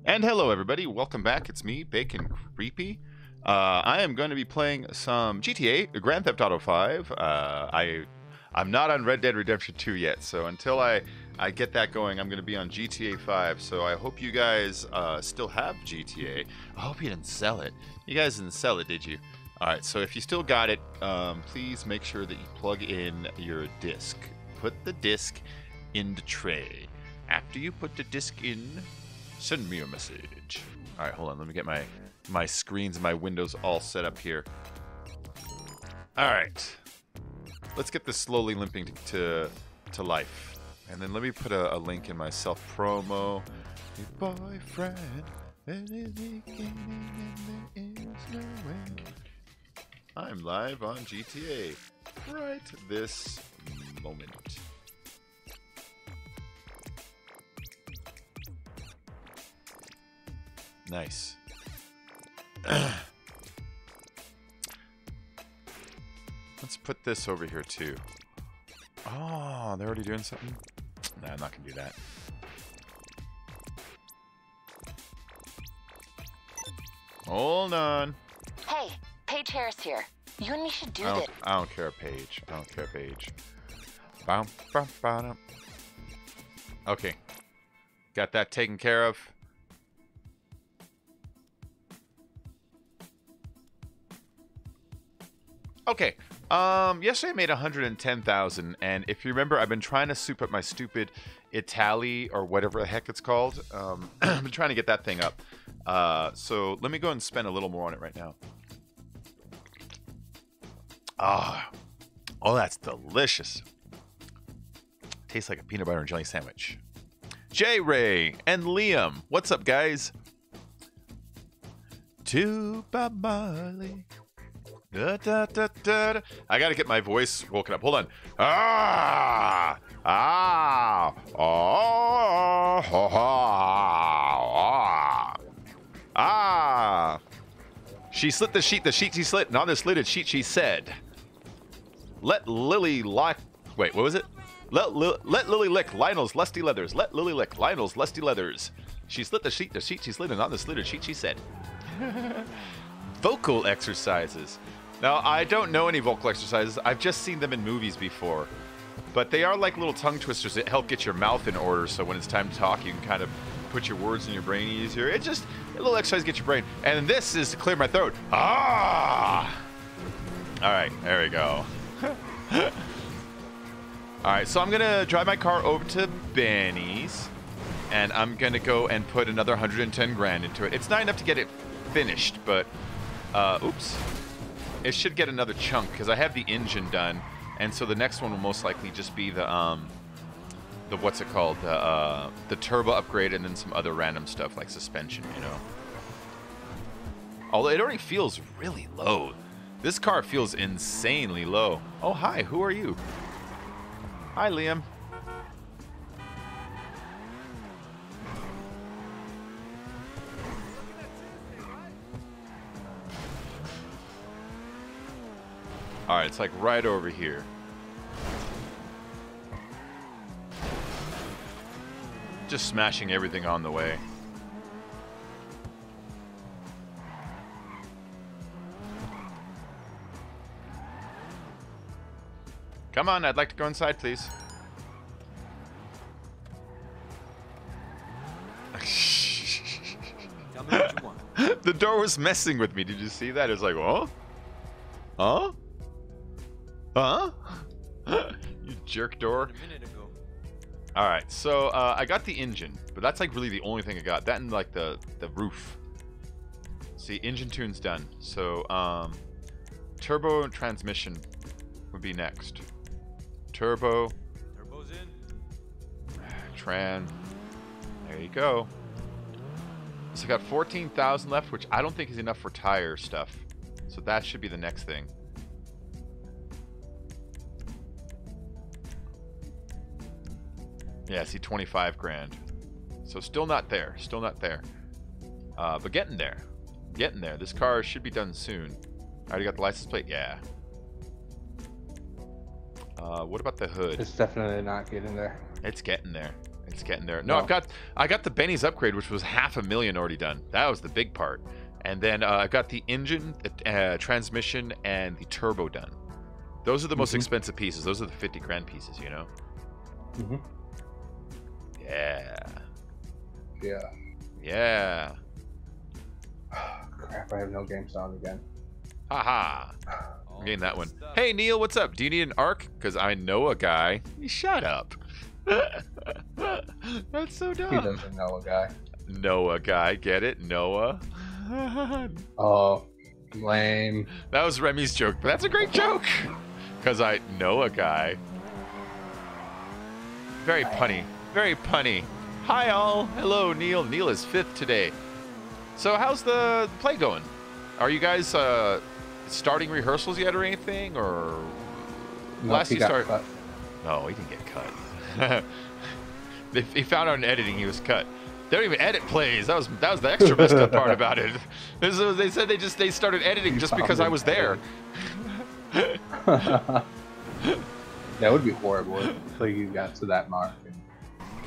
And hello, everybody. Welcome back. It's me, Bacon Creepy. I am going to be playing some GTA, Grand Theft Auto 5. I'm not on Red Dead Redemption 2 yet, so until I get that going, I'm going to be on GTA 5. So I hope you guys still have GTA. I hope you didn't sell it. You guys didn't sell it, did you? All right. So if you still got it, please make sure that you plug in your disc. Put the disc in the tray. After you put the disc in, send me a message. All right, hold on. Let me get my screens and my windows all set up here. All right. Let's get this slowly limping to life. And then let me put a link in my self-promo. Your boyfriend, and is beginning and there is no end. I'm live on GTA right this moment. Nice. Let's put this over here too. Oh, they're already doing something? Nah, I'm not gonna do that. Hold on. Hey, Paige Harris here. You and me should do I this. don't care, Paige. I don't care, Paige. Bum, bum, bum. Okay. Got that taken care of. Okay, yesterday I made 110,000, and if you remember, I've been trying to soup up my stupid Itali, or whatever the heck it's called. I've been trying to get that thing up. So let me go and spend a little more on it right now. Oh, that's delicious. Tastes like a peanut butter and jelly sandwich. J-Ray and Liam, what's up, guys? To Bob Marley. Da, da, da, da, da. I gotta get my voice woken up. Hold on. She slit the sheet she slit, and on this lidded sheet she said, let Lily lock. Wait, what was it? Let Lily lick Lionel's lusty leathers. Let Lily lick Lionel's lusty leathers. She slit the sheet she slid, and on this lidded sheet she said. Vocal exercises. Now, I don't know any vocal exercises. I've just seen them in movies before. But they are like little tongue twisters that help get your mouth in order, so when it's time to talk, you can kind of put your words in your brain easier. It's just a little exercise to get your brain. And this is to clear my throat. Ah! All right, there we go. All right, so I'm going to drive my car over to Benny's, and I'm going to go and put another 110 grand into it. It's not enough to get it finished, but, oops. It should get another chunk because I have the engine done, and so the next one will most likely just be the what's it called, the turbo upgrade, and then some other random stuff like suspension, you know. Although it already feels really low. This car feels insanely low. Oh, hi, who are you? Hi, Liam. All right, it's like right over here. Just smashing everything on the way. Come on, I'd like to go inside, please. Tell me what you want. The door was messing with me. Did you see that? It was like, oh? Huh? Huh? You jerk door. A minute ago. All right, so I got the engine, but that's like really the only thing I got. That and like the roof. See, engine tune's done. So turbo transmission would be next. Turbo. Turbo's in. Tran. There you go. So I got 14,000 left, which I don't think is enough for tire stuff. So that should be the next thing. Yeah, see, 25 grand. So still not there. Still not there. But getting there. Getting there. This car should be done soon. I already got the license plate? Yeah. What about the hood? It's definitely not getting there. It's getting there. It's getting there. No, No. I got the Benny's upgrade, which was $500,000 already done. That was the big part. And then I got the engine, transmission, and the turbo done. Those are the most expensive pieces. Those are the 50 grand pieces, you know? Mm-hmm. Yeah. Yeah. Yeah. Crap, I have no game sound again. Haha. All I'm getting that good one. stuff. Hey, Neil, what's up? Do you need an arc? Because I know a guy. Shut up. That's so He dumb. doesn't know a guy. Noah guy. Get it? Noah. Oh, lame. That was Remy's joke, but that's a great joke. Because I know a guy. Very punny. Very punny. Hi, all. Hello, Neil. Neil is 5th today. So, how's the play going? Are you guys starting rehearsals yet or anything? Or No, last he you got start? cut. No, he didn't get cut. He found out in editing he was cut. They don't even edit plays. That was the extra messed up part about it. They said they started editing just because I was there. That would be horrible if like, you got to that mark. And,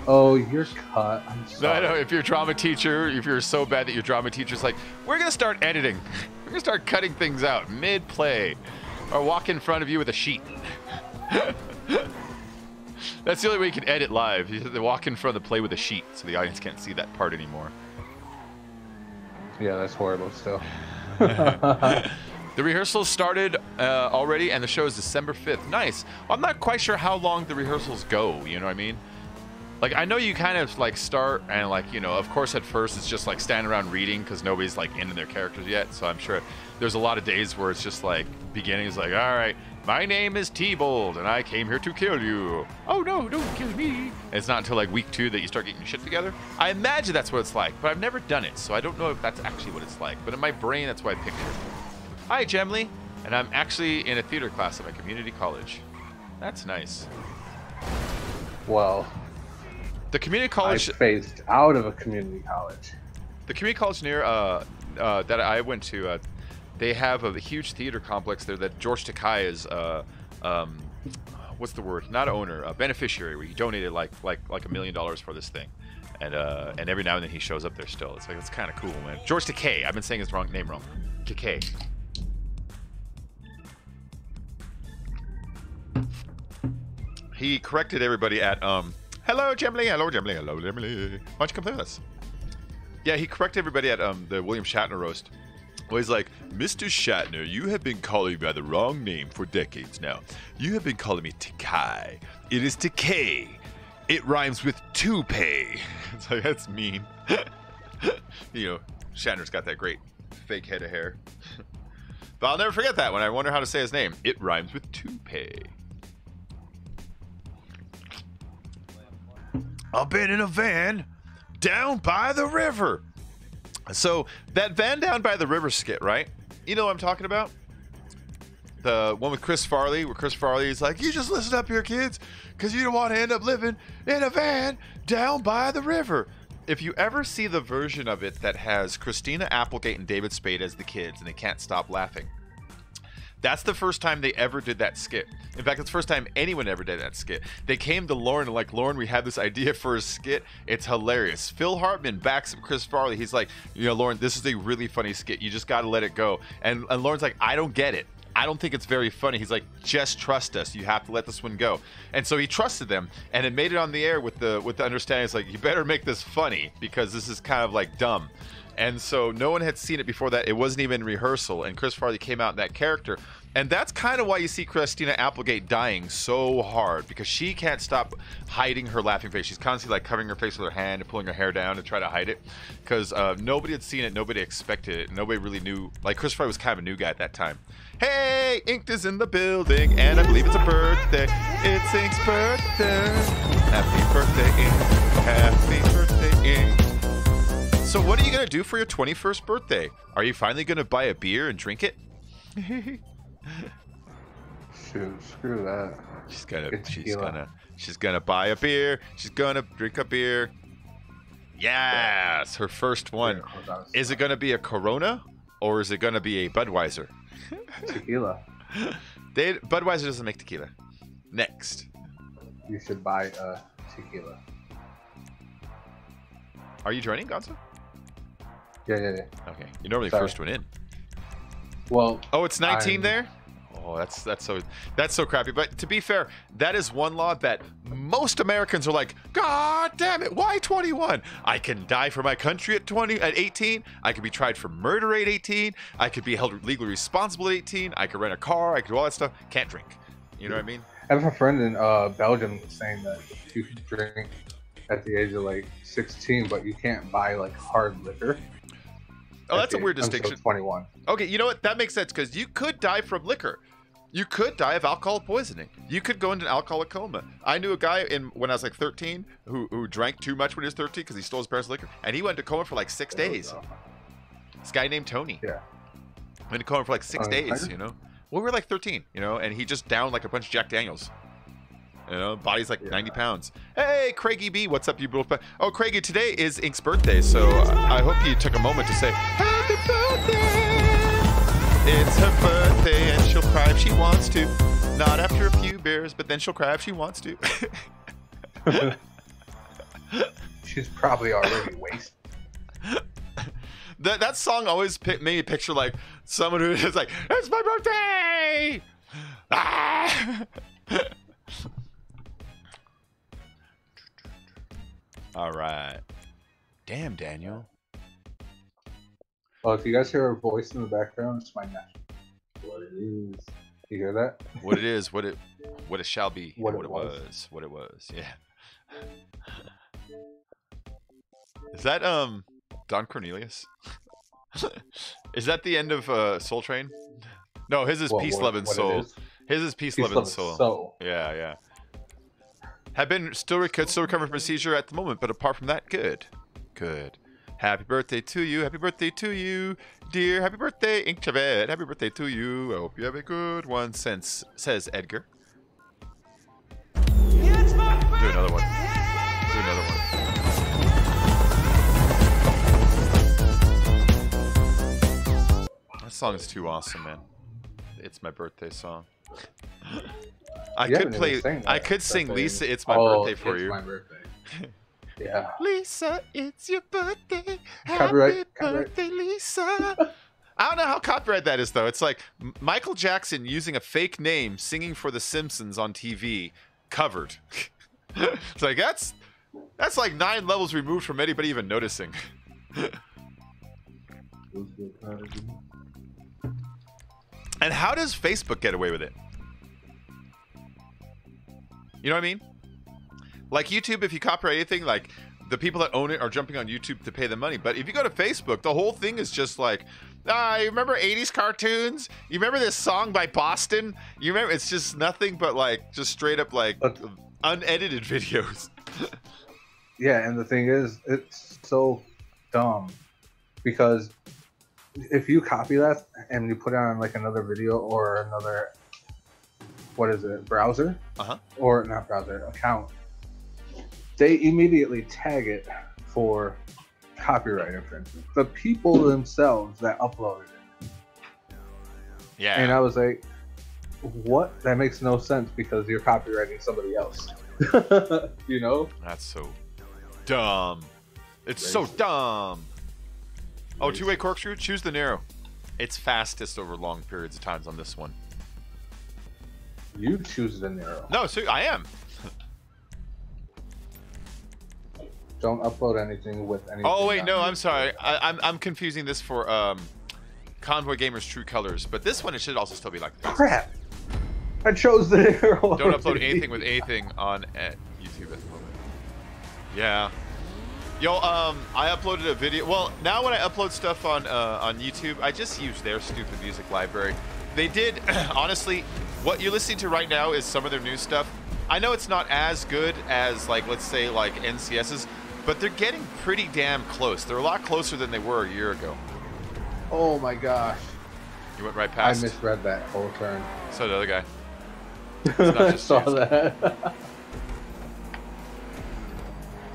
oh, you're cut. I'm No, sorry. I know. If you're a drama teacher, if you're so bad that your drama teacher's like, we're gonna start editing. We're gonna start cutting things out mid-play, or walk in front of you with a sheet. That's the only way you can edit live. They walk in front of the play with a sheet, so the audience can't see that part anymore. Yeah, that's horrible still. The rehearsals started already, and the show is December 5th. Nice. I'm not quite sure how long the rehearsals go, you know what I mean? Like, I know you kind of, like, start, and, like, you know, of course, at first, it's just, like, standing around reading, because nobody's, like, into their characters yet, so I'm sure there's a lot of days where it's just, like, beginning is like, all right, my name is T-Bold, and I came here to kill you. Oh, no, don't kill me. And it's not until, like, week 2 that you start getting your shit together. I imagine that's what it's like, but I've never done it, so I don't know if that's actually what it's like. But in my brain, that's what I picture. Hi, Gemly, and I'm actually in a theater class at my community college. That's nice. Well, The community I college, phased out of a community college. the community college near that I went to, they have a huge theater complex there that George Takei is, what's the word? Not owner, a beneficiary, where he donated like $1 million for this thing, and every now and then he shows up there still. It's like it's kind of cool, man. George Takei. I've been saying his name wrong. Takei. He corrected everybody at hello Gemly, hello Gemly, hello Gemly. Why don't you come play with us? Yeah, he corrected everybody at the William Shatner roast. Well, he's like, Mr. Shatner, you have been calling me by the wrong name for decades now. You have been calling me Takai. It is Takei. It rhymes with toupee. It's like, that's mean. You know, Shatner's got that great fake head of hair. But I'll never forget that when I wonder how to say his name. It rhymes with toupee. I've been in a van down by the river. So that van down by the river skit, right? You know what I'm talking about? The one with Chris Farley, where Chris Farley is like, you just listen up here, kids, because you don't want to end up living in a van down by the river. If you ever see the version of it that has Christina Applegate and David Spade as the kids, and they can't stop laughing, that's the first time they ever did that skit. In fact, it's the first time anyone ever did that skit. They came to Lauren and like, Lauren, we have this idea for a skit. It's hilarious. Phil Hartman backs up Chris Farley. He's like, you know, Lauren, this is a really funny skit. You just got to let it go. And Lauren's like, I don't get it. I don't think it's very funny. He's like, just trust us. You have to let this one go. And so he trusted them, and it made it on the air with the understanding. It's like, you better make this funny because this is kind of like dumb. And so no one had seen it before that. It wasn't even rehearsal. And Chris Farley came out in that character. And that's kind of why you see Christina Applegate dying so hard, because she can't stop hiding her laughing face. She's constantly like covering her face with her hand and pulling her hair down to try to hide it, because nobody had seen it. Nobody expected it. Nobody really knew. Like, Chris Farley was kind of a new guy at that time. Hey, Inked is in the building, and I believe it's a birthday. It's Ink's birthday. Happy birthday, Ink. Happy birthday, Ink. So what are you going to do for your 21st birthday? Are you finally going to buy a beer and drink it? Shoot, screw that. She's gonna buy a beer. She's gonna drink a beer. Yes, her first one. Is it gonna be a Corona or is it gonna be a Budweiser? Tequila. Budweiser doesn't make tequila. Next. You should buy a tequila. Are you joining, Gonzo? Yeah. Okay. You're normally Sorry. first one in. Well. Oh, it's 19 I'm- there? Oh, that's so crappy. But to be fair, that is one law that most Americans are like, God damn it, why 21? I can die for my country at 18. I could be tried for murder at 18. I could be held legally responsible at 18. I could rent a car. I could do all that stuff. Can't drink. You know what I mean? I have a friend in Belgium saying that you can drink at the age of like 16, but you can't buy like hard liquor. Oh, that's a weird until distinction. 21. Okay, you know what? That makes sense because you could die from liquor. You could die of alcohol poisoning. You could go into an alcoholic coma. I knew a guy when I was like 13 who drank too much when he was 13 because he stole his parents' liquor, and he went to coma for like 6 days. This guy named Tony. Yeah. Went to coma for like 6 days, Tiger? you know? Well, we were like 13, you know, and he just downed like a bunch of Jack Daniels. You know, body's like 90 pounds. Hey, Craigie B, what's up, you both? Oh, Craigie, today is Ink's birthday, so I hope you took a moment to say, Happy birthday! It's her birthday, and she'll cry if she wants to. Not after a few beers, but then she'll cry if she wants to. She's probably already wasted. That song always made me picture like someone who is like, it's my birthday! Ah! All right. Damn, Daniel. Well, if you guys hear a voice in the background, it's my nephew. What it is. You hear that? What it is, what it shall be, What and it was, what it was. Yeah. Is that Don Cornelius? Is that the end of Soul Train? No, his is Peace, Love, and Soul. His is Peace, Love, and Soul. Yeah. Could still recover from a seizure at the moment, but apart from that, good. Happy birthday to you. Happy birthday to you, dear. Happy birthday, Ink Chavette. Happy birthday to you. I hope you have a good one, says Edgar. Do another one. That song is too awesome, man. It's my birthday song. I could sing Lisa, It's My Birthday for you. My birthday. Yeah. Lisa, it's your birthday. Copyright. Happy birthday, Lisa. I don't know how copyright that is, though. It's like Michael Jackson using a fake name singing for The Simpsons on TV, covered. It's like, that's like 9 levels removed from anybody even noticing. And how does Facebook get away with it? You know what I mean? Like YouTube, if you copyright anything, like the people that own it are jumping on YouTube to pay the money. But if you go to Facebook, the whole thing is just like, you remember 80s cartoons? You remember this song by Boston? You remember? It's just nothing but like just straight up like unedited videos. Yeah, and the thing is, it's so dumb because if you copy that and you put it on like another video or another, browser? Or not browser, account, they immediately tag it for copyright infringement. The people themselves that uploaded it. Yeah. And I was like, what? That makes no sense because you're copywriting somebody else. You know? That's so dumb. It's so dumb. Oh, two-way corkscrew? Choose the narrow. It's fastest over long periods of times on this one. You choose the narrow. No, so I am. Don't upload anything with anything. Oh wait, no, on I'm sorry. I'm confusing this for Convoy Gamers True Colors, but this one it should also still be like this. Crap! I chose the narrow. Don't upload anything with anything on YouTube at the moment. Yeah. Yo, I uploaded a video. Well, now when I upload stuff on YouTube, I just use their stupid music library. They did, honestly, what you're listening to right now is some of their new stuff. I know it's not as good as, like, let's say, like NCS's, but they're getting pretty damn close. They're a lot closer than they were a year ago. Oh my gosh. You went right past. I misread that whole turn. So did the other guy. I saw that.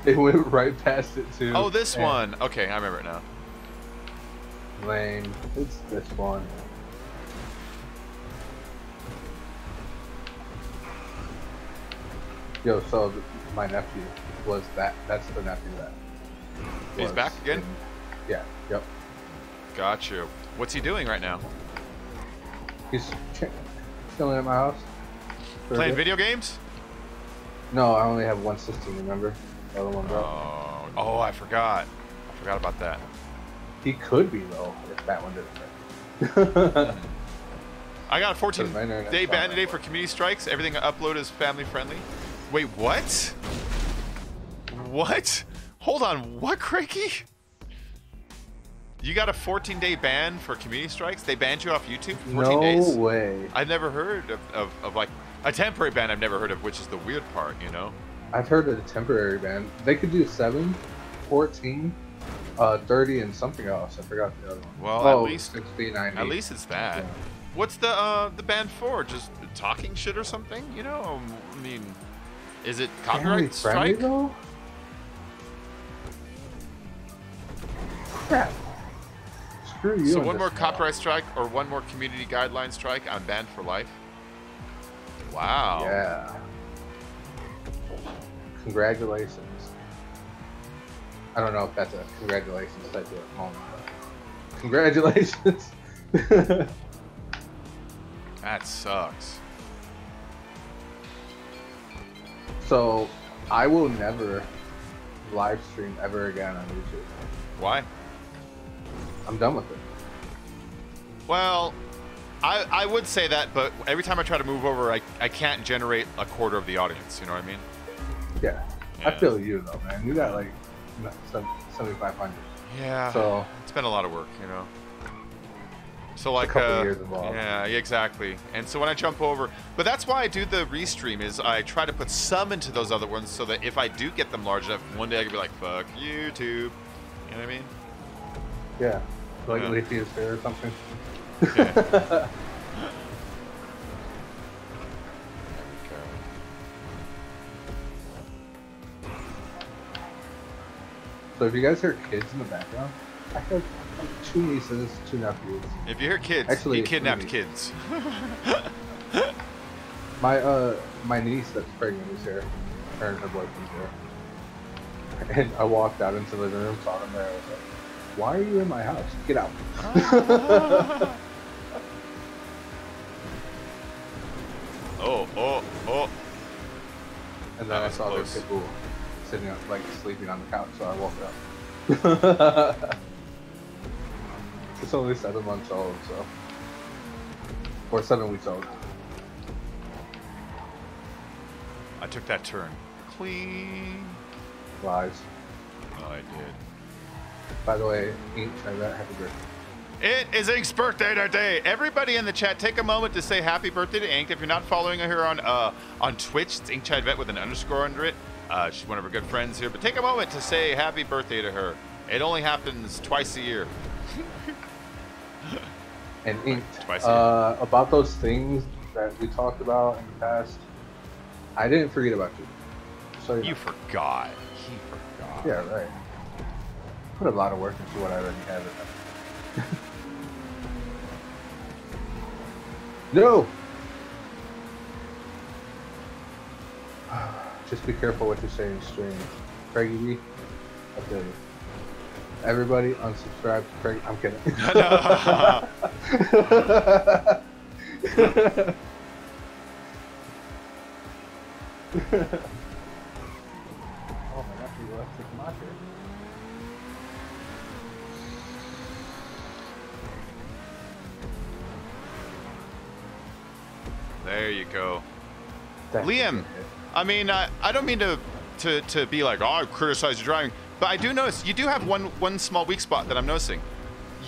It went right past it too. Oh, this one. Okay, I remember it now. Lame. It's this one. Yo, so my nephew was that. That's the nephew that. He's was back again? Yeah. Yep. Gotcha. What's he doing right now? He's chilling at my house. for a Playing bit. video games? No, I only have one system. Remember? The other one broke. Oh, I forgot. I forgot about that. He could be though if that one didn't break. I got a My internet's 14-day ban fine. today for community strikes. Everything I upload is family friendly. Wait, what? What? Hold on, what, Cranky? You got a 14-day ban for community strikes? They banned you off YouTube for 14 No days? way. I've never heard of like a temporary ban. I've never heard of, which is the weird part, you know? I've heard of a temporary ban. They could do 7, 14, 30, and something else. I forgot the other one. Well, oh, at least 60, 90. At least it's that. Yeah. What's the ban for? Just talking shit or something? You know, I mean, is it Family copyright friendly strike? though? Crap. Screw you. So and one more this copyright strike or one more community guideline strike, I'm banned for life. Wow. Yeah. Congratulations. I don't know if that's a congratulations type of moment. But congratulations. That sucks. So I will never live stream ever again on YouTube. Why? I'm done with it. Well, I would say that, but every time I try to move over, I can't generate a quarter of the audience. You know what I mean? Yeah. I Yeah. feel you though, man. You got like 7,500. Yeah. So It's been a lot of work, you know. So like, couple years involved. yeah, exactly. And so when I jump over, but that's why I do the restream is I try to put some into those other ones so that if I do get them large enough, one day I can be like, fuck YouTube. You know what I mean? yeah, like Yeah. Leafy is fair or something. Yeah. So if you guys hear kids in the background, I have 2 nieces, 2 nephews. If you hear kids, Actually, you kidnapped 3. kids. My niece that's pregnant is here. Her and her boyfriend's here. And I walked out into the living room, saw them there. I was like, "Why are you in my house? Get out!" Oh. And then That I was saw close. their pit bull sitting up, like sleeping on the couch, so I woke up. It's only 7 months old, so or 7 weeks old. I took that turn. Clean. Lies. Oh, I did. By the way, Ink, try that. Happy birthday. It is Ink's birthday today. Everybody in the chat, take a moment to say happy birthday to Ink. If you're not following her on Twitch, it's Ink Chad Vet with an underscore under it. She's one of our good friends here. But take a moment to say happy birthday to her. It only happens twice a year. And Ink, Twice a about those things that we talked about in the past, I didn't forget about you. So You forgot. He forgot. yeah, right. Put a lot of work into what I already have. No. Just be careful what you say in stream. Craigie B. Okay. Everybody unsubscribe to Craig. I'm kidding. Oh my gosh, you left the marker. There you go. That's Liam, it. I mean, I don't mean to be like, oh, I criticize your driving, but I do notice you do have one small weak spot that I'm noticing.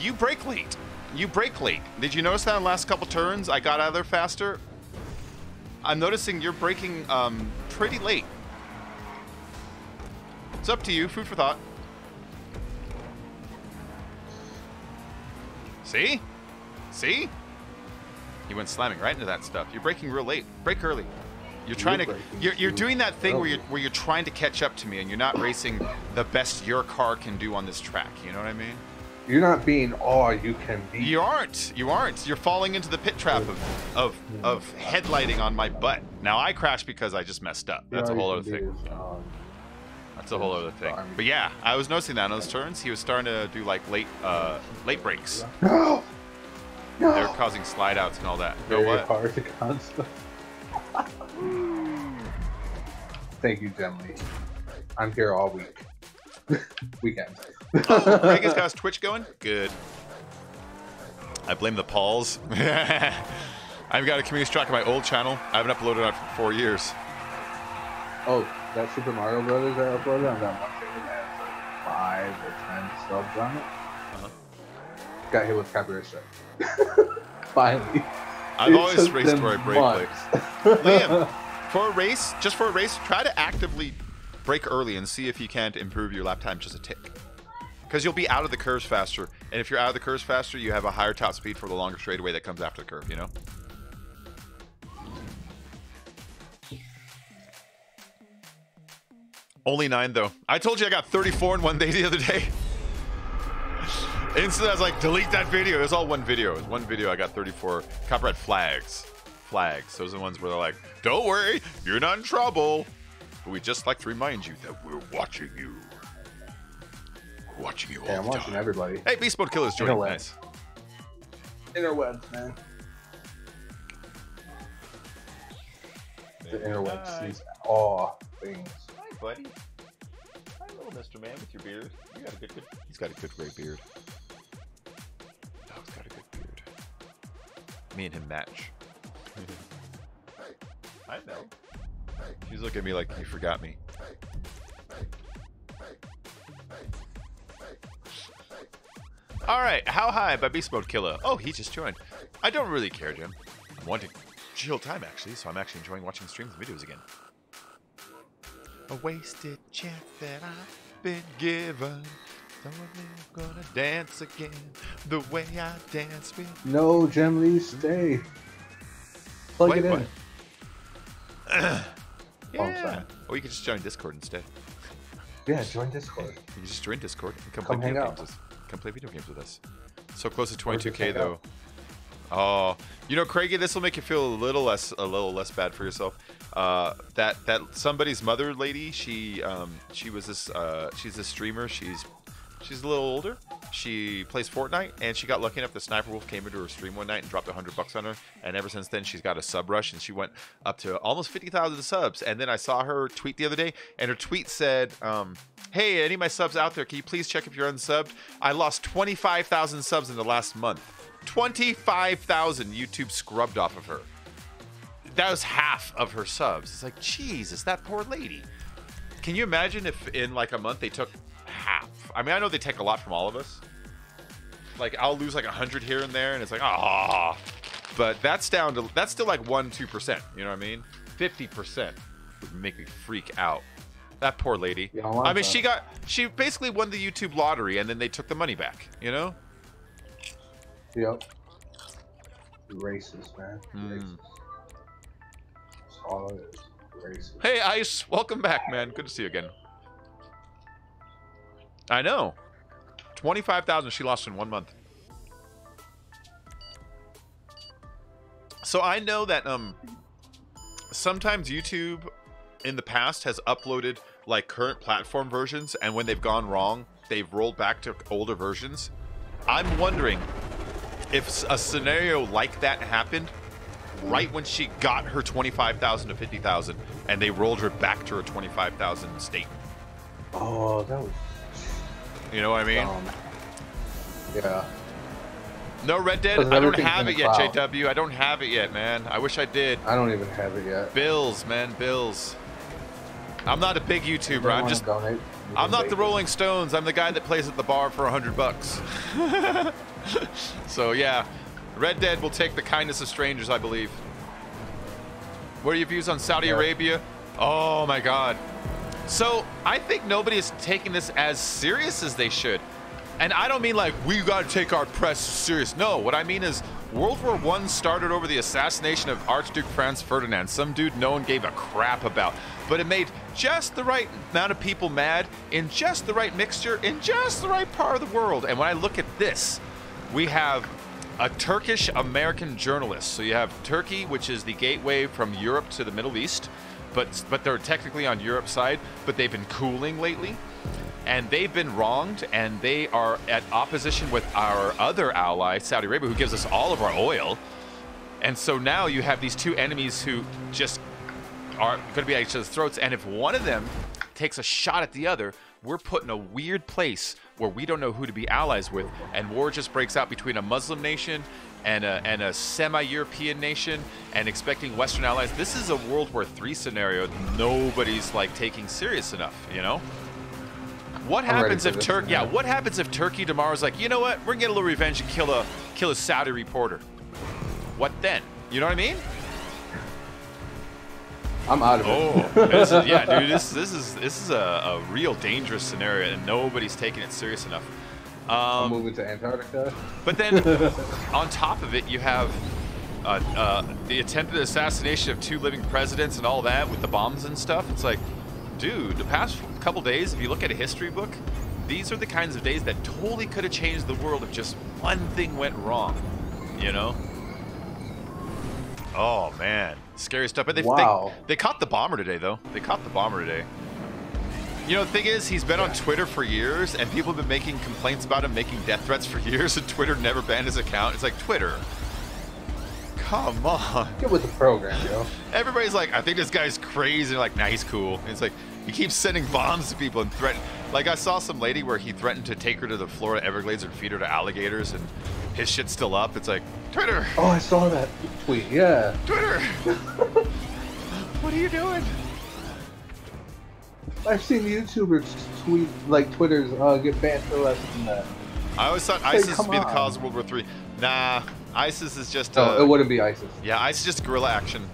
You brake late. You brake late. Did you notice that in the last couple turns? I got out of there faster. I'm noticing you're braking pretty late. It's up to you. Food for thought. See? See? He went slamming right into that stuff. You're braking real late. Brake early. You're trying to. You're doing that thing where you're trying to catch up to me, and you're not racing the best your car can do on this track. You know what I mean? You're not being all you can be. You aren't. You aren't. You're falling into the pit trap of headlighting on my butt. Now I crashed because I just messed up. That's a whole other thing. That's a whole other thing. Army. But yeah, I was noticing that on those turns, he was starting to do like late breaks. No! They were No! slide slide outs and all that. Go Very what? hard to constantly. Thank you, Gemly. I'm here all week. Weekend. Oh, Reagan's got his Twitch going? Good. I blame the Pauls. I've got a community track on my old channel. I haven't uploaded on for 4 years. Oh, that Super Mario Brothers I uploaded on that one thing that has like 5 or 10 subs on it. Got hit with copyright strike. Finally. I've It always took raced them where I brake play. months. Liam, just for a race, try to actively brake early and see if you can't improve your lap time just a tick. Because you'll be out of the curves faster, and if you're out of the curves faster, you have a higher top speed for the longer straightaway that comes after the curve, you know? Only 9 though. I told you I got 34 in one day the other day. Instantly I was like, delete that video. It was all one video. It was one video. I got 34 copyright flags. Flags. Those are the ones where they're like, don't worry, you're not in trouble. But we just like to remind you that we're watching you. We're watching you all Yeah, I'm the watching time. everybody. Hey, Beast Mode Killer's joining. Interwebs. Nice. Interwebs, man. The interwebs sees all things. Hi, buddy. Hi, little Mr. Man with your beard. You got a good. He's got a good gray beard. Dog's got a good beard. Me and him match. I know. She's looking at me like you forgot me. All right, how high by Beast Mode Killer? Oh, he just joined. I don't really care, Jim. I'm wanting chill time actually, so I'm actually enjoying watching streams and videos again. A wasted chance that I've been given. So I'm gonna dance again the way I danced with. No, Gemly, stay. Plug Wait, it in. what? I'm Yeah. sorry. Or you could just join Discord instead. Yeah, join Discord. You can just join Discord and come Come play hang video out. games. Come play video games with us. So close to Or just 22K hang though. out. Oh, you know, Craigie, this will make you feel a little less bad for yourself. That somebody's mother lady, she was this she's a streamer. She's a little older. She plays Fortnite, and she got lucky enough that Sniper Wolf came into her stream one night and dropped $100 on her. And ever since then, she's got a sub rush, and she went up to almost 50,000 subs. And then I saw her tweet the other day, and her tweet said, "Hey, any of my subs out there, can you please check if you're unsubbed? I lost 25,000 subs in the last month. 25,000 YouTube scrubbed off of her. That was half of her subs. It's like, Jesus, that poor lady. Can you imagine if in like a month they took half? I mean, I know they take a lot from all of us. Like, I'll lose like 100 here and there, and it's like, ah. But that's down to, that's still like 1-2%. You know what I mean? 50% would make me freak out. That poor lady. You don't want I mean, that. she basically won the YouTube lottery, and then they took the money back. You know? Yep. Racist, man. Racist. That's all it is. Racist. Hey, Ice, welcome back, man. Good to see you again. I know. 25,000 she lost in 1 month. So I know that sometimes YouTube in the past has uploaded like current platform versions, and when they've gone wrong, they've rolled back to older versions. I'm wondering if a scenario like that happened right when she got her 25,000 to 50,000, and they rolled her back to her 25,000 state. Oh, that was You know what I mean? yeah. No Red Dead. Because I don't everything's have in it the yet, cloud. JW. I don't have it yet, man. I wish I did. I don't even have it yet. Bills, man, bills. I'm not a big YouTuber. I'm just. Donate, I'm not the Rolling Stones. I'm the guy that plays at the bar for $100. So yeah, Red Dead will take the kindness of strangers, I believe. What are your views on Saudi Yeah. Arabia? Oh my God. So I think nobody is taking this as serious as they should. And I don't mean like we got to take our press serious. No, what I mean is World War I started over the assassination of Archduke Franz Ferdinand, some dude no one gave a crap about. But it made just the right amount of people mad in just the right mixture in just the right part of the world. And when I look at this, we have a Turkish American journalist. So you have Turkey, which is the gateway from Europe to the Middle East. but they're technically on Europe's side, but they've been cooling lately. And they've been wronged, and they are at opposition with our other ally, Saudi Arabia, who gives us all of our oil. And so now you have these two enemies who just are going to be at each other's throats. And if one of them takes a shot at the other, we're put in a weird place where we don't know who to be allies with. And war just breaks out between a Muslim nation and a semi-European nation, and expecting Western allies. This is a World War III scenario nobody's like taking serious enough, you know? What happens if Turkey? Yeah, what happens if Turkey tomorrow's like, you know what? We're gonna get a little revenge and kill a Saudi reporter. What then? You know what I mean? I'm out of it. Yeah, dude, this is a real dangerous scenario, and nobody's taking it serious enough. I'm moving to Antarctica. But then, on top of it, you have the attempted assassination of 2 living presidents and all that with the bombs and stuff. It's like, dude, the past couple days, if you look at a history book, these are the kinds of days that totally could have changed the world if just one thing went wrong, you know? Oh, man. Scary stuff. But they caught the bomber today, though. They caught the bomber today. You know, the thing is, he's been on Twitter for years, and people have been making complaints about him making death threats for years, and Twitter never banned his account. It's like, Twitter, come on. Get with the program, yo. Everybody's like, I think this guy's crazy. And like, nah, he's cool. And it's like, he keeps sending bombs to people and threatening. Like, I saw some lady where he threatened to take her to the Florida Everglades and feed her to alligators, and his shit's still up. It's like, Twitter. Oh, I saw that tweet. Yeah. Twitter. What are you doing? I've seen YouTubers tweet, like, Twitter's get banned for less than that. I always thought ISIS would be the cause of World War III. Nah, ISIS is just... No, it wouldn't be ISIS. Yeah, ISIS is just guerrilla action.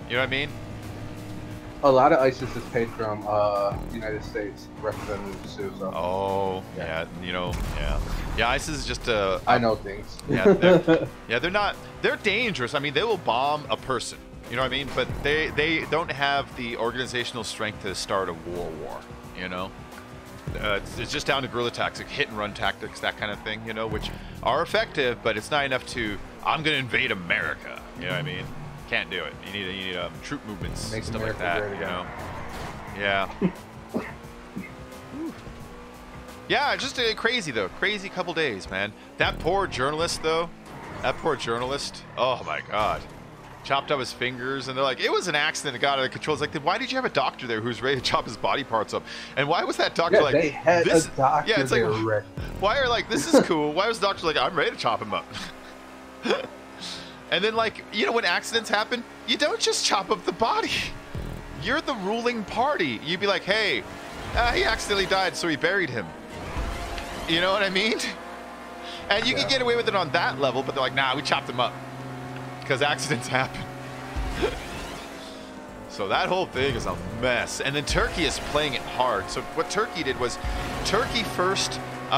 You know what I mean? A lot of ISIS is paid from United States representatives too. So. Oh, yeah, you know, yeah. Yeah, ISIS is just a... I know things. Yeah, they're not... They're dangerous. I mean, they will bomb a person. You know what I mean? But they don't have the organizational strength to start a war, you know? It's just down to guerrilla tactics, hit and run tactics, that kind of thing, you know, which are effective, but it's not enough to, I'm going to invade America. You know what I mean? Can't do it. You need troop movements, stuff like that, you know? Yeah. Yeah, just crazy, though. Crazy couple days, man. That poor journalist, though. That poor journalist. Oh, my God. Chopped up his fingers, and they're like, it was an accident that got out of control. It's like, then why did you have a doctor there who's ready to chop his body parts up? And why was that doctor like, they had this? A doctor yeah, it's like, ready. Why are like, this is cool? Why was the doctor like, I'm ready to chop him up? And then, like, you know, when accidents happen, you don't just chop up the body. You're the ruling party. You'd be like, hey, he accidentally died, so we buried him. You know what I mean? And you can get away with it on that level, but they're like, nah, we chopped him up. Because accidents happen. So that whole thing is a mess. And then Turkey is playing it hard. So what Turkey did was, Turkey first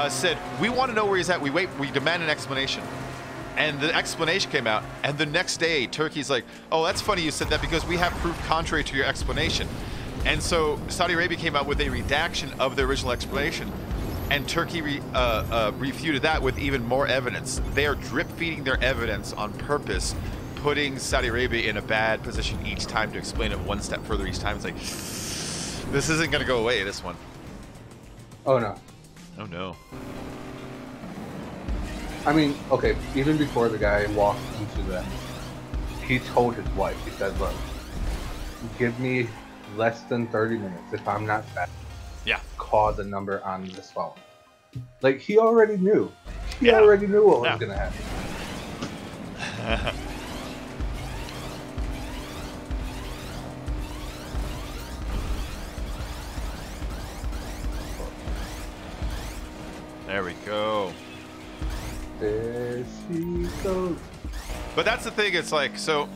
said, we want to know where he's at. We demand an explanation. And the explanation came out. And the next day, Turkey's like, oh, that's funny you said that because we have proof contrary to your explanation. And so Saudi Arabia came out with a redaction of the original explanation. And Turkey refuted that with even more evidence. They are drip feeding their evidence on purpose, putting Saudi Arabia in a bad position each time to explain it one step further each time. It's like, this isn't going to go away, this one. Oh, no. Oh, no. I mean, okay, even before the guy walked into them, he told his wife, he said, look, give me less than 30 minutes. If I'm not back, call the number on this phone. Like, he already knew. He already knew what was going to happen. There we go. There she goes. But that's the thing, it's like, so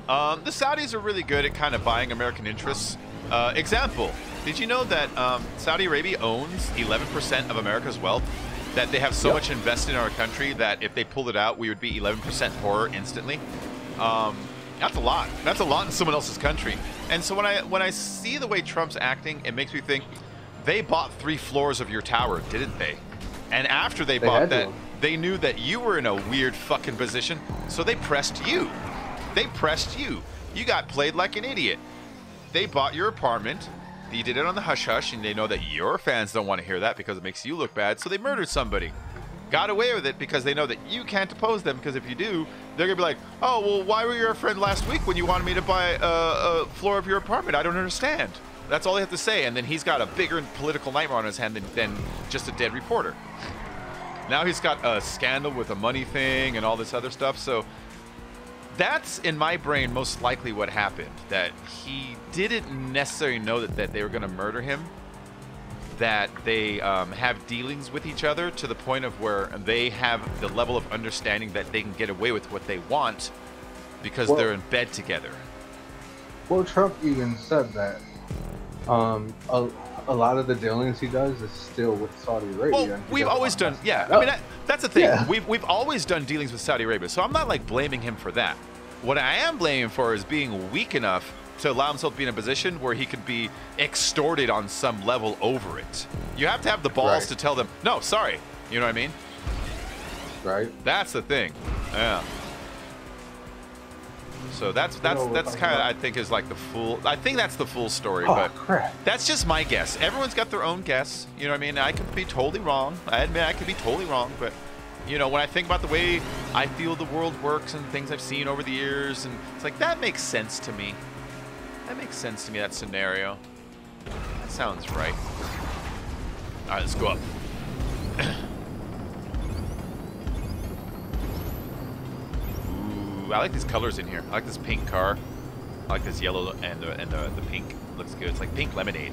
the Saudis are really good at kind of buying American interests. Example, did you know that Saudi Arabia owns 11% of America's wealth? That they have so much invested in our country that if they pulled it out, we would be 11% poorer instantly. That's a lot. That's a lot in someone else's country. And so when I see the way Trump's acting, it makes me think they bought 3 floors of your tower, didn't they? And after they bought that, they knew that you were in a weird fucking position, so they pressed you. They pressed you. You got played like an idiot. They bought your apartment. You did it on the hush-hush, and they know that your fans don't want to hear that because it makes you look bad, so they murdered somebody. Got away with it because they know that you can't oppose them, because if you do, they're going to be like, oh, well, why were you our friend last week when you wanted me to buy a floor of your apartment? I don't understand. That's all they have to say, and then he's got a bigger political nightmare on his hand than just a dead reporter. Now he's got a scandal with a money thing and all this other stuff, so that's, in my brain, most likely what happened. That he didn't necessarily know that they were going to murder him, that they have dealings with each other to the point of where they have the level of understanding that they can get away with what they want because they're in bed together. Well, Trump even said that a lot of the dealings he does is still with Saudi Arabia. Well, we've always done, yeah. I mean, that's the thing. Yeah. We've always done dealings with Saudi Arabia, so I'm not like blaming him for that. What I am blaming him for is being weak enough to allow himself to be in a position where he could be extorted on some level over it. You have to have the balls to tell them, no, sorry. You know what I mean? Right. That's the thing. Yeah. So that's kind of, I think, is like the full. I think that's the full story, but crap. That's just my guess. Everyone's got their own guess. You know what I mean? I could be totally wrong. I admit I could be totally wrong, but you know, when I think about the way I feel the world works and things I've seen over the years, and it's like that makes sense to me. That makes sense to me. That scenario. That sounds right. All right, let's go up. I like these colors in here. I like this pink car. I like this yellow and the pink. Looks good. It's like pink lemonade.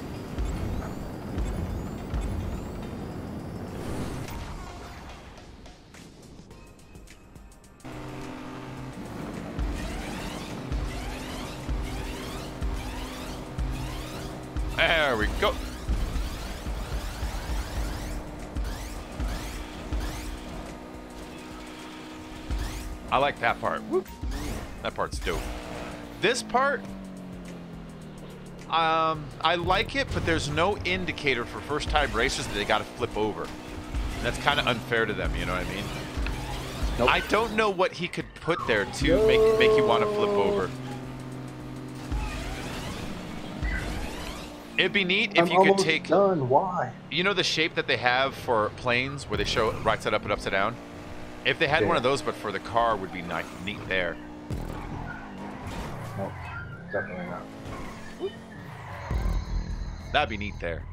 There we go. I like that part. Whoop. That part's dope. This part, I like it, but there's no indicator for first-time racers that they got to flip over. And that's kind of unfair to them, you know what I mean? Nope. I don't know what he could put there to make you want to flip over. It'd be neat if you could take... done. Why? You know the shape that they have for planes where they show right side up and upside down? If they had one of those, but for the car, would be neat there. Nope, definitely not. That'd be neat there.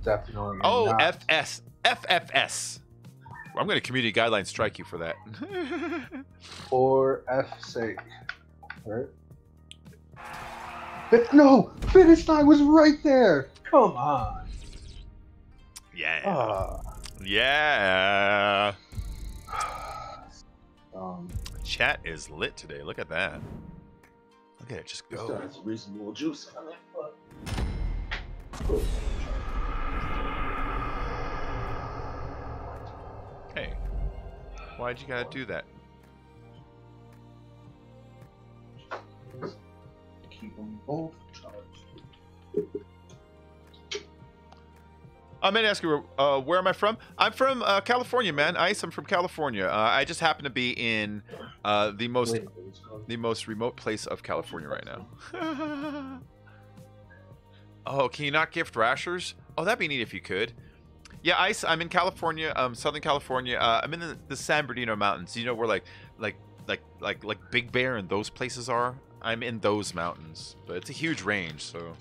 Definitely not. FS. FFS. I'm going to community guideline strike you for that. For F's sake. Right? No! Finish line was right there! Come on! Yeah. Yeah. Chat is lit today. Look at that. Look at it just go. That's reasonable juice. Hey, why'd you gotta do that? Keep them both charged. I meant to ask you, where am I from? I'm from California, man. Ice, I'm from California. I just happen to be in the most remote place of California right now. Oh, can you not gift rashers? Oh, that'd be neat if you could. Yeah, Ice, I'm in California, Southern California. I'm in the San Bernardino Mountains. You know where like Big Bear and those places are? I'm in those mountains, but it's a huge range, so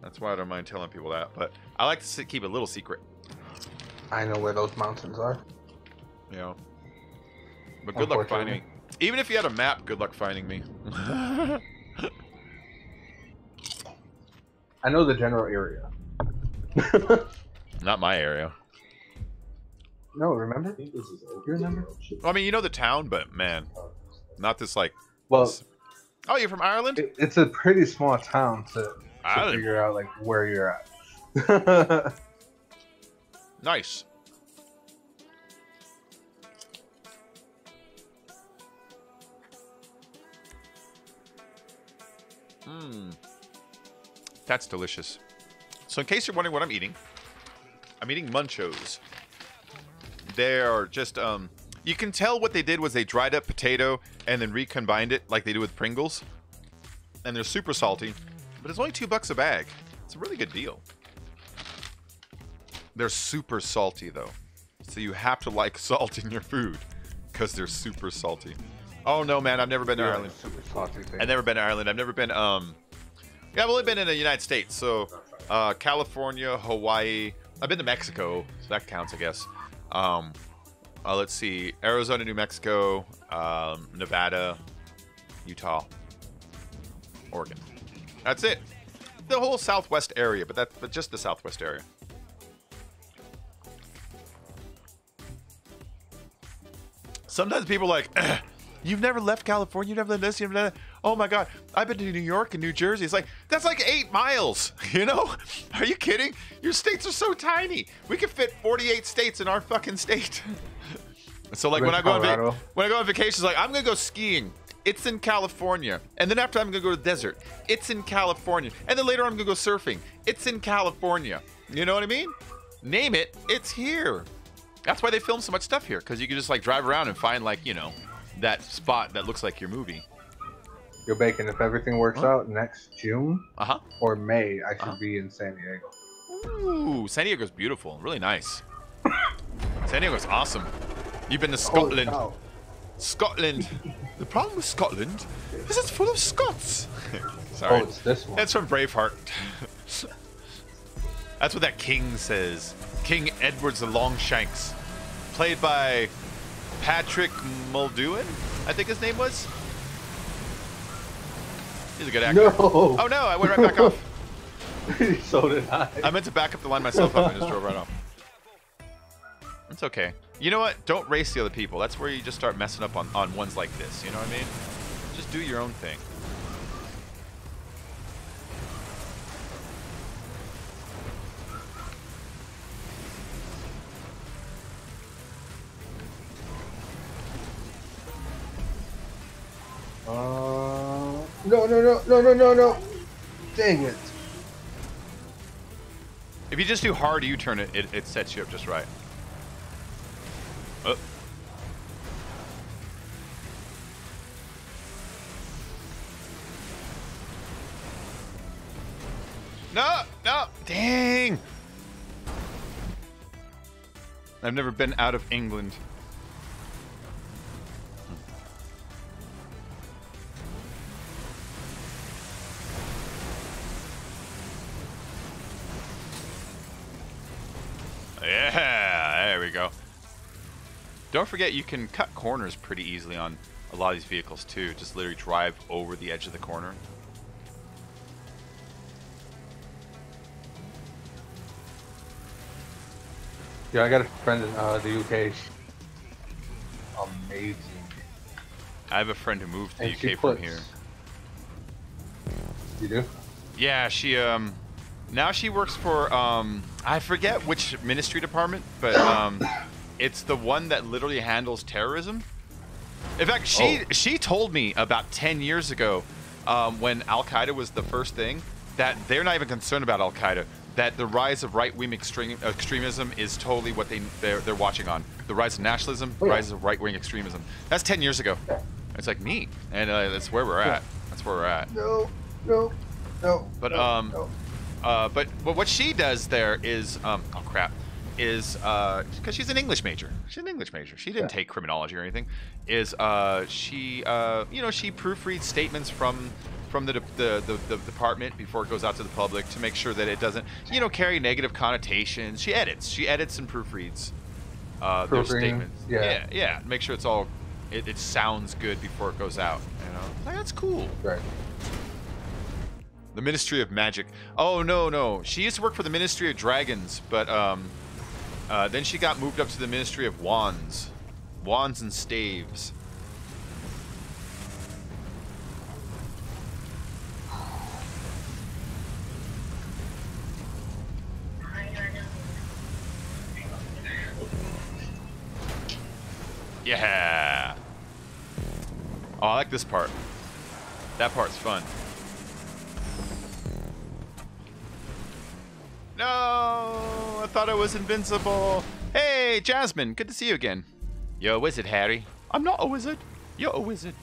that's why I don't mind telling people that. But I like to keep a little secret. I know where those mountains are. You know. But good luck finding me. Even if you had a map, good luck finding me. I know the general area. Not my area. No, remember? You remember? I mean, you know the town, but man, not this like... Well... Oh, you're from Ireland? It's a pretty small town to figure out like where you're at. Nice. That's delicious. So in case you're wondering what I'm eating Munchos. They're just you You can tell what they did was they dried up potato and then recombined it like they do with Pringles. And they're super salty, but it's only $2 a bag. It's a really good deal. They're super salty though. So you have to like salt in your food because they're super salty. Oh no, man, I've never been to Ireland. Super salty thing. I've never been to Ireland. I've never been, yeah, I've only been in the United States. So, California, Hawaii. I've been to Mexico, so that counts, I guess. Let's see, Arizona, New Mexico, Nevada, Utah, Oregon. That's it. The whole Southwest area, but just the Southwest area. Sometimes people are like, you've never left California, you've never done this, you've never done that. Oh my God, I've been to New York and New Jersey. It's like, that's like 8 miles, you know? Are you kidding? Your states are so tiny. We could fit 48 states in our fucking state. So like when I go on vacations, like I'm gonna go skiing. It's in California. And then after I'm gonna go to the desert. It's in California. And then later I'm gonna go surfing. It's in California. You know what I mean? Name it, it's here. That's why they film so much stuff here, because you can just like drive around and find like, you know, that spot that looks like your movie. Yo, Bacon, if everything works out next June or May, I should be in San Diego. Ooh, San Diego's beautiful. Really nice. San Diego's awesome. You've been to Scotland. Oh, Scotland. The problem with Scotland is it's full of Scots. Sorry. Oh, it's this one. That's from Braveheart. That's what that king says. King Edward's the Longshanks. Played by Patrick Muldoon, I think his name was. He's a good actor. No. Oh no, I went right back off. So did I. I meant to back up the line myself up and just drove right off. It's okay. You know what? Don't race the other people. That's where you just start messing up on ones like this. You know what I mean? Just do your own thing. No. Dang it. If you just do hard U-turn, it sets you up just right. Oh. No. Dang. I've never been out of England. Yeah, there we go. Don't forget you can cut corners pretty easily on a lot of these vehicles too. Just literally drive over the edge of the corner. Yeah, I got a friend in the UK. Amazing. I have a friend who moved to the And she UK from puts- here. You do? Yeah, she now she works for I forget which ministry department, but it's the one that literally handles terrorism. In fact, she told me about 10 years ago when Al-Qaeda was the first thing that they're not even concerned about Al-Qaeda, that the rise of right-wing extremism is totally what they're watching on. The rise of nationalism, the rise of right-wing extremism. That's 10 years ago. It's like me, and that's where we're at. That's where we're at. No. But but what she does there is oh crap, is because she's an English major. She's an English major. She didn't take criminology or anything. Is she you know, she proofreads statements from the department before it goes out to the public to make sure that it doesn't, you know, carry negative connotations. She edits and proofreads their statements. Yeah. Make sure it's all it sounds good before it goes out. You know, like, that's cool. Right. The Ministry of Magic. Oh no. She used to work for the Ministry of Dragons, but then she got moved up to the Ministry of Wands. Wands and staves. Yeah. Oh, I like this part. That part's fun. No, I thought I was invincible. Hey, Jasmine, good to see you again. You're a wizard, Harry. I'm not a wizard. You're a wizard.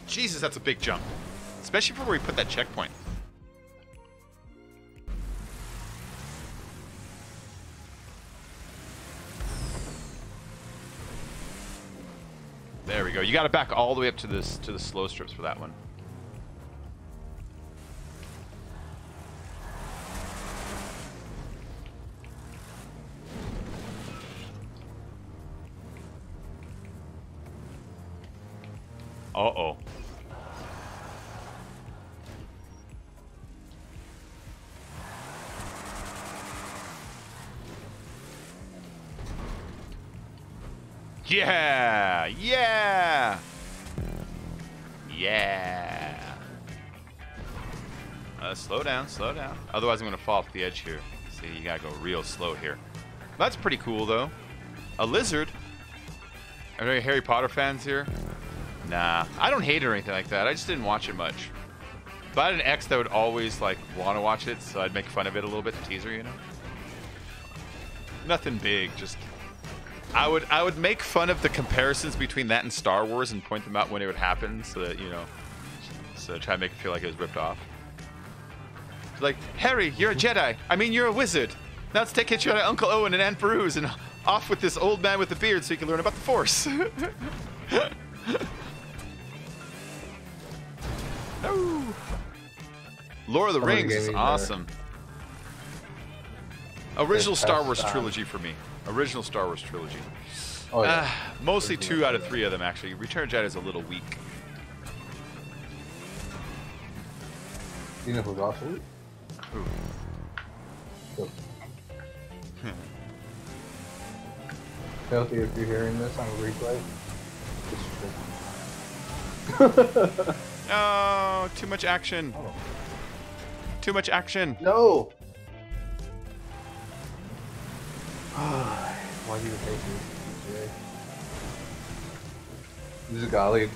Jesus, that's a big jump. Especially for where we put that checkpoint. There we go. You got to back all the way up to this the slow strips for that one. Uh-oh. Yeah! Yeah! Yeah! Slow down, slow down. Otherwise I'm going to fall off the edge here. See, you got to go real slow here. That's pretty cool, though. A lizard? Are there any Harry Potter fans here? Nah. I don't hate it or anything like that. I just didn't watch it much. But I had an ex that would always, like, want to watch it, so I'd make fun of it a little bit, the teaser, you know? Nothing big, just... I would make fun of the comparisons between that and Star Wars and point them out when it would happen, so that, you know, so try to make it feel like it was ripped off. Like, Harry, you're a Jedi. I mean, you're a wizard. Now let's take you to Uncle Owen and Aunt Peruse and off with this old man with the beard so you can learn about the Force. No. Lord of the Rings is awesome. Original Star Wars trilogy for me. Original Star Wars trilogy. Oh, yeah. Mostly 2 out of 3 of them, actually. Return of the Jedi is a little weak. You know who's also weak? Ooh. Cool. Healthy if you're hearing this on a replay. No, too much action. Oh. Too much action. No! Why do you hate me today? Zugali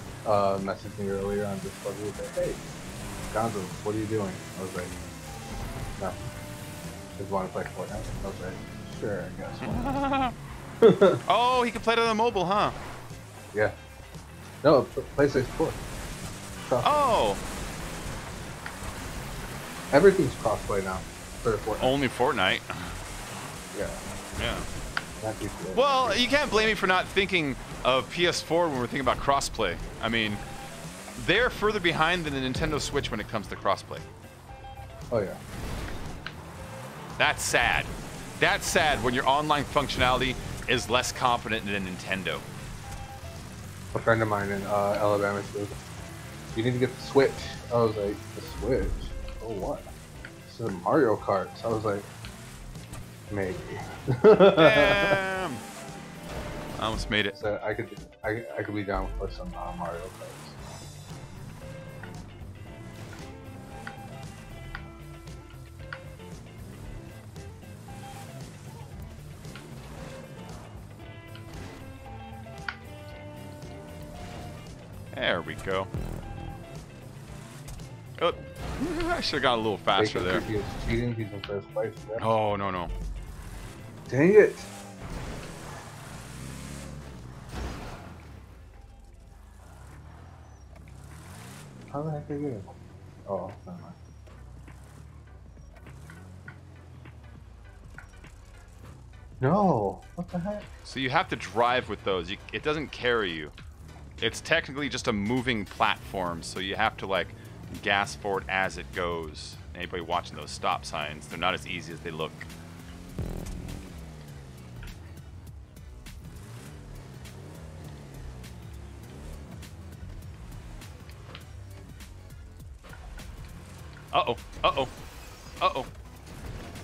messaged me earlier on Discord. He was like, hey, Gonzo, what are you doing? I was like, nothing. Just want to play Fortnite. I was like, sure, I guess. Oh, he can play it on the mobile, huh? Yeah. No, PlayStation 4. Oh! Everything's crossplay now for Fortnite. Only Fortnite. Yeah. Yeah. Not PC. Well, you can't blame me for not thinking of PS4 when we're thinking about crossplay. I mean, they're further behind than the Nintendo Switch when it comes to crossplay. Oh, yeah. That's sad. That's sad when your online functionality is less confident than Nintendo. A friend of mine in Alabama said, you need to get the Switch. I was like, the Switch? Oh, what? This is a Mario Kart. So I was like, maybe. Damn! I almost made it. So I could be down for some Mario Karts. There we go. Oh, I should have got a little faster there. He was cheating. He's in first place. Yeah. Oh, no, no. Dang it! How the heck did I get it? Oh, never mind. No! What the heck? So you have to drive with those. It doesn't carry you. It's technically just a moving platform, so you have to, like, gas forward as it goes. Anybody watching those stop signs, they're not as easy as they look. Uh-oh. Uh-oh. Uh-oh.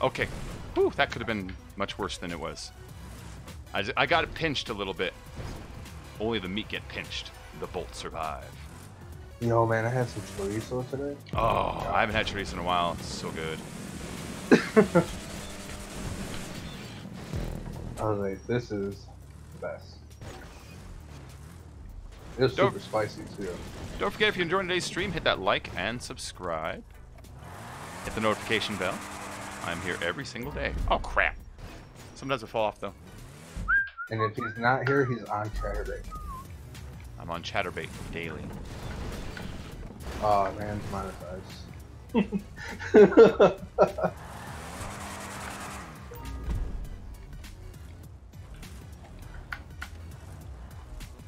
Okay. Whew, that could have been much worse than it was. I got it pinched a little bit. Only the meat get pinched. The bolts survive. Yo, man, I had some chorizo today. Oh, I haven't had chorizo in a while. It's so good. I was like, this is the best. It was super spicy, too. Don't forget, if you enjoyed today's stream, hit that like and subscribe. Hit the notification bell. I'm here every single day. Oh, crap. Sometimes I fall off, though. And if he's not here, he's on Chatterbait. I'm on Chatterbait daily. Oh, man's monetized.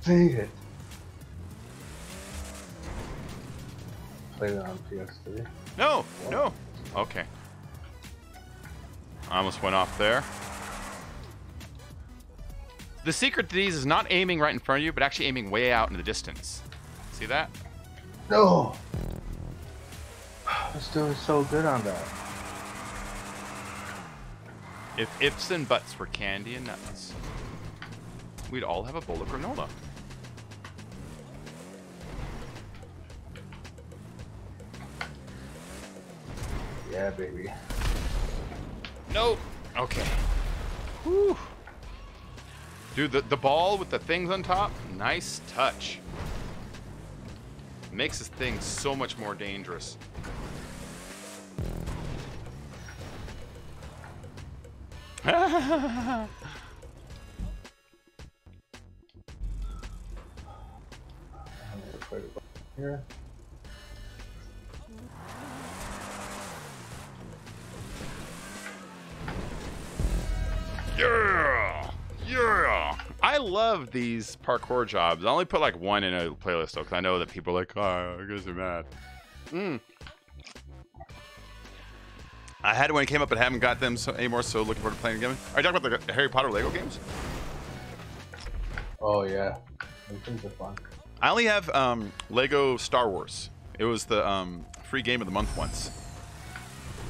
Dang it. Played it on PS3. No, no. Okay. I almost went off there. The secret to these is not aiming right in front of you, but actually aiming way out in the distance. See that? No! This dude is so good on that. If ifs and buts were candy and nuts, we'd all have a bowl of granola. Yeah, baby. Nope. Okay. Whew. Dude, the ball with the things on top, nice touch. Makes this thing so much more dangerous. Here. Yeah! Yeah! I love these parkour jobs. I only put like one in a playlist though, because I know that people are like, oh, I guess they're mad. I had it when it came up, but haven't got them anymore, so looking forward to playing again. Are you talking about the Harry Potter Lego games? Oh, yeah. Those things are fun. I only have Lego Star Wars. It was the free game of the month once.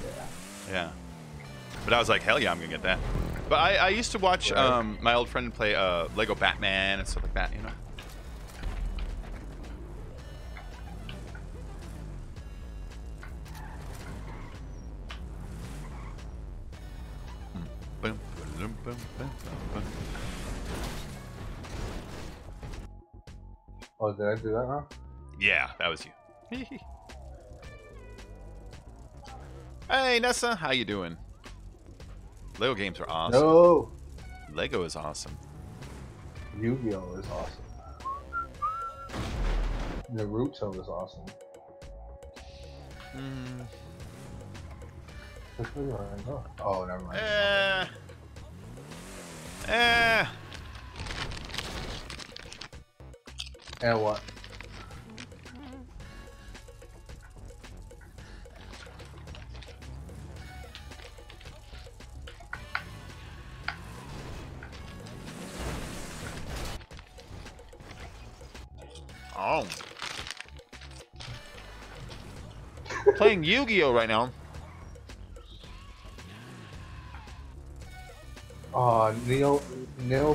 Yeah. Yeah. But I was like, hell yeah, I'm going to get that. But I used to watch my old friend play Lego Batman and stuff like that, you know? Oh, did I do that now? Yeah, that was you. Hey, Nessa, how you doing? Lego games are awesome. No! Lego is awesome. Yu-Gi-Oh! Is awesome. Naruto is awesome. Which way do I go? Oh, never mind. And what? Oh. Playing Yu-Gi-Oh! Right now. Oh, Neil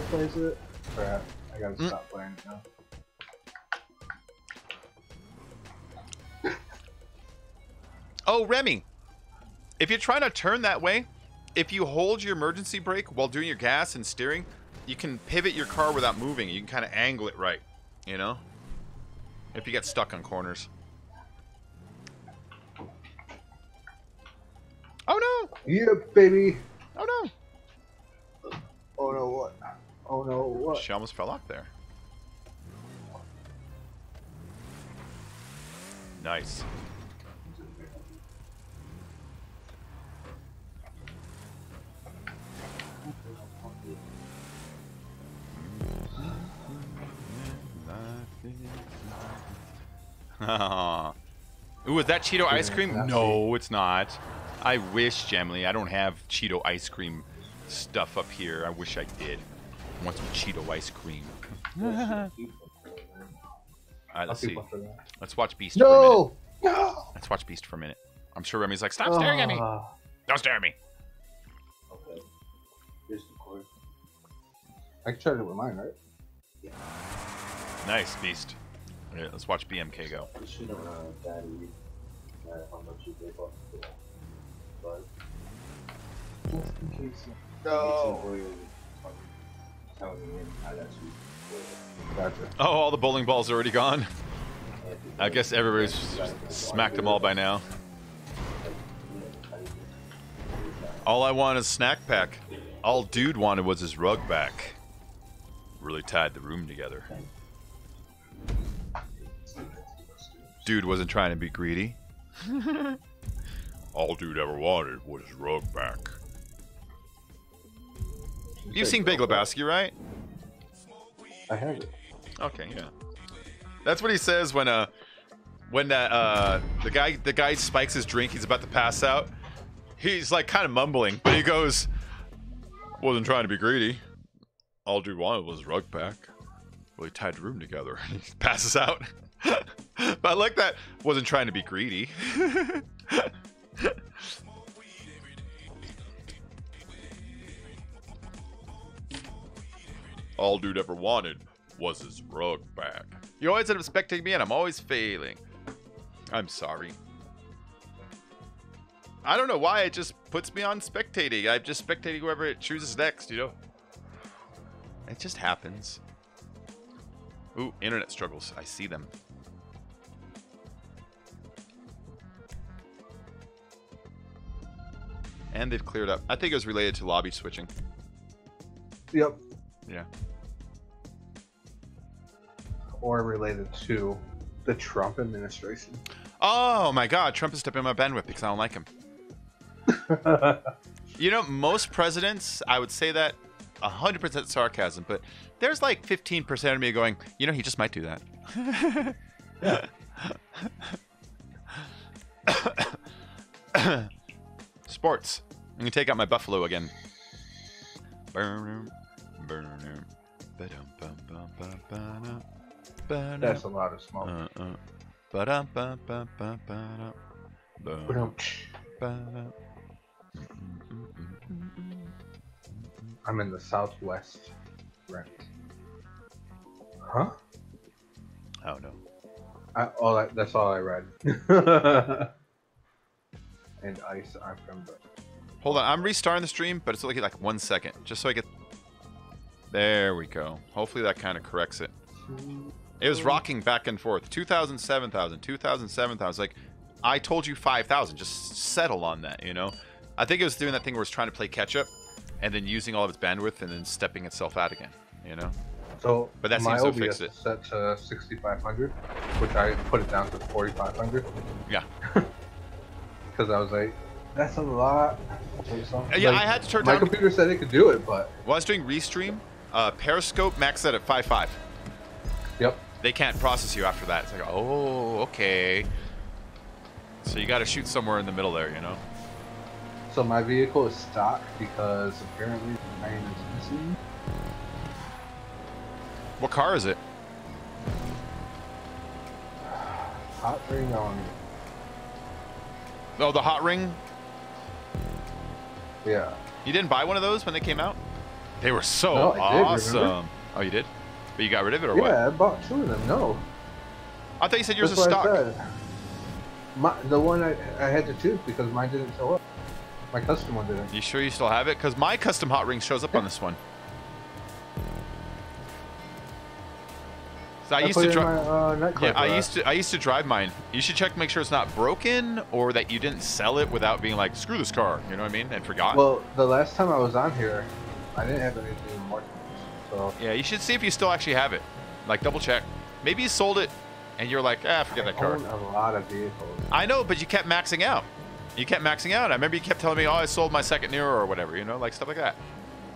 plays it? Crap. I gotta stop playing it now. Oh, Remy. If you're trying to turn that way, if you hold your emergency brake while doing your gas and steering, you can pivot your car without moving. You can kind of angle it right, you know? If you get stuck on corners. Oh no! Yeah, baby! Oh no! Oh no, what? Oh no, what? She almost fell off there. Nice. Ooh, is that Cheeto ice cream? No, it's not. I wish, Gemly. I don't have Cheeto ice cream stuff up here. I wish I did. I want some Cheeto ice cream. Alright, let's see. Let's watch Beast for a minute. No! Let's watch Beast for a minute. I'm sure Remy's like, stop staring at me. Don't stare at me. Okay. Here's the cord. I can charge it with mine, right? Yeah. Nice, Beast. Yeah, let's watch BMK go. You should have daddy how much you gave up for that. But just in case Gotcha. Oh, all the bowling balls are already gone. I guess everybody's smacked them all by now. All I want is snack pack. All dude wanted was his rug back. Really tied the room together. Dude wasn't trying to be greedy. All dude ever wanted was his rug back. You've seen Big Lebowski, right? I have it. Okay, yeah. That's what he says when the guy spikes his drink, he's about to pass out. He's like kind of mumbling, but he goes, "Wasn't trying to be greedy. All dude wanted was his rug back. Well, he tied the room together." He passes out. But I like that. Wasn't trying to be greedy. All dude ever wanted was his rug back. You always end up spectating me and I'm always failing. I'm sorry. I don't know why it just puts me on spectating. I'm just spectating whoever it chooses next, you know? It just happens. Ooh, internet struggles. I see them. And they've cleared up. I think it was related to lobby switching. Yep. Yeah. Or related to the Trump administration. Oh my god, Trump is stepping on my bandwidth because I don't like him. You know, most presidents, I would say that 100% sarcasm, but there's like 15% of me going, you know, he just might do that. Yeah. Sports. I'm going to take out my Buffalo again. That's a lot of smoke. I'm in the Southwest rent. Huh? Oh no. That's all I read. And ice. I'm from the. Hold on, I'm restarting the stream, but it's only like 1 second, just so I get. There we go. Hopefully that kind of corrects it. It was rocking back and forth. 2,000, 7,000, 2,000, 7,000. Like, I told you 5,000. Just settle on that, you know? I think it was doing that thing where it's trying to play catch up and then using all of its bandwidth and then stepping itself out again, you know? So, but that my seems to OBS fix it. is set to 6,500, which I put it down to 4,500. Yeah. Because I was like, that's a lot. Yeah, like, I had to turn my down. My computer said it could do it, but. While I was doing Restream, Periscope maxed out at 5.5. Yep. They can't process you after that. It's like, oh, okay. So you got to shoot somewhere in the middle there, you know? So my vehicle is stock because apparently the main is missing. What car is it? Hot ring on. Oh, the hot ring? Yeah. You didn't buy one of those when they came out? They were so No, I did, awesome. remember? Oh, you did? But you got rid of it or yeah, what? Yeah, I bought 2 of them. No. I thought you said yours That's was what stock. I said. The one I had to choose because mine didn't show up. My custom one didn't. You sure you still have it? Because my custom hot ring shows up on this one. So I used put to it in drive. my, Yeah, I used to drive mine. You should check, make sure it's not broken, or that you didn't sell it without being like, screw this car. You know what I mean? And forgot. Well, the last time I was on here, I didn't have anything more. So yeah, you should see if you still actually have it. Like double check. Maybe you sold it, and you're like, forget that car. I own a lot of vehicles. I know, but you kept maxing out. You kept maxing out. I remember you kept telling me, oh, I sold my second Nero or whatever, you know, like stuff like that.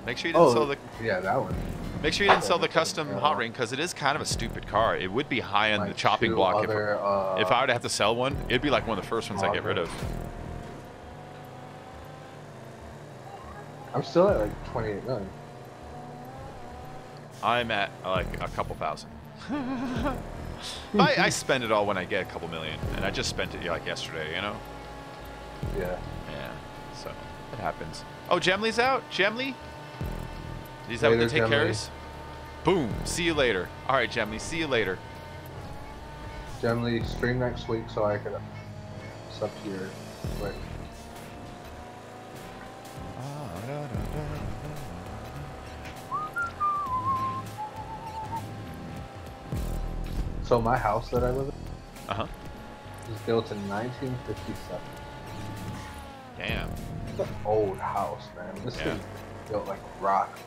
Make sure you didn't sell the. Yeah, that one. Make sure you didn't sell the custom hot ring because it is kind of a stupid car. It would be high on the chopping block if I would have to sell one. It'd be like one of the first ones I get rid of. I'm still at like 28 million. I'm at like a couple thousand. I spend it all when I get a couple million, and I just spent it like yesterday, you know. Yeah. Yeah. So it happens. Oh, Gemly's out. Gemly. Is that what they take carries? Boom. See you later. All right, Gemly. See you later. Gemly, stream next week so I can sub to your quick. So my house that I live in was built in 1957. Damn. It's an old house, man. This thing built like rock.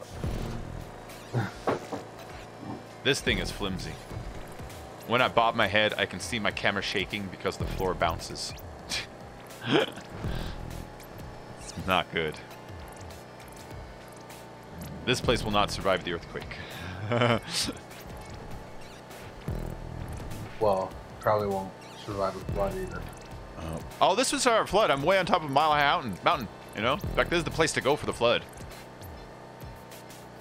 This thing is flimsy. When I bob my head, I can see my camera shaking because the floor bounces. It's not good. This place will not survive the earthquake. Well, probably won't survive a flood either. Oh, this was our flood. I'm way on top of Mile High Mountain, you know? In fact, this is the place to go for the flood.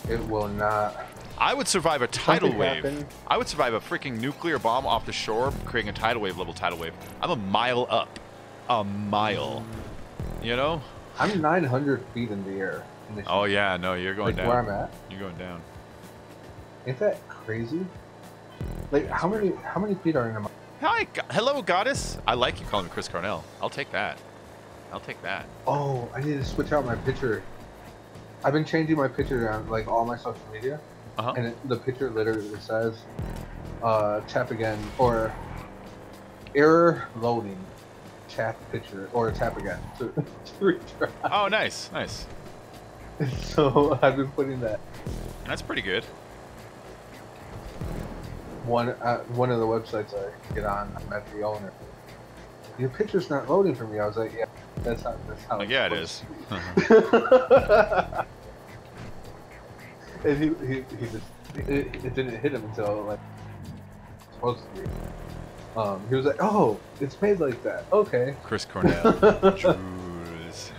It will not. I would survive a tidal Something wave. happened. I would survive a freaking nuclear bomb off the shore, creating a tidal wave, level tidal wave. I'm a mile up. A mile. You know? I'm 900 feet in the air. Oh yeah, no, you're going like down. where I'm at. You're going down. Ain't that crazy? Like how many feet are in a mile? Hi, hello, goddess. I like you calling me Chris Cornell. I'll take that. I'll take that. Oh, I need to switch out my picture. I've been changing my picture on like all my social media, and the picture literally says, "Tap again" or "Error loading." Tap picture or tap again to retry. Oh, nice, nice. So I've been putting that. That's pretty good. One of the websites I get on, I met the owner. Your picture's not loading for me. I was like, yeah, that's how. Like, yeah, it is. And he just it didn't hit him until like supposed to be. He was like, oh, it's made like that. Okay. Chris Cornell. Drews.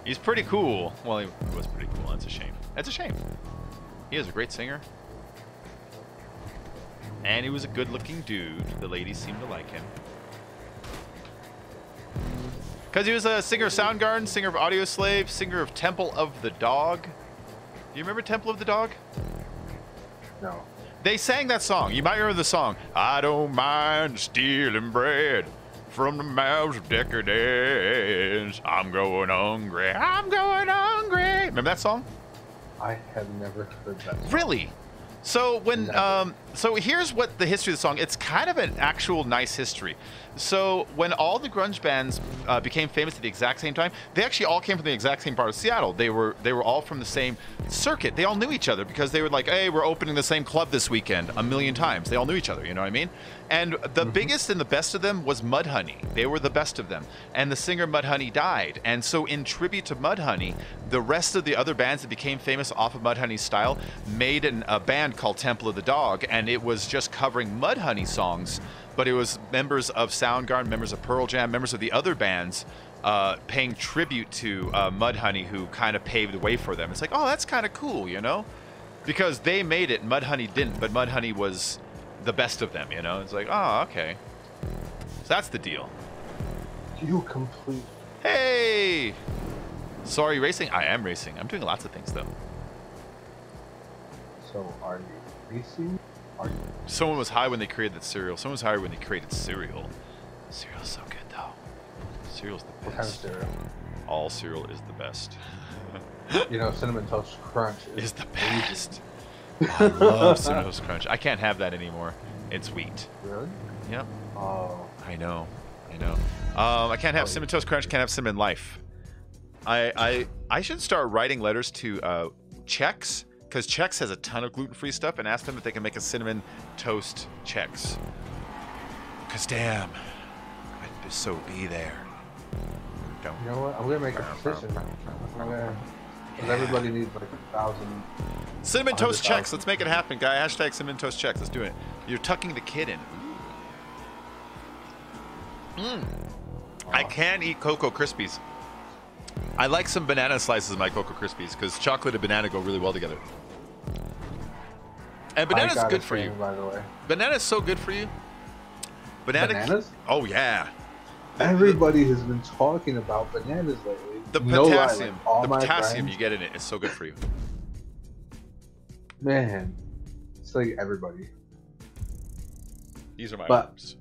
He's pretty cool. Well, he was pretty cool. That's a shame. That's a shame. He is a great singer. And he was a good-looking dude. The ladies seemed to like him. Because he was a singer of Soundgarden, singer of Audioslave, singer of Temple of the Dog. Do you remember Temple of the Dog? No. They sang that song. You might remember the song. I don't mind stealing bread from the mouths of decadence. I'm going hungry. I'm going hungry. Remember that song? I have never heard that song. Really? So when so here's what the history of the song. It's kind of an actual nice history. So when all the grunge bands became famous at the exact same time, they actually all came from the exact same part of Seattle. They were all from the same circuit. They all knew each other because they were like, hey, we're opening the same club this weekend a million times. They all knew each other, you know what I mean? And the biggest and the best of them was Mudhoney. They were the best of them. And the singer Mudhoney died. And so in tribute to Mudhoney, the rest of the other bands that became famous off of Mudhoney's style made a band called Temple of the Dog, and it was just covering Mudhoney songs. But it was members of Soundgarden, members of Pearl Jam, members of the other bands paying tribute to Mudhoney, who kind of paved the way for them. It's like, oh, that's kind of cool, you know? Because they made it, Mudhoney didn't, but Mudhoney was the best of them, you know? It's like, oh, okay. So that's the deal. You complete. Hey! Sorry, racing? I am racing. I'm doing lots of things, though. So are you racing? Are you? Someone was high when they created that cereal. Someone was high when they created cereal. Cereal's so good, though. Cereal's the best. What kind of cereal? All cereal is the best. You know, Cinnamon Toast Crunch is the best. I love Cinnamon Toast Crunch. I can't have that anymore. It's wheat. Really? Yep. Oh. I know. I can't have Cinnamon Toast Crunch. Can't have Cinnamon Life. I should start writing letters to Chex, because Chex has a ton of gluten-free stuff, and ask them if they can make a cinnamon toast Chex. Because damn, I'd just so be there. Don't. You know what? I'm gonna make a petition. Because everybody needs like 1,000. Cinnamon Toast Chex. Let's make it happen, guy. Hashtag Cinnamon Toast Chex. Let's do it. You're tucking the kid in. I can eat Cocoa Krispies. I like some banana slices in my Cocoa Krispies because chocolate and banana go really well together. And banana's good for you. By the way. Banana's so good for you. Bananas? Oh yeah. Everybody has been talking about bananas lately. The potassium, you get in it is so good for you. Man, it's like everybody. These are my words.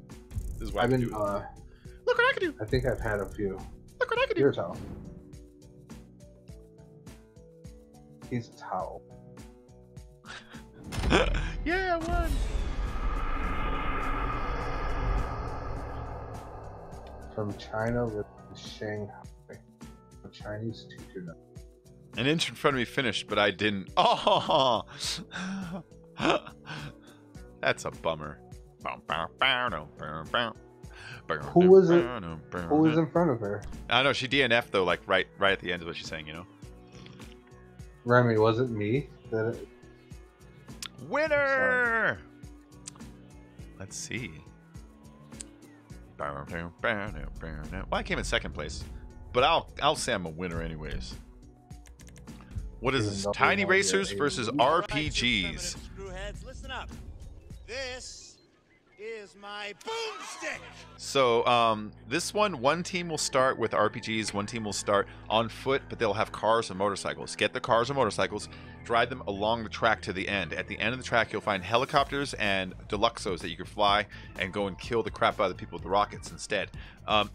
This is what I've been. Look what I can do. I think I've had a few. Look what I can do. Here's how. He's a towel. Yeah, I won. From China with Shanghai. A Chinese teacher. An inch in front of me finished, but I didn't. Oh, that's a bummer. Who was it? Who was in front of her? I know she DNF though, like right at the end of what she's saying, you know. Remy, was it me? Winner! Let's see. Well, I came in second place, but I'll say I'm a winner anyways. What is this? Tiny Racers versus RPGs. Screwheads, listen up. This is my boomstick. So this one team will start with RPGs, one team will start on foot, but they'll have cars and motorcycles. Get the cars and motorcycles, drive them along the track to the end. At the end of the track, you'll find helicopters and Deluxos that you can fly and go and kill the crap out of the people with the rockets instead.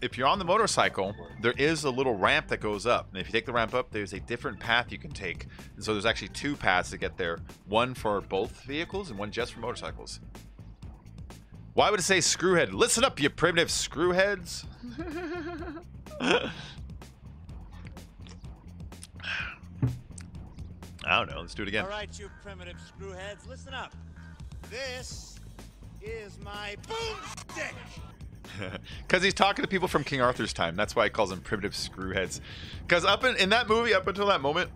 If you're on the motorcycle, there is a little ramp that goes up. And if you take the ramp up, there's a different path you can take. And so there's actually two paths to get there. One for both vehicles and one just for motorcycles. Why would it say screwhead? Listen up, you primitive screwheads. I don't know. Let's do it again. All right, you primitive screwheads, listen up. This is my boomstick. Because he's talking to people from King Arthur's time. That's why he calls them primitive screwheads. Because in that movie, up until that moment,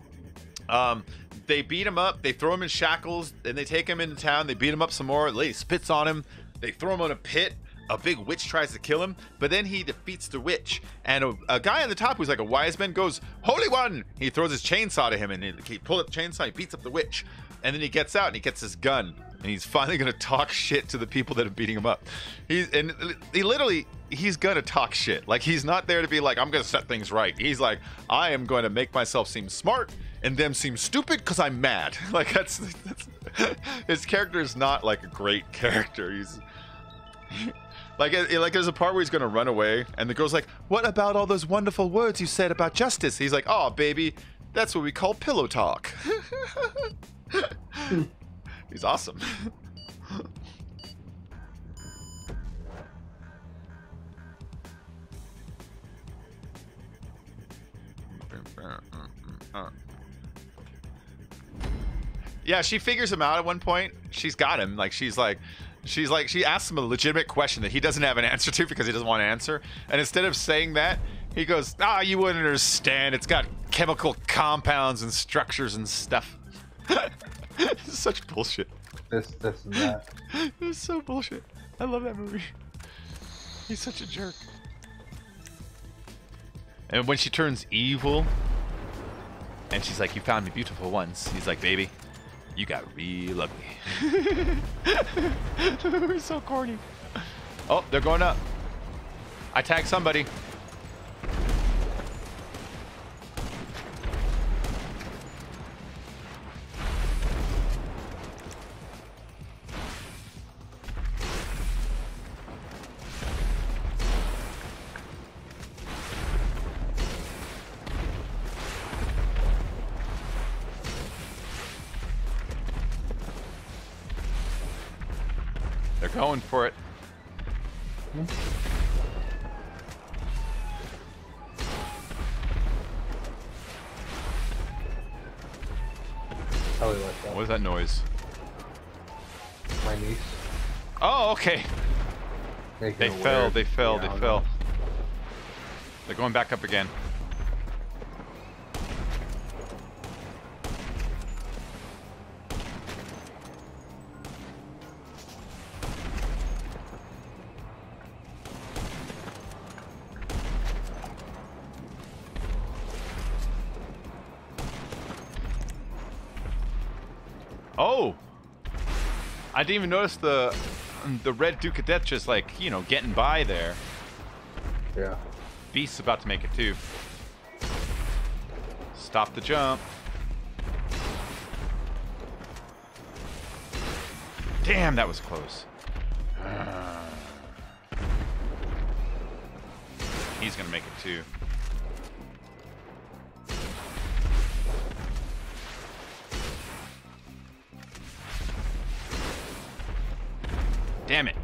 they beat him up, they throw him in shackles, and they take him into town. They beat him up some more. The lady spits on him. They throw him in a pit. A big witch tries to kill him, but then he defeats the witch. And a guy on the top who's like a wise man goes, "Holy One!" He throws his chainsaw to him, and he pulls up the chainsaw, he beats up the witch. And then he gets out, and he gets his gun. And he's finally going to talk shit to the people that are beating him up. He's going to talk shit. Like, he's not there to be like, I'm going to set things right. He's like, I am going to make myself seem smart and them seem stupid because I'm mad. Like, that's his character is not like a great character. He's like there's a part where he's going to run away and the girl's like, what about all those wonderful words you said about justice? He's like, oh, baby, that's what we call pillow talk. He's awesome. Yeah, she figures him out at one point. She's got him. She asks him a legitimate question that he doesn't have an answer to because he doesn't want to answer. And instead of saying that, he goes, you wouldn't understand. It's got chemical compounds and structures and stuff. This is such bullshit. This and that. This is so bullshit. I love that movie. He's such a jerk. And when she turns evil, and she's like, you found me beautiful once. He's like, baby, you got real ugly. It's so corny. Oh, they're going up. I tagged somebody. They're going for it. Probably like that. What is that noise? My niece. Oh, okay. They fell. They're going back up again. Oh, I didn't even notice the red Ducadette just getting by there. Yeah. Beast's about to make it too. Stop the jump. Damn, that was close. He's gonna make it too. Damn it.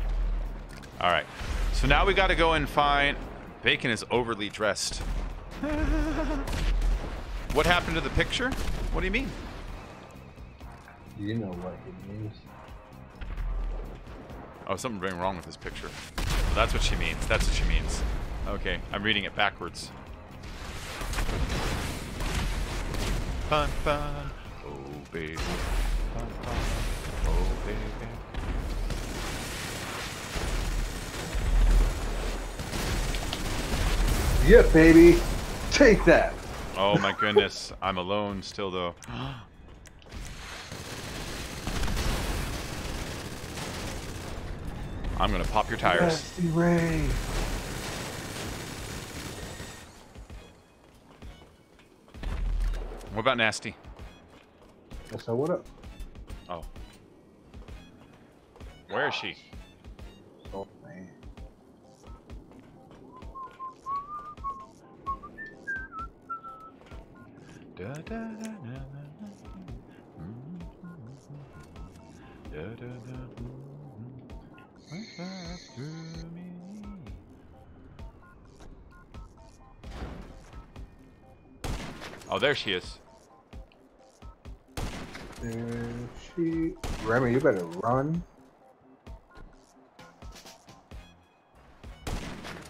All right. So now we got to go and find... Bacon is overly dressed. What happened to the picture? What do you mean? You know what it means. Oh, something being wrong with this picture. That's what she means. That's what she means. Okay, I'm reading it backwards. Fun, fun. Oh, baby. Fun, fun. Oh, baby. Yeah, baby. Take that. Oh my goodness. I'm alone still though. I'm gonna pop your tires. Nasty Ray. What about Nasty? So what up? Oh. Where is she? Oh man. Da, da, da, da, da, da, da, oh, there she is. There she. Remy, you better run.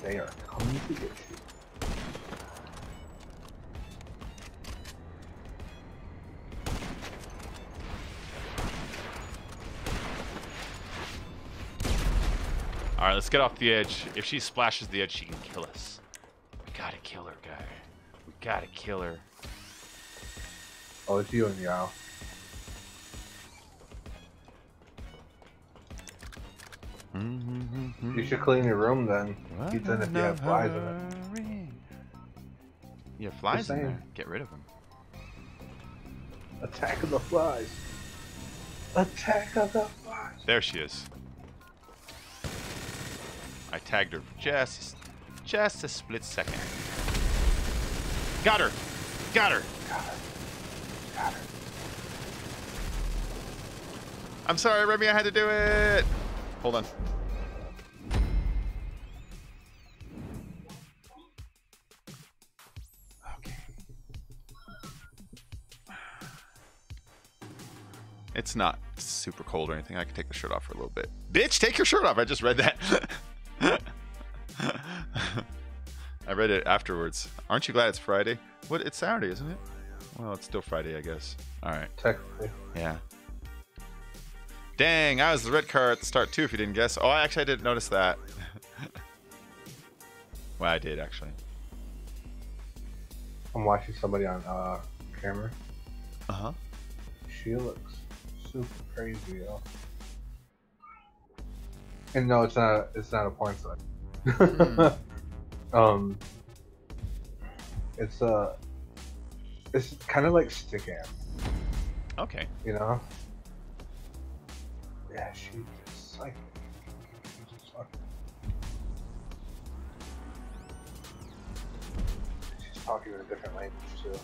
They are coming to get you. Alright, let's get off the edge. If she splashes the edge, she can kill us. We gotta kill her, guy. We gotta kill her. Oh, it's you and Yao. You should clean your room then. Even if you have flies in it. You have flies Just in saying. there. Get rid of them. Attack of the flies. Attack of the flies. There she is. I tagged her for just a split second. Got her! Got her! Got her. Got her. I'm sorry, Remy, I had to do it! Hold on. Okay. It's not super cold or anything. I can take the shirt off for a little bit. Bitch, take your shirt off! I just read that. I read it afterwards. Aren't you glad it's Friday? What? It's Saturday, isn't it? Well, it's still Friday, I guess. All right. Technically. Yeah. Dang, I was the red car at the start too, if you didn't guess. Oh, I didn't notice that. Well, I did, actually. I'm watching somebody on camera. Uh-huh. She looks super crazy, yo. And no, it's not a porn site. It's kind of like Stickam, Okay. you know? Yeah, she's psychic. She's talking in a different language too.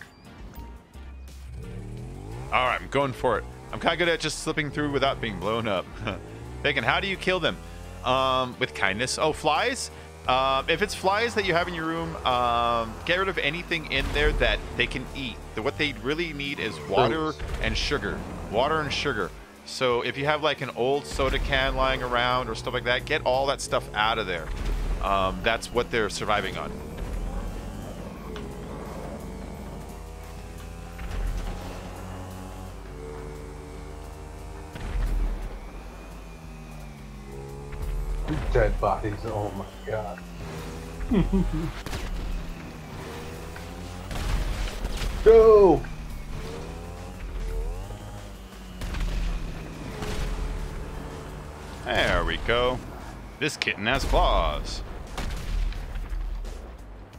All right, I'm going for it. I'm kind of good at just slipping through without being blown up. Bacon, how do you kill them? With kindness. Oh, flies? If it's flies that you have in your room, get rid of anything in there that they can eat. What they really need is water and sugar. Water and sugar. So if you have like an old soda can lying around or stuff like that, get all that stuff out of there. That's what they're surviving on. Dead bodies, oh my god. Go! There we go. This kitten has claws.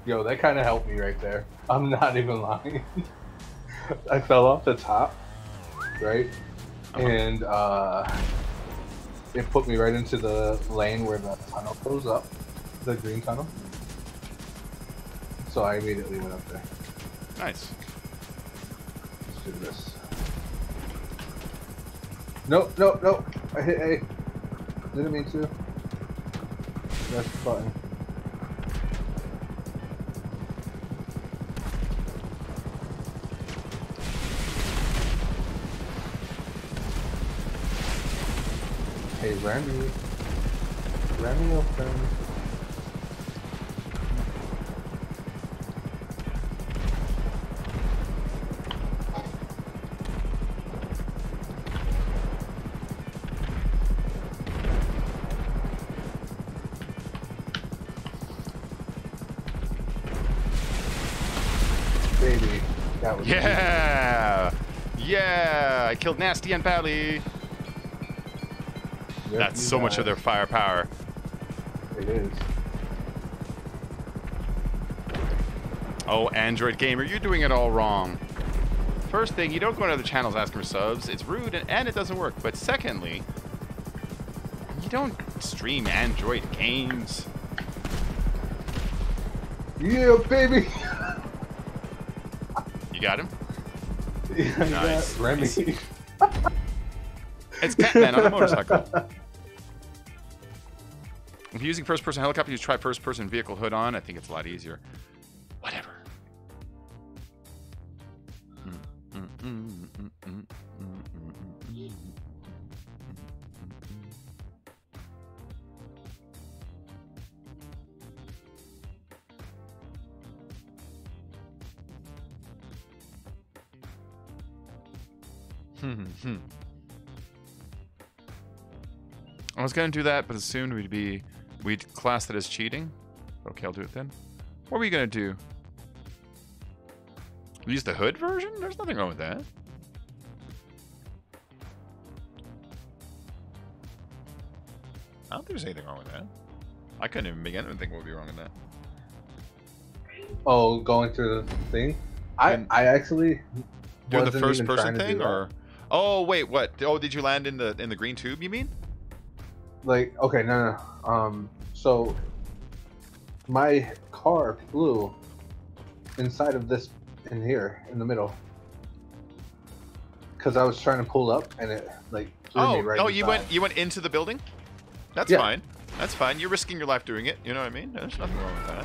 Yo, that kind of helped me right there. I'm not even lying. I fell off the top, right? And it put me right into the lane where the tunnel goes up, the green tunnel. So I immediately went up there. Nice. Let's do this. Nope, nope, nope. I hit A. Didn't mean to. That's the button. Hey, Remy. Remy, old friend. Baby, that was Yeah! Yeah! I killed Nasty and Pally. Yep, That's you so much got of their firepower. it. It is. Oh, Android Gamer, you're doing it all wrong. First thing, you don't go to other channels asking for subs. It's rude and it doesn't work. But secondly, you don't stream Android games. Yeah, baby. You got him? Yeah, you Nice. got Remy. It's Catman on a motorcycle. If you're using first-person helicopter, you try first-person vehicle hood on. I think it's a lot easier. Whatever. I was gonna do that, but assumed we'd class that as cheating. Okay, I'll do it then. What were you gonna do? Use the hood version? There's nothing wrong with that. I don't think there's anything wrong with that. I couldn't even begin to think what would be wrong with that. Oh, going through the thing? I actually Do the wasn't first even person trying to thing do that. or oh wait, what? Oh, did you land in the green tube, you mean? Like, okay, no. So my car flew inside of this in here in the middle because I was trying to pull up and it like threw me right inside. you went into the building? That's Yeah. fine. That's fine. You're risking your life doing it. You know what I mean? There's nothing wrong with that.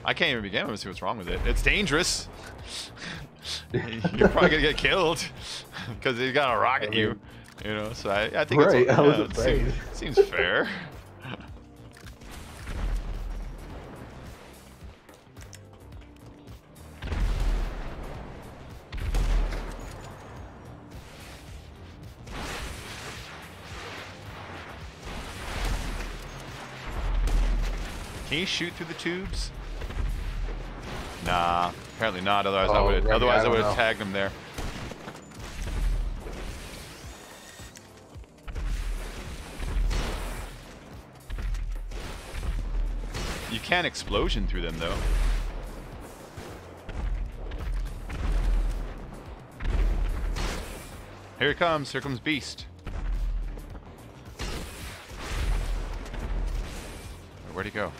I can't even begin to see what's wrong with it. It's dangerous. You're probably gonna get killed because he got a rocket you. You know, so I think Right, it's I was it afraid. seems fair. Can you shoot through the tubes? Nah, apparently not. Otherwise, I Oh, would. Remy, Otherwise, I I don't would have know. tagged him there. You can explosion through them, though. Here he comes. Here comes Beast. Where'd he go?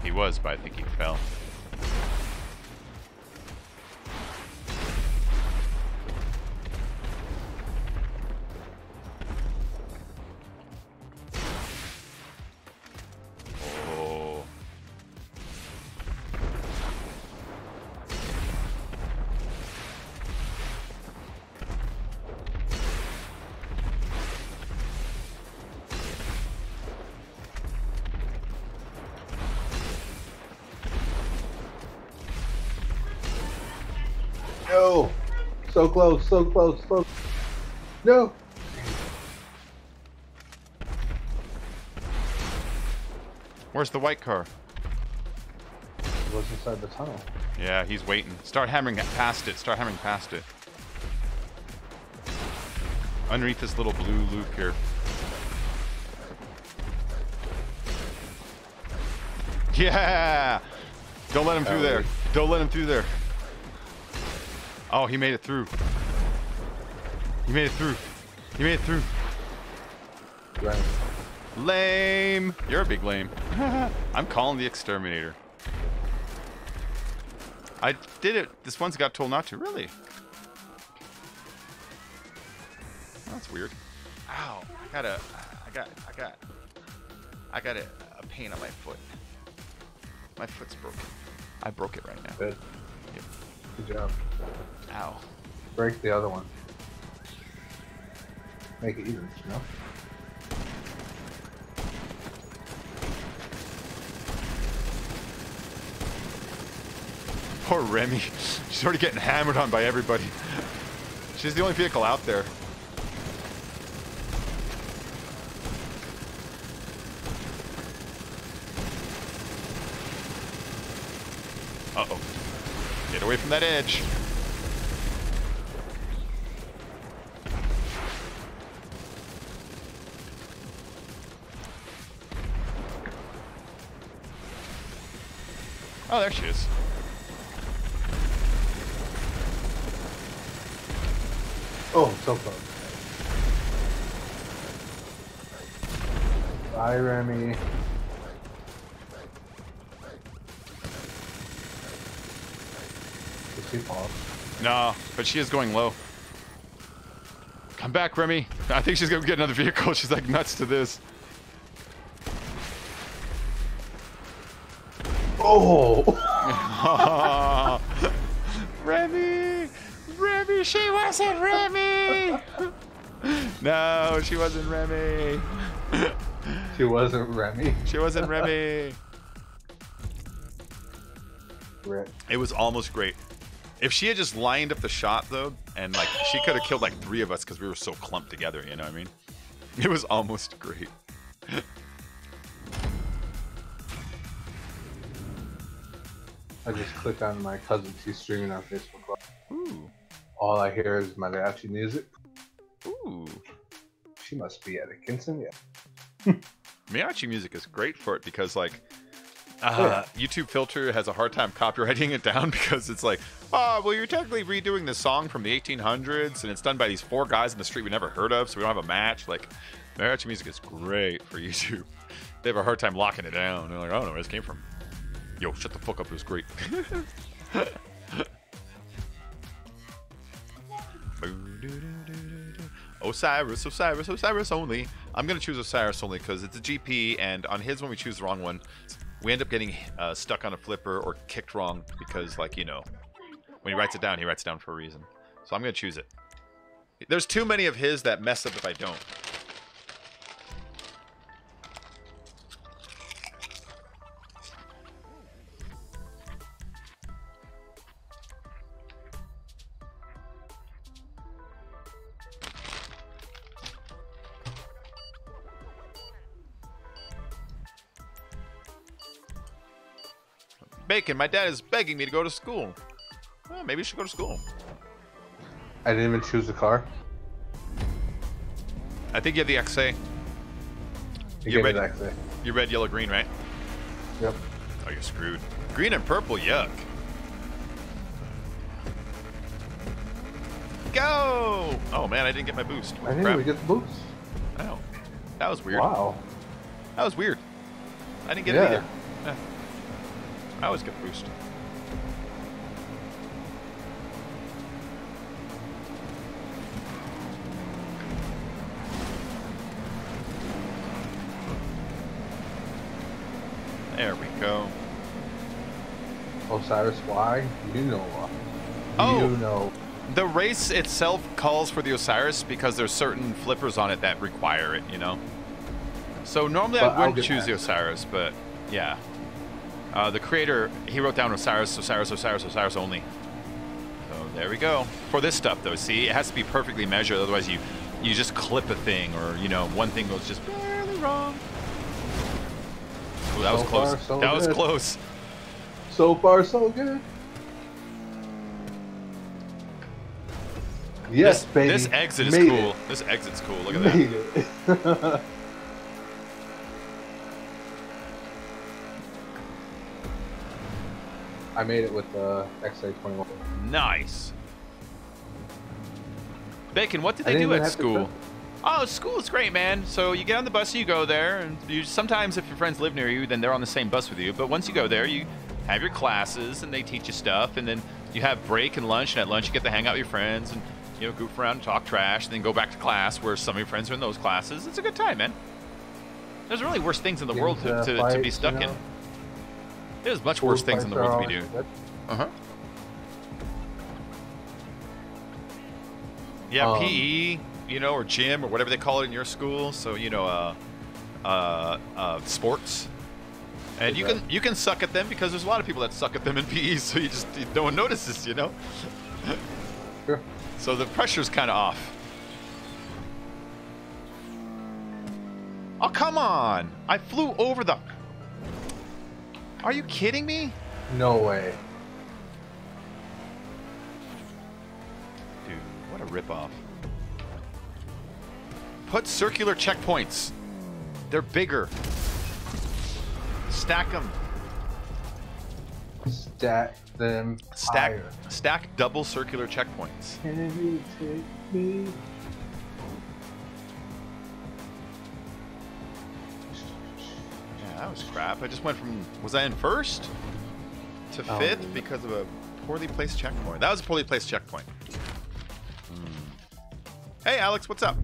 He was, but I think he fell. Oh. No, so close, so close, so. No. Where's the white car? It was inside the tunnel. Yeah, he's waiting. Start hammering past it. Start hammering past it. Underneath this little blue loop here. Yeah! Don't let him through there. Don't let him through there. Oh, he made it through. He made it through. He made it through. Right. Lame. You're a big lame. I'm calling the exterminator. I did it. This one's got told not to. Really? That's weird. Ow! I got a pain on my foot. My foot's broken. I broke it right now. Good. Yep. Good job. Ow. Break the other one. Make it even, you know? Poor Remy. She's already getting hammered on by everybody. She's the only vehicle out there. Uh-oh. Get away from that edge. Oh, there she is. Oh, so close. Bye, Remy. Did she fall? No, but she is going low. Come back, Remy. I think she's gonna get another vehicle. She's like nuts to this. Oh! Remy! Remy, she wasn't Remy! No, she wasn't Remy. She wasn't Remy. She wasn't Remy. Rip. It was almost great. If she had just lined up the shot, though, and like she could have killed like 3 of us because we were so clumped together, you know what I mean? It was almost great. I just clicked on my cousin. She's streaming on Facebook Live. Ooh. All I hear is mariachi music. Ooh. She must be at a Kinston, yeah. Mariachi music is great for it because like Yeah. YouTube Filter has a hard time copywriting it down because it's like, oh, well, you're technically redoing this song from the 1800s and it's done by these 4 guys in the street we never heard of, so we don't have a match. Like, mariachi music is great for YouTube. They have a hard time locking it down. They're like, I don't know where this came from. Yo, shut the fuck up. It was great. Osiris, Osiris, Osiris only. I'm going to choose Osiris only because it's a GP, and on his one we choose the wrong one. We end up getting stuck on a flipper or kicked wrong because, like, you know, when he writes it down for a reason. So I'm going to choose it. There's too many of his that mess up if I don't. Bacon, my dad is begging me to go to school. Well, maybe you should go to school. I didn't even choose the car. I think you have the XA. You red, gave me the XA. you red, yellow, green, right? Yep. Oh, you're screwed. Green and purple, yuck. Go! Oh man, I didn't get my boost. I didn't Crap. even get the boost. Oh, that was weird. Wow. That was weird. I didn't get it Yeah. either. Eh. I always get the boost. There we go. Osiris, why? You know why. Oh. You know. The race itself calls for the Osiris because there's certain flippers on it that require it, you know? So normally But I I'll wouldn't get choose the that. Osiris, but yeah. The creator, he wrote down Osiris, Osiris, Osiris, Osiris only. So there we go. For this stuff though, see, it has to be perfectly measured, otherwise you just clip a thing or, you know, one thing goes just barely wrong. Ooh, that was So close. far, so That was good. close. So far, so good. Yes, baby. This exit is Made cool. it. This exit's cool. Look at that. Made it. I made it with the XA21. Nice. Bacon, what did I they didn't do even at have to school? cook. Oh, school is great, man. So you get on the bus, you go there, and you sometimes if your friends live near you, then they're on the same bus with you. But once you go there, you have your classes, and they teach you stuff, and then you have break and lunch, and at lunch you get to hang out with your friends, and you know, goof around and talk trash, and then go back to class where some of your friends are in those classes. It's a good time, man. There's really worse things in the world to be Fights, stuck you know? in. There's much worse things in the world to be doing. Uh-huh. Yeah, PE, you know, or gym, or whatever they call it in your school. So, you know, sports. And you can suck at them because there's a lot of people that suck at them in PE, so no one notices, you know? Sure. So the pressure's kind of off. Oh, come on! I flew over the... Are you kidding me? No way. Dude, what a ripoff. Put circular checkpoints. They're bigger. Stack them. Stack them higher. Stack double circular checkpoints. Can you take me? Yeah, that was crap. I just went from... Was I in first? To fifth because of a poorly placed checkpoint. That was a poorly placed checkpoint. Hey, Alex, what's up?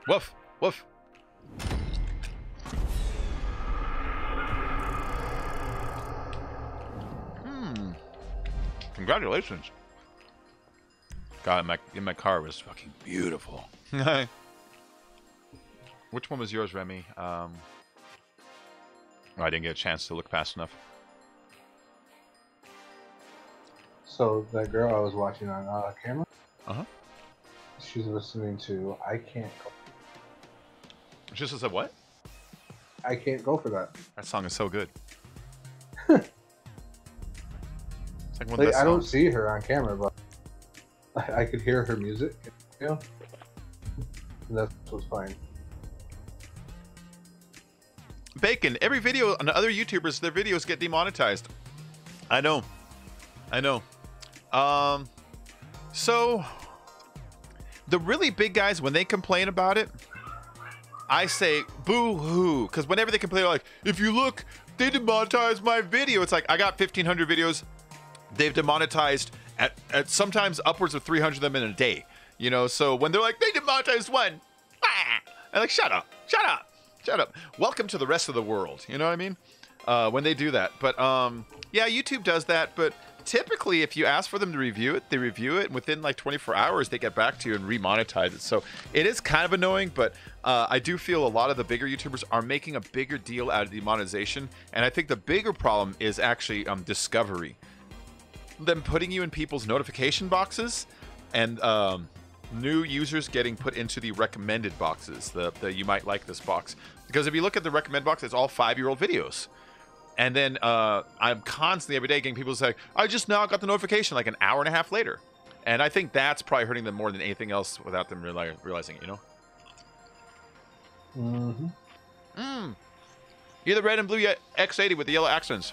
Woof, woof. Congratulations. God, in my car was fucking beautiful. Which one was yours, Remy? Oh, I didn't get a chance to look fast enough. So that girl I was watching on camera, She's listening to "I Can't Go." Just as a what? I can't go for that. That song is so good. It's like one of Like, the I don't songs. see her on camera, but I could hear her music. You know, and that's what's fine. Bacon, every video on other YouTubers, their videos get demonetized. I know. So the really big guys, when they complain about it, I say boo-hoo, because whenever they complain, like, if you look, they demonetized my video. It's like, I got 1,500 videos. They've demonetized at sometimes upwards of 300 of them in a day. You know, so when they're like, they demonetized one, I'm like, shut up. Welcome to the rest of the world. You know what I mean? When they do that. But yeah, YouTube does that. But typically, if you ask for them to review it, they review it. And within like 24 hours, they get back to you and remonetize it. So it is kind of annoying. But I do feel a lot of the bigger YouTubers are making a bigger deal out of demonetization. And I think the bigger problem is actually discovery. Them putting you in people's notification boxes and new users getting put into the recommended boxes. The you might like this box. Because if you look at the recommend box, it's all 5-year-old videos. And then I'm constantly every day getting people to say, I just now got the notification like an hour and a half later. And I think that's probably hurting them more than anything else without them realizing it, you know? You're the red and blue X80 with the yellow accents.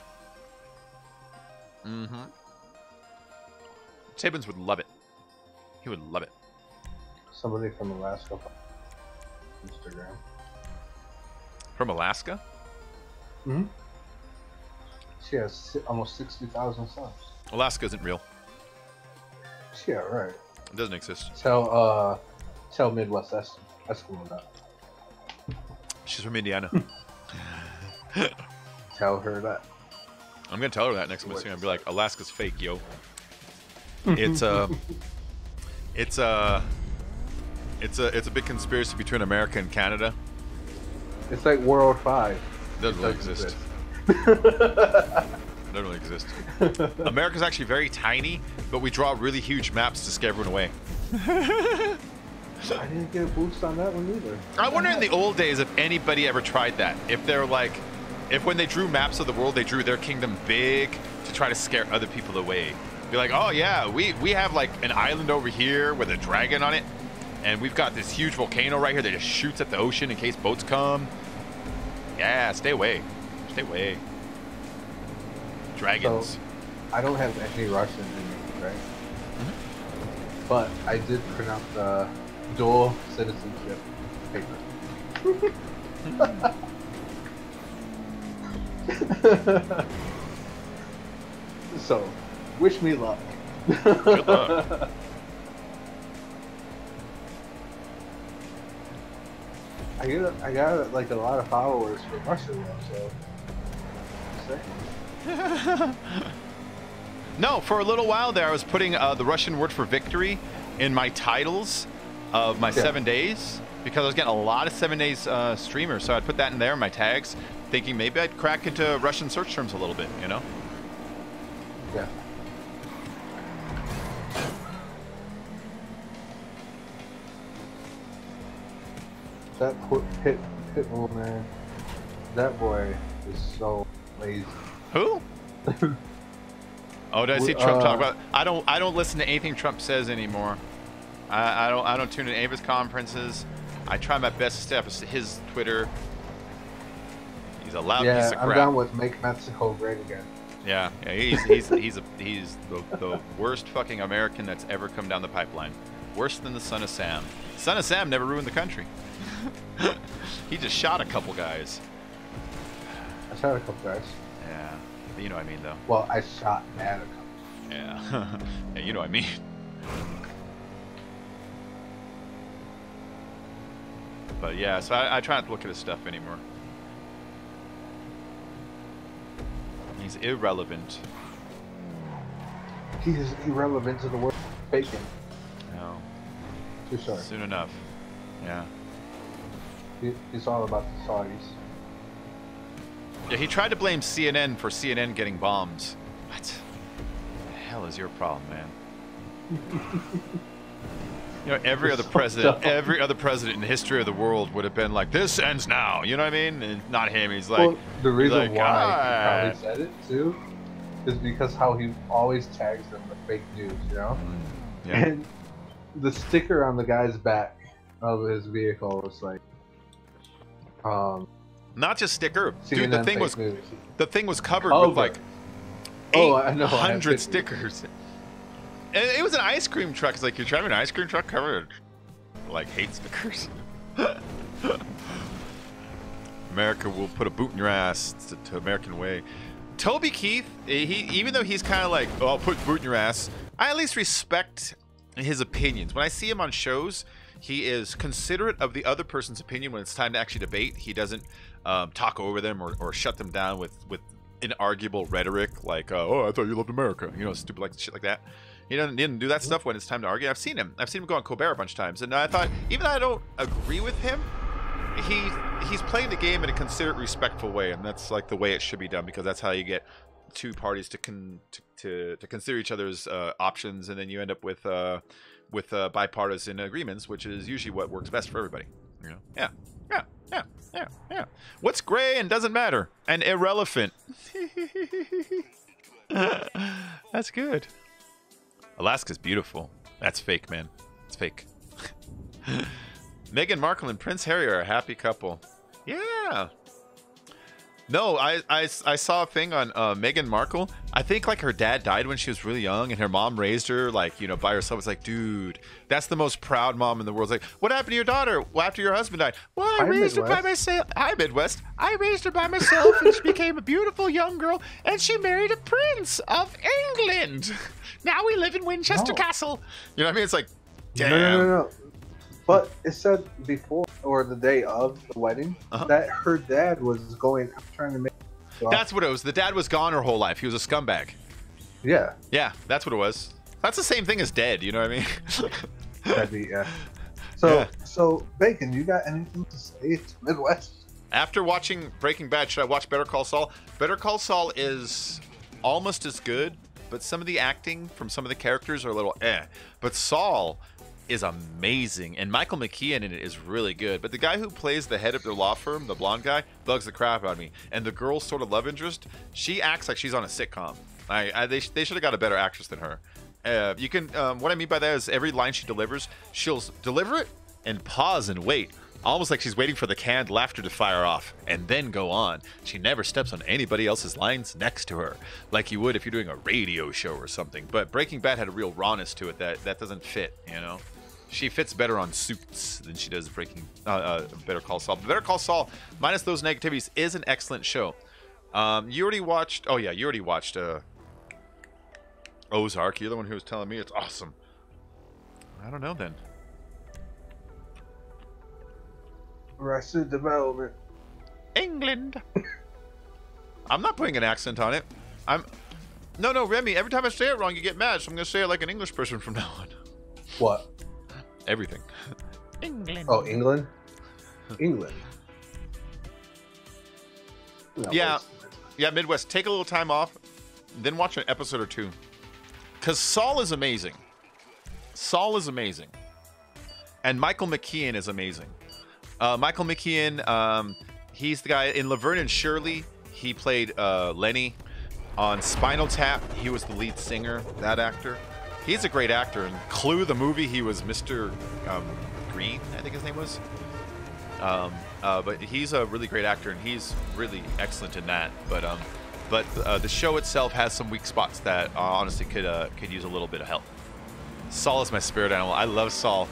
Sabins would love it. He would love it. Somebody from Alaska. Instagram. From Alaska? She has almost 60,000 subs. Alaska isn't real. Yeah, right. It doesn't exist. Tell Midwest Eskimo that. She's from Indiana. Tell her that. I'm gonna tell her that next month. I'm gonna be like, Alaska's fake, yo. It's a big conspiracy between America and Canada. It's like World 5. It doesn't really exist. Doesn't really exist. America's actually very tiny, but we draw really huge maps to scare everyone away. I didn't get a boost on that one either. I wonder in the old days if anybody ever tried that. If they're like, if when they drew maps of the world, they drew their kingdom big to try to scare other people away. Be like, oh yeah, we have like an island over here with a dragon on it, and we've got this huge volcano right here that just shoots at the ocean in case boats come. Yeah, stay away. Stay away. Dragons. So, I don't have any Russian in me, right? Mm-hmm. But I did print out the dual citizenship paper. So, wish me luck. Good luck. I got like a lot of followers for Russia though, so. No, for a little while there, I was putting the Russian word for victory in my titles of my 7 days because I was getting a lot of 7 days streamers. So I'd put that in there in my tags, thinking maybe I'd crack into Russian search terms a little bit, you know? Yeah. That Pitbull, man. That boy is so lazy. Who? Oh, did I see Trump talk about? I don't listen to anything Trump says anymore. I don't tune in any of his conferences. I try my best to stay up his Twitter. He's a loud piece of crap. I'm down with make Mexico great again. Yeah, he's the worst fucking American that's ever come down the pipeline. Worse than the Son of Sam. Son of Sam never ruined the country. He just shot a couple guys. I shot a couple guys. Yeah, you know what I mean though. Well, I shot at a couple. Yeah, yeah, you know what I mean. But yeah, so I try not to look at his stuff anymore. He's irrelevant. He is irrelevant to the world. Bacon. No. Too sorry. Soon enough. Yeah. He's all about the Saudis. Yeah, he tried to blame CNN for CNN getting bombs. What the hell is your problem, man? You know, every other president in the history of the world would have been like, "This ends now." You know what I mean? And not him. He's like, well, the reason like, why he probably said it too is because how he always tags them with fake news, you know. Yeah. And the sticker on the guy's back of his vehicle was like, not just sticker, dude. CNN The thing was covered with like 800 stickers. And it was an ice cream truck. It's like you're driving an ice cream truck covered in, like 8 stickers. America will put a boot in your ass to American way. Toby Keith, even though he's kind of like, oh, I'll put boot in your ass, I at least respect his opinions. When I see him on shows, he is considerate of the other person's opinion when it's time to actually debate. He doesn't talk over them or shut them down with inarguable rhetoric like, oh, I thought you loved America. You know, stupid like shit like that. He didn't do that stuff when it's time to argue. I've seen him go on Colbert a bunch of times, and I thought, even though I don't agree with him, he's playing the game in a considerate, respectful way, and that's like the way it should be done, because that's how you get two parties to consider each other's options, and then you end up with bipartisan agreements, which is usually what works best for everybody. You know? Yeah. What's gray and doesn't matter and irrelevant? That's good. Alaska's beautiful. That's fake, man. It's fake. Meghan Markle and Prince Harry are a happy couple. Yeah. No, I saw a thing on Meghan Markle. I think like her dad died when she was really young, and her mom raised her like, you know, by herself. It's like, dude, that's the most proud mom in the world. It's like, what happened to your daughter after your husband died? Well, I raised her by myself. Hi, Midwest. I raised her by myself, and she became a beautiful young girl, and she married a prince of England. Now we live in Winchester Castle. You know what I mean? It's like, damn. No. But it said before, or the day of the wedding, that her dad was trying to make. That's what it was. The dad was gone her whole life. He was a scumbag. Yeah. Yeah, that's what it was. That's the same thing as dead. You know what I mean? That'd be, yeah. So Bacon, you got anything to say to Midwest? After watching Breaking Bad, should I watch Better Call Saul? Better Call Saul is almost as good, but some of the acting from some of the characters are a little eh. But Saul is amazing, and Michael McKean in it is really good. But the guy who plays the head of their law firm, the blonde guy, bugs the crap out of me. And the girl's sort of love interest, she acts like she's on a sitcom. They should have got a better actress than her. You can what I mean by that is every line she delivers, she'll deliver it and pause and wait. almost like she's waiting for the canned laughter to fire off and then go on. She never steps on anybody else's lines next to her, like you would if you're doing a radio show or something. But Breaking Bad had a real rawness to it that doesn't fit, you know? She fits better on Suits than she does Better Call Saul. Better Call Saul, minus those negativities, is an excellent show. You already watched... Oh, yeah, you already watched Ozark. You're the one who was telling me it's awesome. I don't know, then. Arrested Development. England. I'm not putting an accent on it. No, Remy, every time I say it wrong, you get mad, so I'm going to say it like an English person from now on. What? Everything. England. Oh, England? England. No, Yeah, Midwest. Take a little time off, then watch an episode or two. Because Saul is amazing. Saul is amazing. And Michael McKean is amazing. Michael McKean, he's the guy in Laverne and Shirley. He played Lenny. On Spinal Tap, he was the lead singer, that actor. He's a great actor. In Clue, the movie, he was Mr. Green, I think his name was. But he's a really great actor, and he's really excellent in that. But the show itself has some weak spots that honestly could use a little bit of help. Saul is my spirit animal. I love Saul.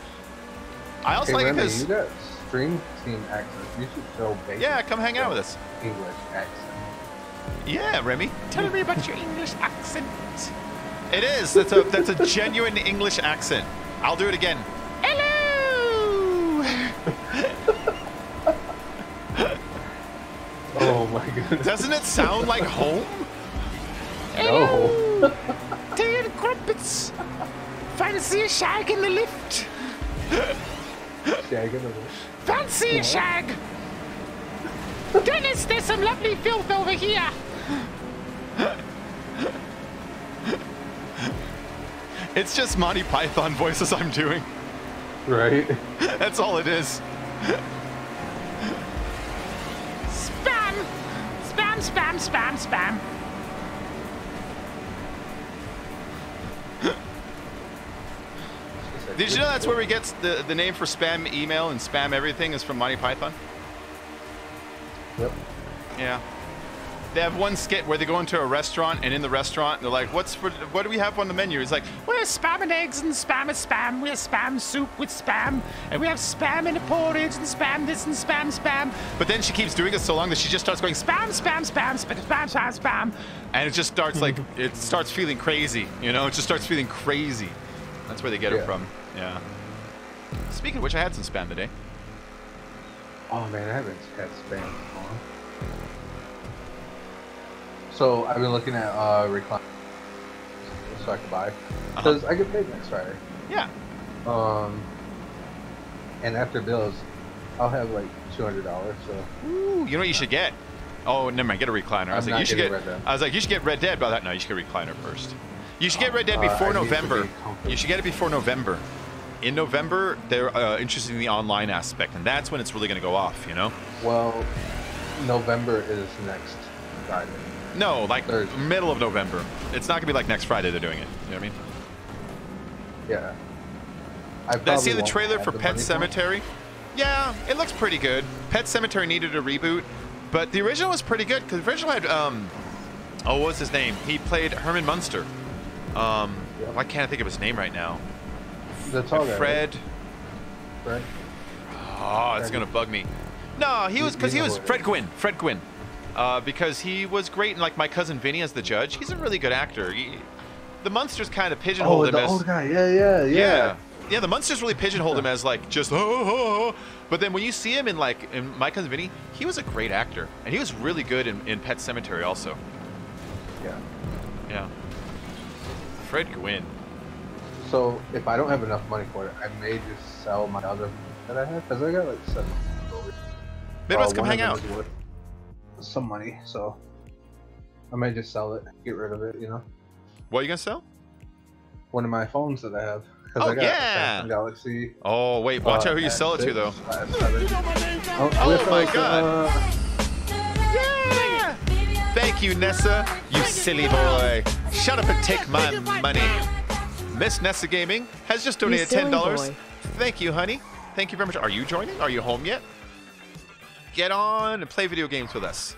I also like it because you got Stream Team accents. You should show Bacon. Yeah, come hang out with us. English accent. Yeah, Remy, tell me about your English accent. It is. That's a genuine English accent. I'll do it again. Hello. Oh my goodness. Doesn't it sound like home? No. Tea and crumpets. Fancy a shag in the lift. Shag in the bush. Fancy a shag. Dennis, there's some lovely filth over here. It's just Monty Python voices I'm doing. Right? That's all it is. Spam! Spam, spam, spam, spam. Did you know that's where we get the name for spam email and spam everything is from Monty Python? Yep. Yeah. They have one skit where they go into a restaurant, and in the restaurant, they're like, what do we have on the menu? It's like, we have spam and eggs and spam is spam. We have spam soup with spam. And we have spam in a porridge and spam this and spam, spam. But then she keeps doing it so long that she just starts going spam, spam, spam, spam, spam, spam, spam. And it just starts like, it starts feeling crazy. You know, it just starts feeling crazy. That's where they get it from. Yeah. Speaking of which, I had some spam today. Oh man, I haven't had spam before. So I've been looking at recline so I can buy because I get paid next Friday. Yeah. And after bills, I'll have like $200. So. Ooh, you know what you should get? Oh, never mind. Get a recliner. I was like, you should get. I was like, you should get Red Dead. But no, you should get a recliner first. You should get Red Dead before November. You should get it before November. In November, they're interested in the online aspect, and that's when it's really going to go off. You know. Well, November is next Friday. No, like Thursday. Middle of November. It's not going to be like next Friday they're doing it. You know what I mean? Yeah. Did I see the trailer for Pet Sematary? Yeah, it looks pretty good. Pet Sematary needed a reboot, but the original was pretty good because the original had what was his name? He played Herman Munster. Why can't I think of his name right now? The tall guy. Fred. Fred. Oh, it's gonna bug me. No, he was Fred Gwynn. Fred Gwynn. Because he was great in like My Cousin Vinny as the judge. He's a really good actor. The Munsters kind of pigeonholed him as old guy. Yeah. Yeah, the Munsters really pigeonholed him as like just but then when you see him in My Cousin Vinny, he was a great actor, and he was really good in Pet Sematary also. Yeah. Fred Gwynn. So if I don't have enough money for it, I may just sell my other that I have because I got like 7. Midwest, come hang out. Some money, so I may just sell it, get rid of it, you know. What are you gonna sell? One of my phones that I have. Oh, I got yeah! a Samsung Galaxy. Oh wait, watch out who you sell it to though. Oh my god! Yeah! Thank you, Nessa, you silly boy. Shut up and take my money. Miss Nessa Gaming has just donated $10. Thank you, honey. thank you very much. Are you joining? Are you home yet? Get on and play video games with us.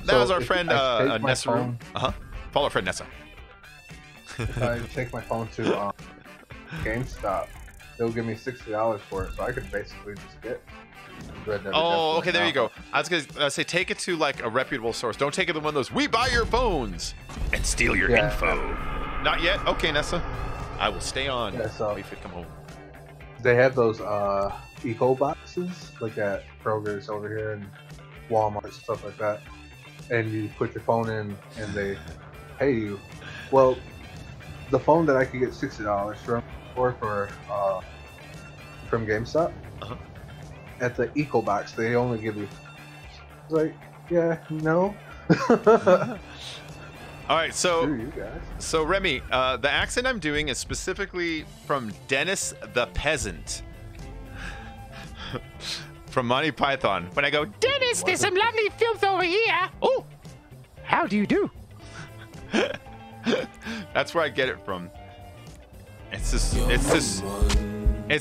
That So was our if friend I take my Nessa. phone- Follow our friend Nessa. If I take my phone to GameStop, they'll give me $60 for it, so I could basically just get Red Dead Oh, Redemption okay, there now. you go. I was gonna say take it to like a reputable source. Don't take it to one of those "we buy your phones and steal your Yeah. info." Not yet. Okay, Nessa. I will stay on. Yeah, so- Wait for you to come home. They have those eco boxes like at Kroger's over here and Walmart, stuff like that. And you put your phone in and they pay you. Well, the phone that I could get $60 from GameStop, Uh-huh. at the eco box they only give you. It's like, yeah, no. All right, so Screw you guys. So Remy, the accent I'm doing is specifically from Dennis the Peasant from Monty Python. When I go, Dennis, there's some lovely filth over here. Oh, how do you do? That's where I get it from. It's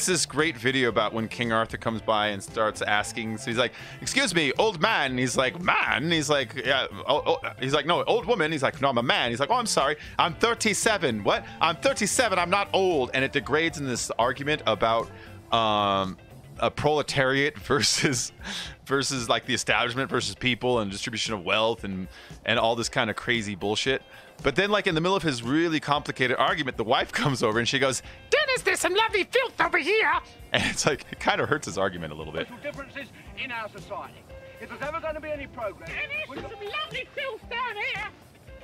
this great video about when King Arthur comes by and starts asking. So he's like, "Excuse me, old man." And he's like, "Man." And he's like, "Yeah." He's like, "No, old woman." He's like, "No, I'm a man." He's like, "Oh, I'm sorry. I'm 37." What? I'm 37. I'm not old. And it degrades in this argument about a proletariat versus like the establishment versus people and distribution of wealth and all this kind of crazy bullshit. But then, like, in the middle of his really complicated argument, the wife comes over and she goes, "Dennis, there's some lovely filth over here." And it's like, it kind of hurts his argument a little bit. Social differences in our society. If there's ever going to be any progress, we've got some lovely filth down here.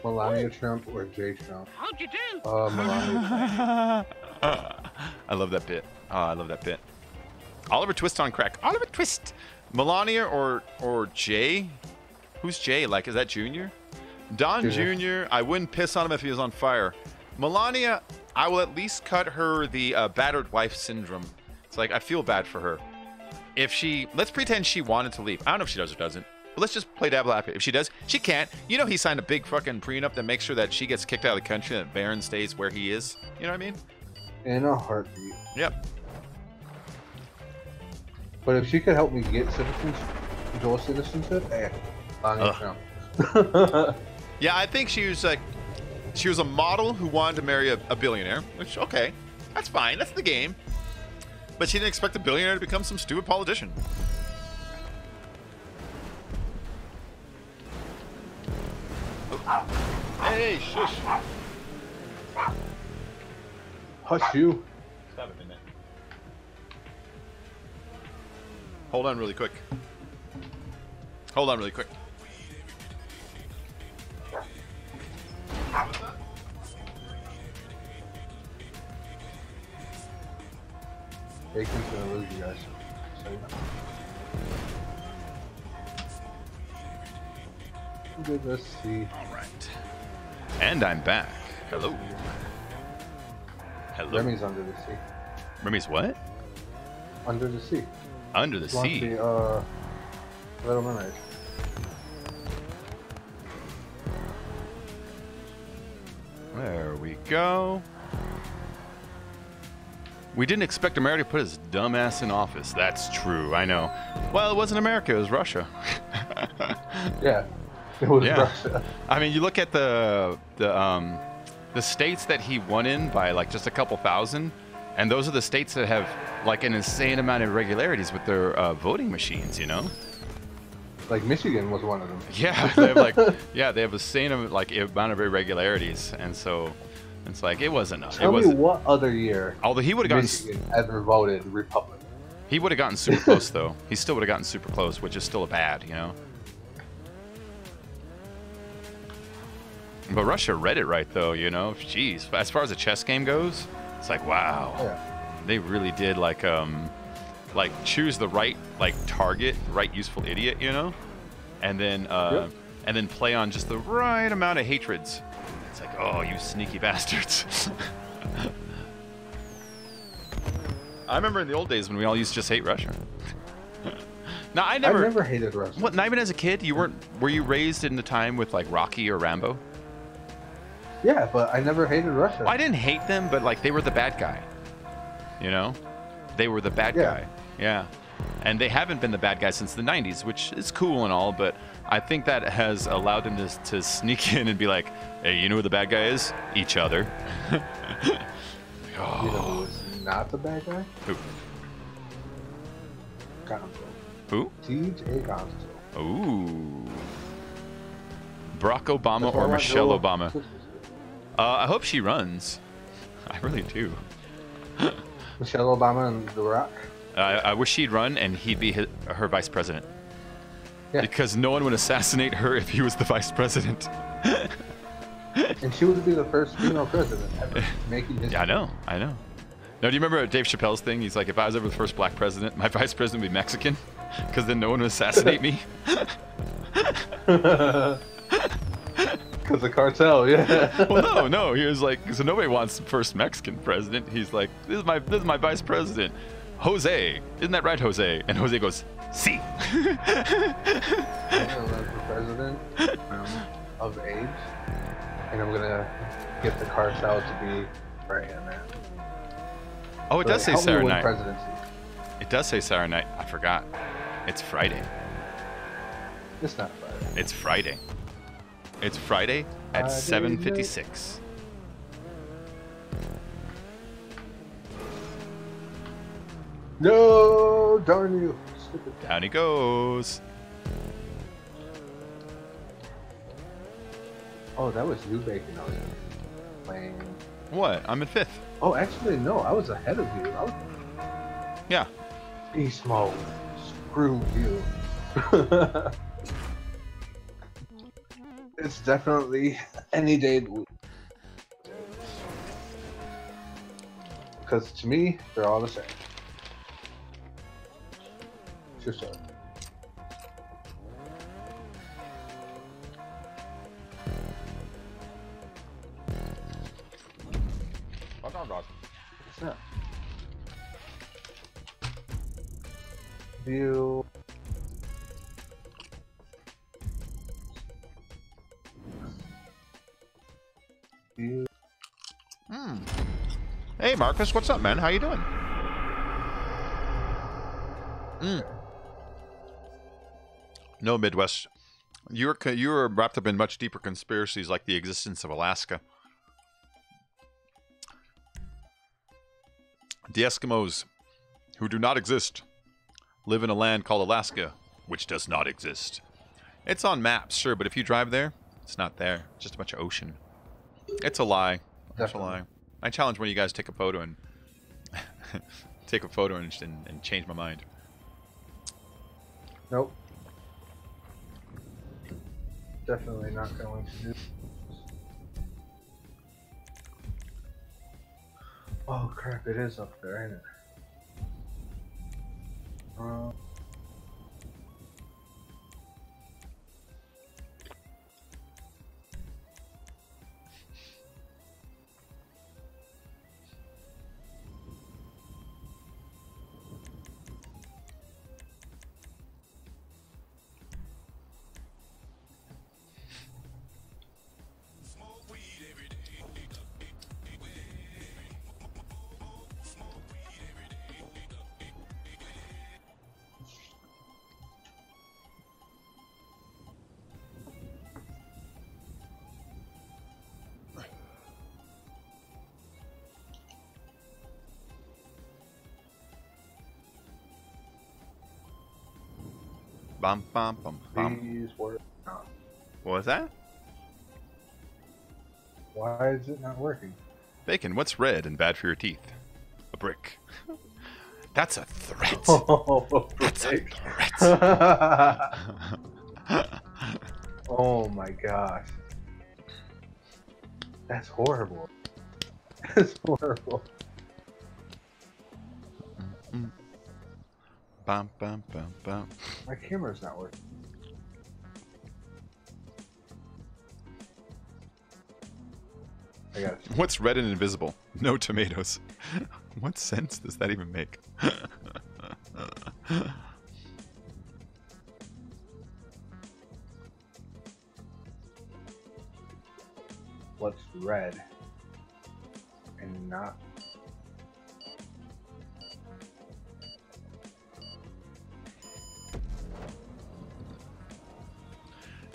Melania Trump or Jay Trump? How'd you do? Melania. I love that bit. Oh, I love that bit. Oliver Twist on crack. Oliver Twist. Melania or Jay? Who's Jay? Like, is that Junior? Don Jr., I wouldn't piss on him if he was on fire. Melania, I will at least cut her the battered wife syndrome. It's like, I feel bad for her. If she, let's pretend she wanted to leave. I don't know if she does or doesn't. But let's just play devil advocate. If she does, she can't. You know he signed a big fucking prenup that makes sure that she gets kicked out of the country and that Baron stays where he is. You know what I mean? In a heartbeat. Yep. But if she could help me get dual citizenship, hey, Melania Trump. Yeah, I think she was a model who wanted to marry a billionaire, which, okay, that's fine. That's the game. But she didn't expect a billionaire to become some stupid politician. Hey, shush. Hush you. Stop it a minute. Hold on really quick. Hold on really quick. Bacon's gonna lose you guys. So, good, let's see. All right. And I'm back. Hello. Hello. Remy's under the sea. Remy's what? Under the sea. Under the Watch sea. the, Little Mermaid. There we go. We didn't expect America to put his dumb ass in office. That's true, I know. Well, it wasn't America, it was Russia. Yeah, it was Yeah. Russia. I mean, you look at the states that he won in by like just a couple thousand, and those are the states that have like an insane amount of irregularities with their voting machines, you know? Like Michigan was one of them. Yeah, they have like they have a insane amount of irregularities, and so it's like it wasn't. Tell me what other year Although he would have gotten, Michigan ever voted Republican. he would have gotten super close though. He still would have gotten super close, which is still a bad, you know. But Russia read it right though, you know. Jeez, as far as a chess game goes, it's like wow, Yeah. they really did like choose the right target, right useful idiot, you know, and then and then play on just the right amount of hatreds. It's like, oh, you sneaky bastards. I remember in the old days when we all used to just hate Russia. Now I I never. never hated Russia. What? Not even as a kid, you weren't. Were you raised in the time with like Rocky or Rambo? Yeah, but I never hated Russia. Well, I didn't hate them, but like they were the bad guy. You know. They were the bad guy. Yeah. And they haven't been the bad guy since the 90s, which is cool and all, but I think that has allowed them to sneak in and be like, hey, you know who the bad guy is? Each other. You know who's not the bad guy? Who? Gonzo. Who? TJ Gonzo. Ooh. Barack Obama That's why or I want Michelle Joe Obama? Christmas. I hope she runs. I really do. Michelle Obama and The Rock. I wish she'd run and he'd be her vice president. Yeah. Because no one would assassinate her if he was the vice president. And she would be the first female president ever making history. Yeah, I know. Now, do you remember Dave Chappelle's thing? He's like, if I was ever the first black president, my vice president would be Mexican, because then no one would assassinate me. Because the cartel, yeah. Well, no. He was like, so nobody wants the first Mexican president. He's like, this is my vice president, Jose. Isn't that right, Jose? And Jose goes, si. I'm gonna run for president of age, and I'm gonna get the cartel to be right in there. Oh, it does say Help me Saturday win night. presidency. It does say Saturday night. I forgot. It's Friday. It's not Friday. It's Friday. It's Friday at Friday 7:56. No, darn you. Stupid. Down he goes. Oh, that was you, Bacon. I was playing. What? I'm in 5th. Oh, actually, no. I was ahead of you. I was Yeah. Beast Mode. Screw you. It's definitely any day of the week. Because to me, they're all the same. Sure, sir. What's that? View. View. Hey, Marcus. What's up, man? How you doing? No, Midwest. You're wrapped up in much deeper conspiracies like the existence of Alaska. The Eskimos, who do not exist, live in a land called Alaska, which does not exist. It's on maps, sure, but if you drive there, it's not there. It's just a bunch of ocean. It's a lie. It's a Definitely. lie. I challenge one of you guys to take a photo and take a photo and change my mind. Nope. Definitely not going to do. Oh crap! It is up there, ain't it? Bum, bum, bum, bum. These work not. What was that? Why is it not working? Bacon, what's red and bad for your teeth? A brick. That's a threat. That's a threat. Oh my gosh. That's horrible. That's horrible. Bum, bum, bum, bum. My camera's not working. I got it. What's red and invisible? No tomatoes. What sense does that even make? What's red and not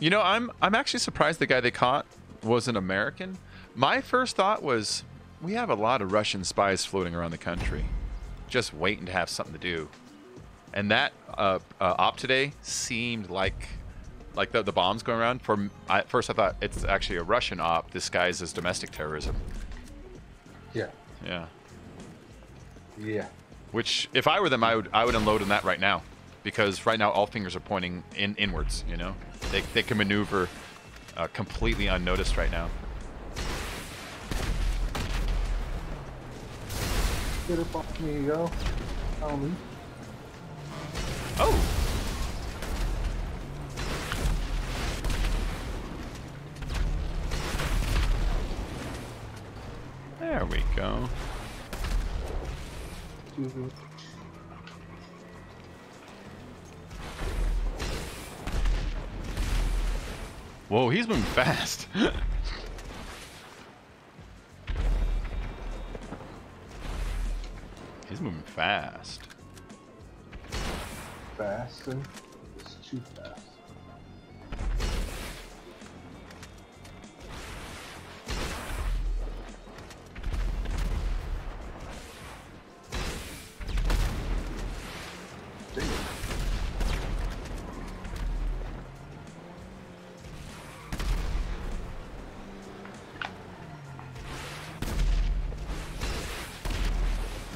You know, I'm actually surprised the guy they caught was an American. My first thought was, we have a lot of Russian spies floating around the country, just waiting to have something to do. And that op today seemed like the bombs going around. First I thought it's actually a Russian op disguised as domestic terrorism. Yeah. Yeah. Yeah. Which, if I were them, I would unload on that right now, because right now all fingers are pointing inwards. You know, they can maneuver completely unnoticed right now. Get up off me, yo. Follow me. Oh. There we go. Mm-hmm. Whoa, he's moving fast. He's moving fast. Fast and it's too fast.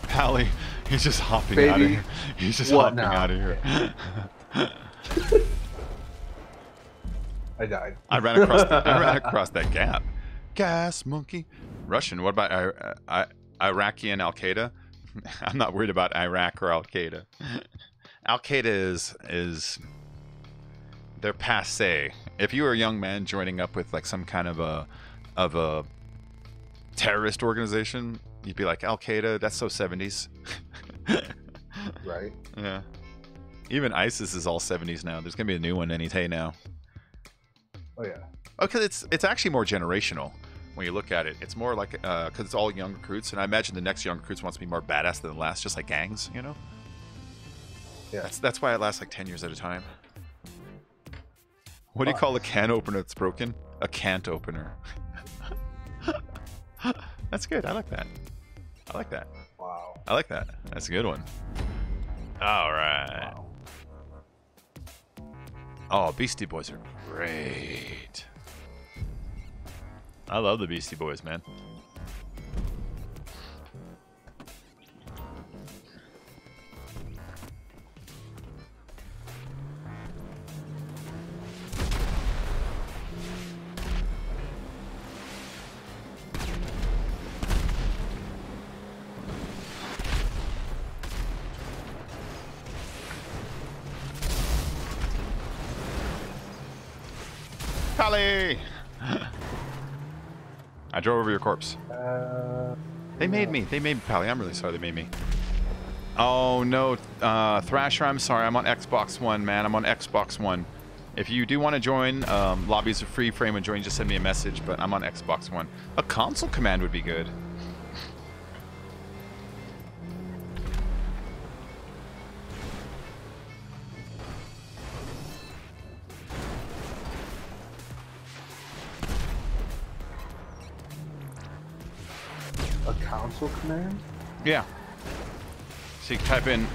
Pally, he's just hopping Baby, out of here. He's just what hopping now? out of here. I died. I ran across that gap. Gas monkey. Russian. What about Iraqi and Al Qaeda? I'm not worried about Iraq or Al Qaeda. Al Qaeda is they're passe. If you were a young man joining up with like some kind of a terrorist organization, you'd be like, Al Qaeda, that's so 70s. Right? Yeah. Even ISIS is all 70s now. There's gonna be a new one any day now. Oh yeah. Okay, it's actually more generational when you look at it. It's more like because it's all young recruits, and I imagine the next young recruits wants to be more badass than the last, just like gangs, you know. Yeah. That's why it lasts like 10 years at a time. What do you call a can opener that's broken? A can't opener. That's good. I like that. I like that. Wow. I like that. That's a good one. All right. Wow. Oh, Beastie Boys are great. I love the Beastie Boys, man. Pally! I drove over your corpse. They made me. They made me, Pally. I'm really sorry they made me. Oh, no. Thrasher, I'm sorry. I'm on Xbox One, man. I'm on Xbox One. If you do want to join, lobbies are free. Frame and join. Just send me a message, but I'm on Xbox One. A console command would be good. A console command? Yeah. So you can type in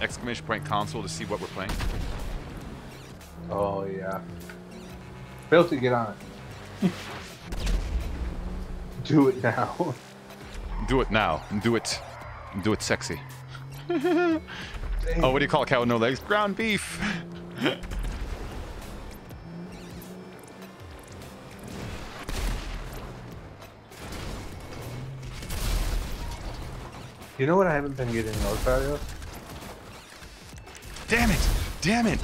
exclamation point console to see what we're playing. Oh yeah. Failed to get on it. Do it now. Do it now. Do it. Do it sexy. Oh, what do you call a cow with no legs? Ground beef. You know what I haven't been getting notified of? Damn it! Damn it!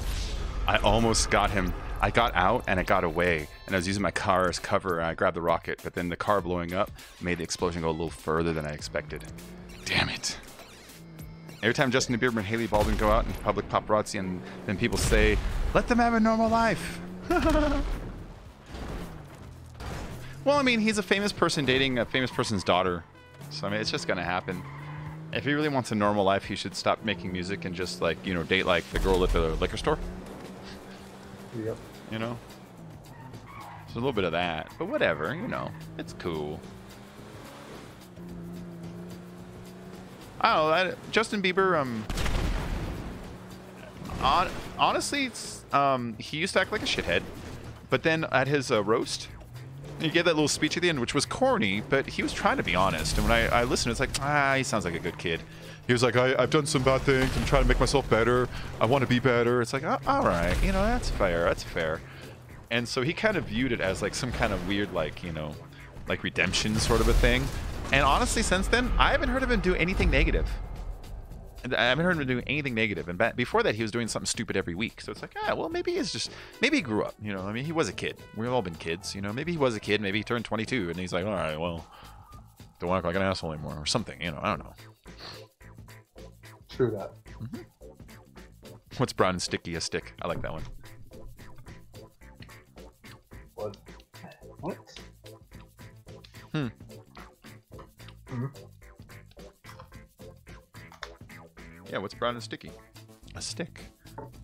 I almost got him. I got out and I got away, and I was using my car as cover, and I grabbed the rocket, but then the car blowing up made the explosion go a little further than I expected. Damn it. Every time Justin Bieber and Haley Baldwin go out in public paparazzi, and then people say, let them have a normal life. Well, I mean, he's a famous person dating a famous person's daughter, so I mean, it's just gonna happen. If he really wants a normal life, he should stop making music and just, like, you know, date like the girl at the liquor store. Yep. You know? There's a little bit of that, but whatever, you know, it's cool. I don't know, Justin Bieber, honestly, it's, he used to act like a shithead, but then at his roast, he gave that little speech at the end, which was corny, but he was trying to be honest. And when I listened, it's like, he sounds like a good kid. He was like, I've done some bad things. I'm trying to make myself better. I want to be better. It's like, all right, you know, that's fair. That's fair. And so he kind of viewed it as like some kind of weird, like, you know, like redemption sort of a thing. And honestly, since then, I haven't heard of him do anything negative. I haven't heard him do anything negative. And before that, he was doing something stupid every week. So it's like, well, maybe he grew up. You know, I mean, he was a kid. We've all been kids. You know, maybe he was a kid. Maybe he turned 22, and he's like, all right, well, don't act like an asshole anymore, or something. You know, I don't know. True that. Mm-hmm. What's brown and sticky? A stick. I like that one. What? Yeah, what's brown and sticky? A stick.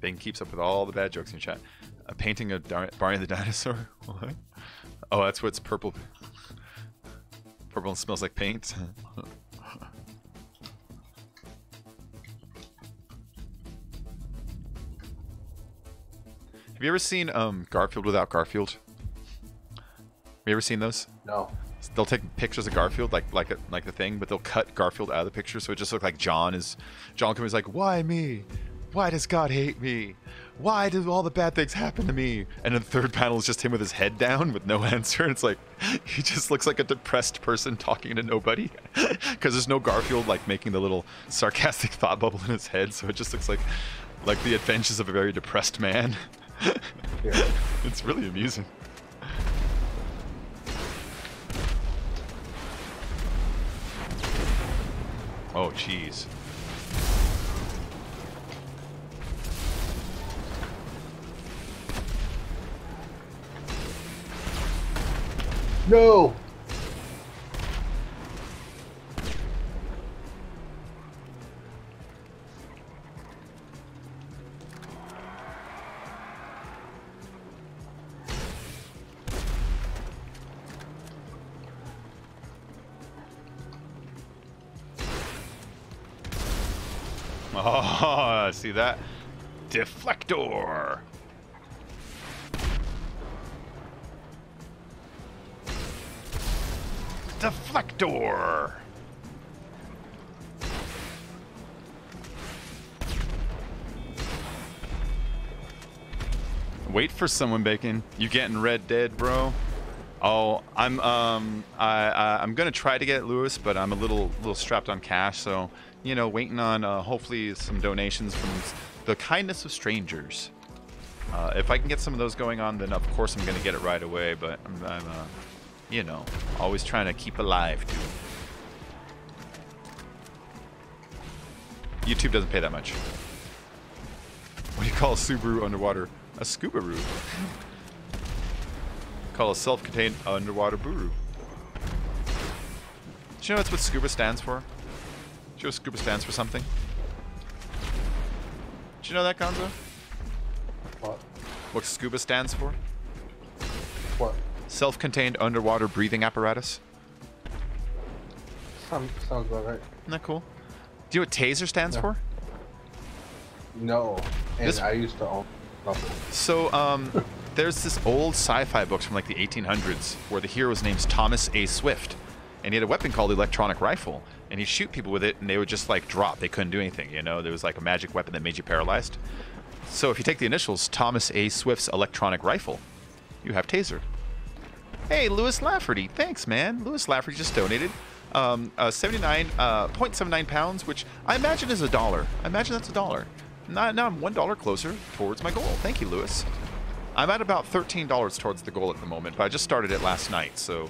Bing keeps up with all the bad jokes in chat. A painting of Barney the dinosaur? What? Oh, that's what's purple. Purple and smells like paint. Have you ever seen Garfield without Garfield? Have you ever seen those? No. They'll take pictures of Garfield like the thing, but they'll cut Garfield out of the picture, so it just looks like John comes like, why me? Why does God hate me? Why do all the bad things happen to me? And then the third panel is just him with his head down with no answer. It's like he just looks like a depressed person talking to nobody because there's no Garfield like making the little sarcastic thought bubble in his head, so it just looks like the adventures of a very depressed man. Yeah. It's really amusing. Oh, jeez. No! Oh, see that? Deflector! Deflector! Wait for someone, Bacon. You getting Red Dead, bro? Oh, I'm gonna try to get Lewis, but I'm a little strapped on cash, so you know, waiting on hopefully some donations from the kindness of strangers. If I can get some of those going on, then of course I'm gonna get it right away. But I'm you know, always trying to keep alive too. YouTube doesn't pay that much. What do you call a Subaru underwater? A scuba-roo. Call a self-contained underwater buru. Do you know that's what scuba stands for? Do you know scuba stands for something? Do you know that, Gonzo? What? What scuba stands for? What? Self-contained underwater breathing apparatus. Sounds about right. Isn't that cool? Do you know what taser stands for? No. And This- I used to own nothing. So, there's this old sci-fi books from like the 1800s where the hero's name's Thomas A. Swift, and he had a weapon called the electronic rifle, and he'd shoot people with it, and they would just like drop. They couldn't do anything, you know. There was like a magic weapon that made you paralyzed. So if you take the initials Thomas A. Swift's electronic rifle, you have taser. Hey, Lewis Lafferty, thanks, man. Lewis Lafferty just donated 79.79 pounds, which I imagine is $1. I imagine that's $1. Now I'm $1 closer towards my goal. Thank you, Lewis. I'm at about $13 towards the goal at the moment, but I just started it last night, so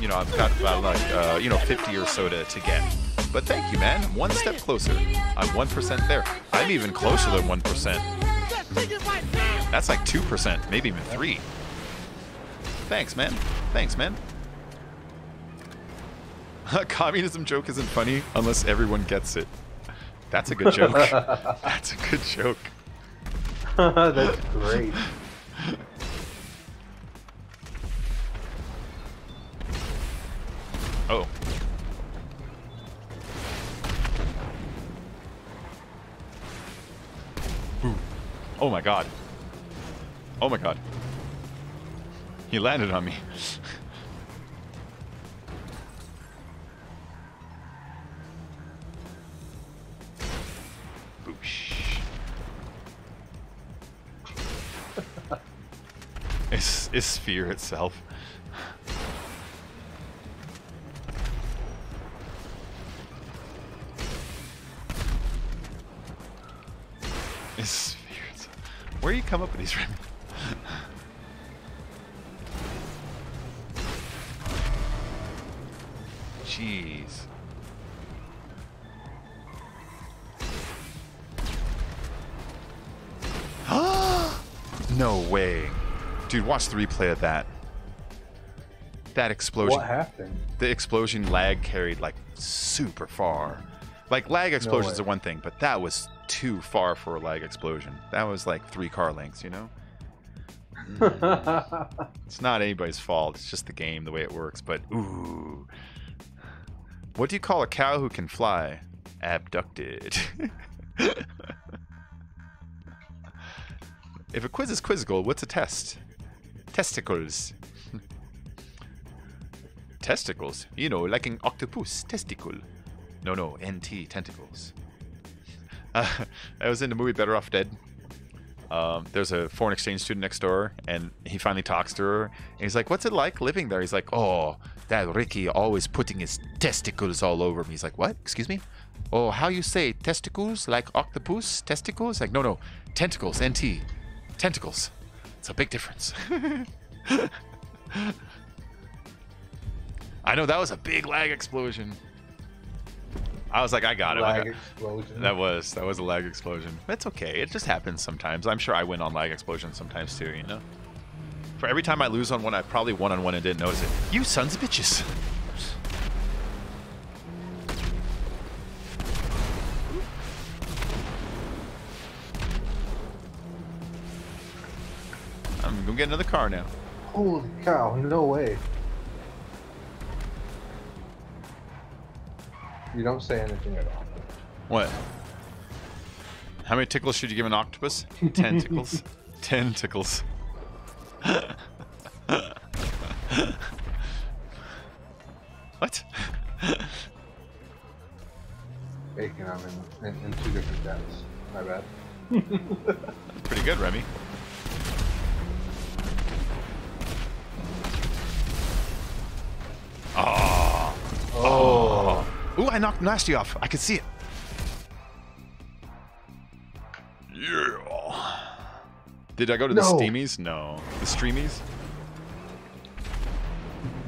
you know, I've got about like 50 or so to get. But thank you, man. One step closer. I'm 1% there. I'm even closer than 1%. That's like 2%, maybe even 3. Thanks, man. Thanks, man. A communism joke isn't funny unless everyone gets it. That's a good joke. That's a good joke. That's great. Oh. Ooh. Oh my god. Oh my god. He landed on me. Boosh. It's sphere itself. It's sphere itself. Where do you come up with these, Remy? Jeez. No way. Dude, watch the replay of that. That explosion. What happened? The explosion lag carried like super far. Like lag explosions are one thing, but that was too far for a lag explosion. That was like 3 car lengths, you know? It's not anybody's fault. It's just the game, the way it works. But ooh. What do you call a cow who can fly? Abducted. If a quiz is quizzical, what's a test? Testicles. Testicles? You know, like an octopus. Testicle. No, NT. Tentacles. I was in the movie Better Off Dead. There's a foreign exchange student next door, and he finally talks to her. And he's like, what's it like living there? He's like, oh, that Ricky always putting his testicles all over me. He's like, what? Excuse me? Oh, how you say testicles? Like octopus? Testicles? Like, no. Tentacles. NT. Tentacles. It's a big difference. I know, that was a big lag explosion. I was like, I got it. Lag explosion. That was a lag explosion. It's okay. It just happens sometimes. I'm sure I win on lag explosions sometimes too, you know? For every time I lose on one, I probably won on one and didn't notice it. You sons of bitches. I'm gonna get another car now. Holy cow, no way. You don't say anything at all. What? How many tickles should you give an octopus? 10 tickles. 10 tickles. What? Bacon, I'm in 2 different depths. My bad. Pretty good, Remy. Oh. Ooh, I knocked Nasty off. I could see it. Yeah. Did I go to the Steamies? No. The Streamies?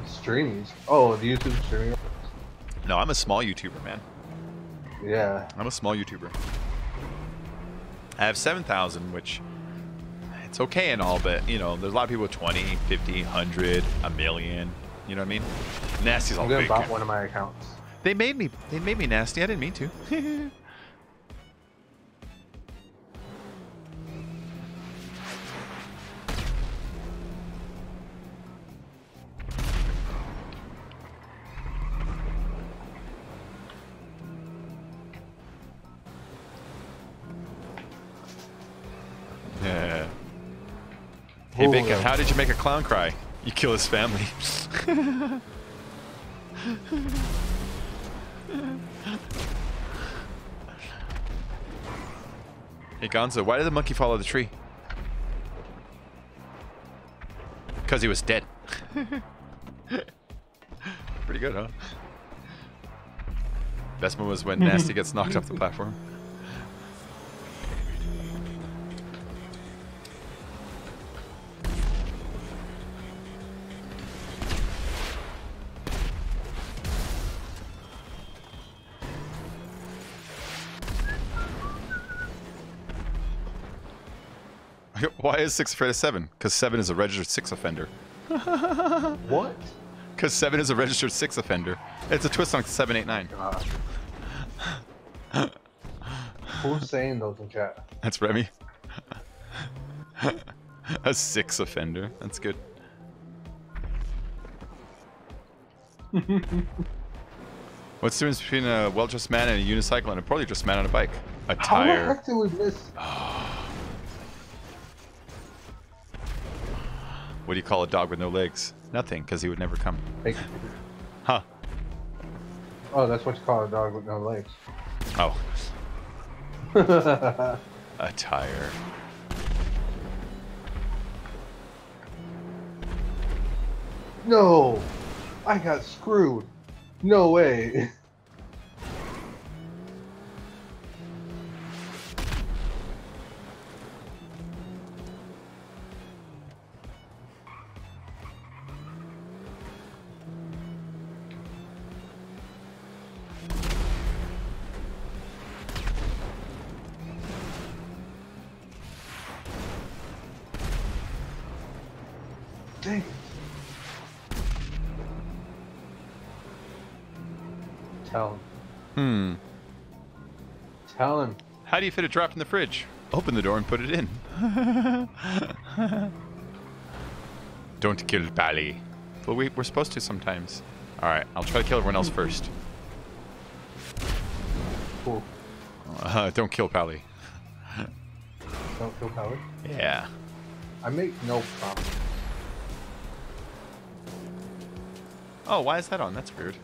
Streamies? Oh, the YouTube streaming? No, I'm a small YouTuber, man. Yeah. I'm a small YouTuber. I have 7,000, which it's okay and all, but, you know, there's a lot of people with 20, 50, 100, a million. You know what I mean? Nasty's all I'm gonna big. bot one of my accounts. They made me nasty. I didn't mean to. Yeah. Hey, Bacon, how did you make a clown cry? You kill his family. Hey Gonzo, why did the monkey follow the tree? Because he was dead. Pretty good, huh? Best one was when Nasty gets knocked off the platform. Why is 6 afraid of 7? Because 7 is a registered 6 offender. What? Because 7 is a registered 6 offender. It's a twist on 789. Who's saying those in chat? That's Remy. A 6 offender. That's good. What's the difference between a well-dressed man and a unicycle and a poorly dressed man on a bike? A How the tire. heck did we miss? What do you call a dog with no legs? Nothing, because he would never come. Like, Huh. oh, that's what you call a dog with no legs. Oh, a tire. No, I got screwed. No way. Dang it. Tell him. Tell him. How do you fit a drop in the fridge? Open the door and put it in. Don't kill Pally. Well, we're supposed to sometimes. Alright, I'll try to kill everyone else first. Cool. Don't kill Pally. Don't feel powered. Yeah. I make no promise. Oh, why is that on? That's weird.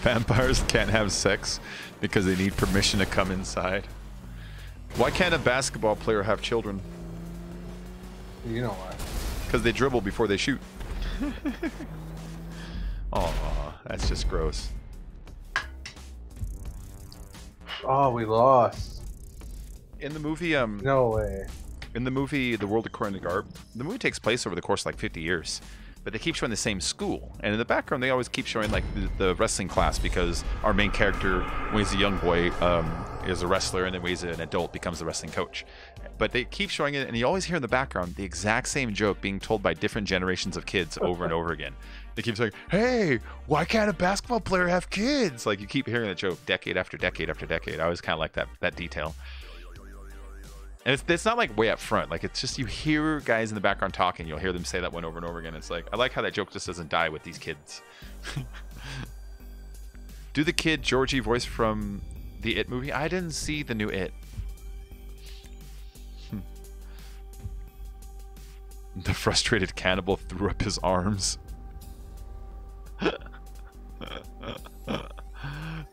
Vampires can't have sex because they need permission to come inside. Why can't a basketball player have children? You know why? Because they dribble before they shoot. Aw, that's just gross. Oh, we lost. In the movie, No way. in the movie The World According to Garp, the movie takes place over the course of like 50 years. But they keep showing the same school. And in the background, they always keep showing like the wrestling class because our main character, when he's a young boy, is a wrestler, and then when he's an adult, becomes a wrestling coach. But they keep showing it, and you always hear in the background the exact same joke being told by different generations of kids over and over again. They keep saying, "Hey, why can't a basketball player have kids?" Like you keep hearing that joke decade after decade after decade. I always kind of like that detail. And it's not like way up front. Like it's just you hear guys in the background talking. You'll hear them say that one over and over again. It's like I like how that joke just doesn't die with these kids. Do the kid Georgie voice from the It movie? I didn't see the new It. The frustrated cannibal threw up his arms.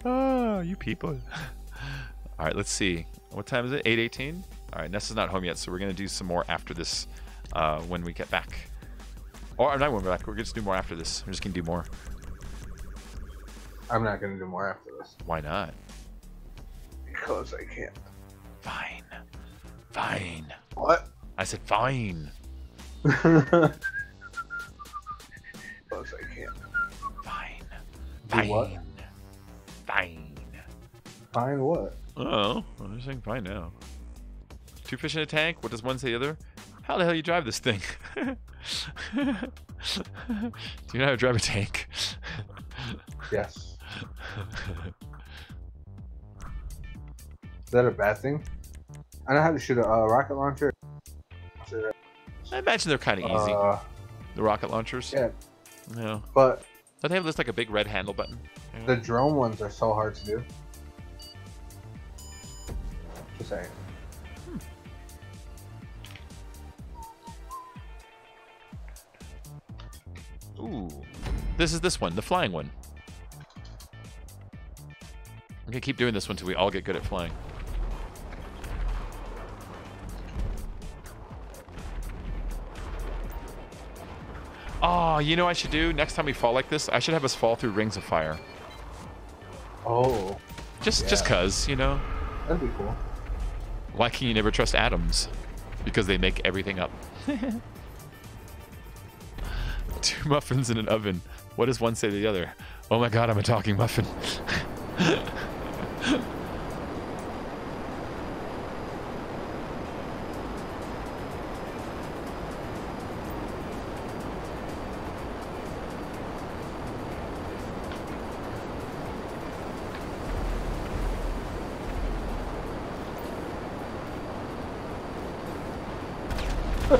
Oh, you people. All right, let's see. What time is it? 8:18? All right, Nessa's not home yet, so we're going to do some more after this when we get back. Or not when we're back. We're going to do more after this. We're just going to do more. I'm not going to do more after this. Why not? Because I can't. Fine. Fine. What? I said fine. Because I can't. Fine. Do Fine. what? Fine. Fine what? Oh, I'm just saying fine now. Two fish in a tank? What does one say to the other? How the hell you drive this thing? Do you know how to drive a tank? Yes. Is that a bad thing? I know how to shoot a rocket launcher. I imagine they're kind of easy. The rocket launchers. Yeah, Yeah. but Don't they have this like a big red handle button? Yeah. the drone ones are so hard to do. Just saying. Ooh. This is this one, the flying one. I'm gonna keep doing this one until we all get good at flying. Oh, you know what I should do? Next time we fall like this, I should have us fall through rings of fire. Oh, Just cause, you know? that'd be cool. Why can you never trust atoms? Because they make everything up. 2 muffins in an oven. What does one say to the other? Oh my god, I'm a talking muffin. Oh.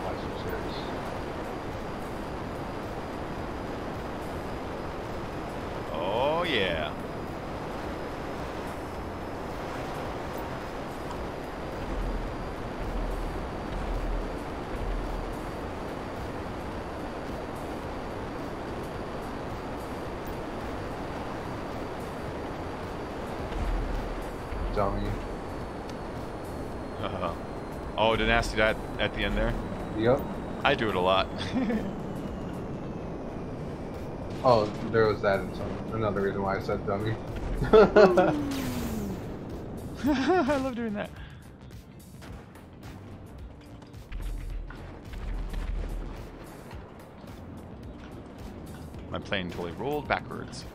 Watch some series. Oh yeah. Dummy. Oh, did Nasty die at the end there? Yep. I do it a lot. Oh, there was that in some another reason why I said dummy. I love doing that. My plane totally rolled backwards.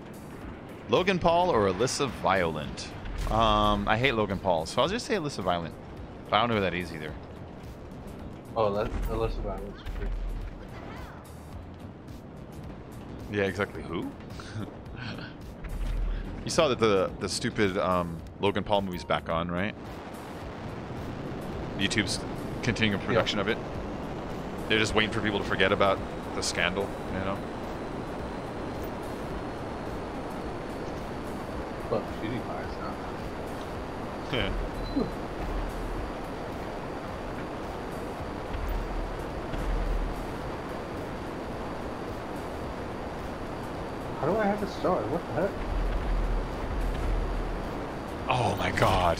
Logan Paul or Alyssa Violent? I hate Logan Paul, so I'll just say Alyssa Violent. But I don't know who that is either. Oh, that's Alyssa Violence. Yeah, exactly. Who? You saw that the stupid Logan Paul movie's back on, right? YouTube's continuing a production of it. They're just waiting for people to forget about the scandal, you know? But PewDiePie's now. Yeah. How do I have a star? What the heck? Oh my god.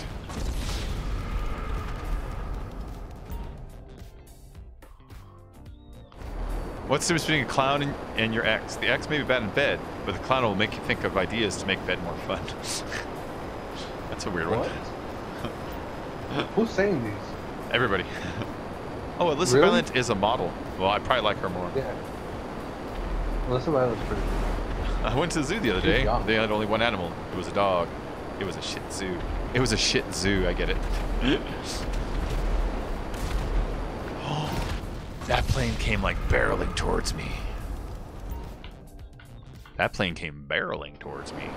What's the difference between a clown and your ex? The ex may be bad in bed, but the clown will make you think of ideas to make bed more fun. That's a weird What? one. Who's saying these? Everybody. Oh, Alyssa Really? Violent is a model. Well, I probably like her more. Yeah. Alyssa Violent's pretty good. I went to the zoo the other She's day. young. They had only one animal. It was a dog. It was a Shih Tzu. It was a Shih Tzu. I get it. Oh, that plane came like barreling towards me. That plane came barreling towards me.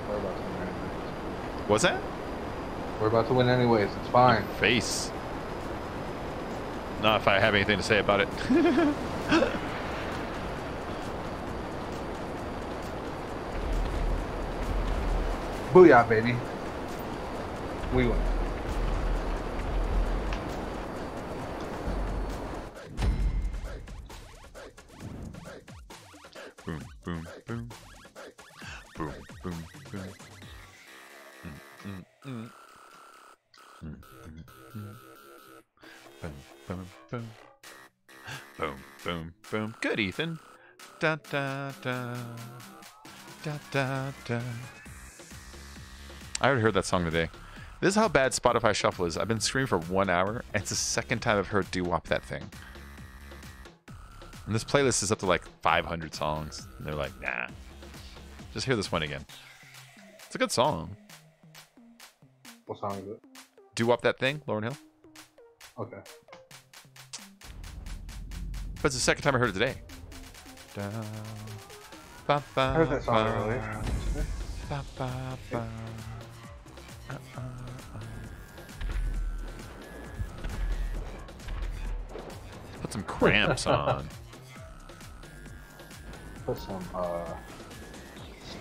We're about to win anyways. What's that? We're about to win anyways. It's fine. Face. Not if I have anything to say about it. Booyah, baby. We win. Boom, boom, boom. Boom, boom, boom. Mm. Boom, boom, boom. Boom, boom, boom. Good, Ethan. Da, da, da. Da, da, da. I already heard that song today. This is how bad Spotify Shuffle is. I've been screaming for 1 hour, and it's the second time I've heard doo-wop that thing. And this playlist is up to like 500 songs. And they're like, nah. Just hear this one again. It's a good song. What song is it? Doo-wop that thing, Lauryn Hill. Okay. But it's the second time I heard it today. Da, ba, ba, I heard that song ba, earlier. ba, ba, ba. Put some Cramps on. Put some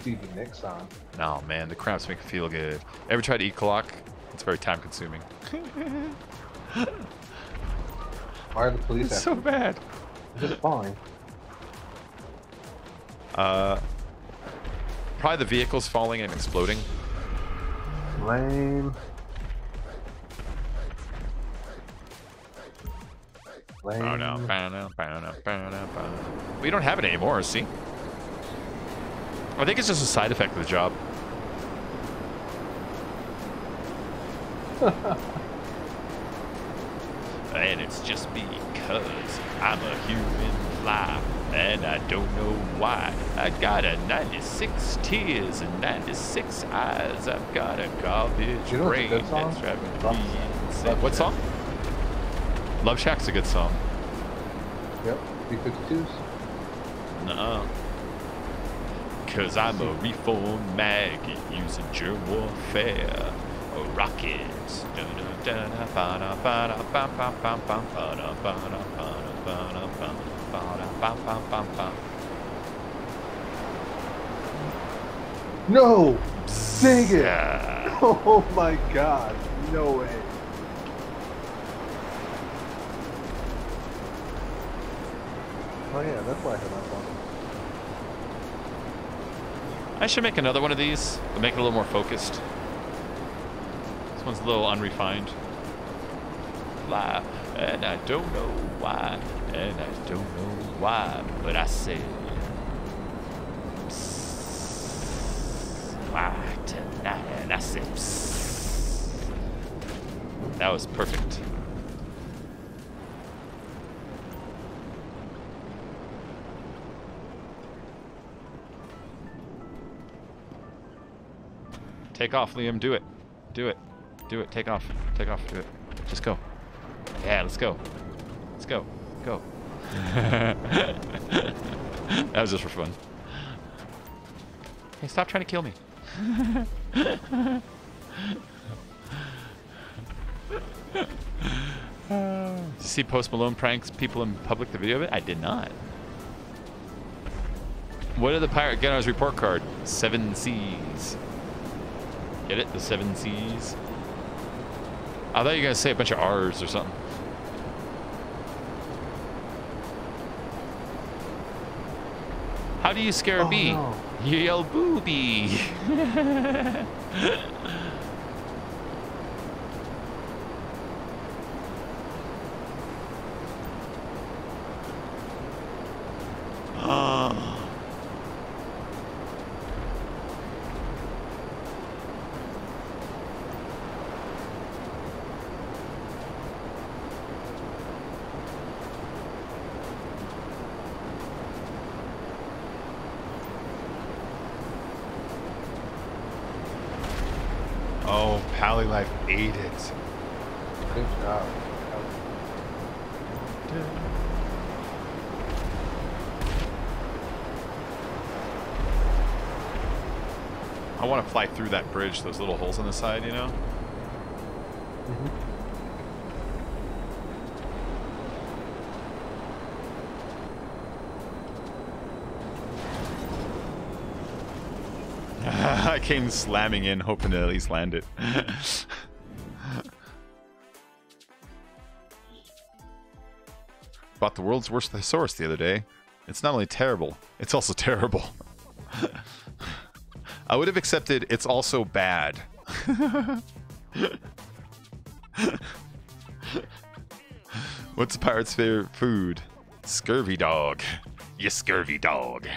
Stevie Nicks on. No, man, the Cramps make me feel good. Ever tried to eat clock? It's very time consuming. Why are the police It's so after me? bad. It's just fine. Probably the vehicles falling and exploding. Lame. Lame. Oh no. We don't have it anymore, see? I think it's just a side effect of the job. And it's just me because I'm a human fly, and I don't know why. I got a 96 tears and 96 eyes. I've got a garbage You know what's a brain good song? that's driving Love me Shack. insane. Love What Shack. song? Love Shack's a good song. Yep. B-52s. Nuh-uh. Cause I'm a reformed maggot using germ warfare. Rockets. No! Dang it! Yeah. Oh my god. No way. Oh yeah, that's why I had that one. I should make another one of these, but make it a little more focused. This one's a little unrefined. Lie, and I don't know why, and I don't know why, but I said, psst, why tonight? And I said, psst. That was perfect. Take off, Liam. Do it. Do it. Do it. Take off. Take off. Do it. Just go. Yeah, let's go. Let's go. Go. That was just for fun. Hey, stop trying to kill me. Did you see Post Malone pranks people in public, the video of it? I did not. What did the pirate get on his report card? 7 C's. Get it? The 7 C's? I thought you were going to say a bunch of R's or something. How do you scare a bee? No. You yell booby. Oh, Pally Life ate it. Good job. I want to fly through that bridge, those little holes on the side, you know? I came slamming in, hoping to at least land it. Bought the world's worst thesaurus the other day. It's not only terrible, it's also terrible. I would have accepted it's also bad. What's a pirate's favorite food? Scurvy dog. You scurvy dog.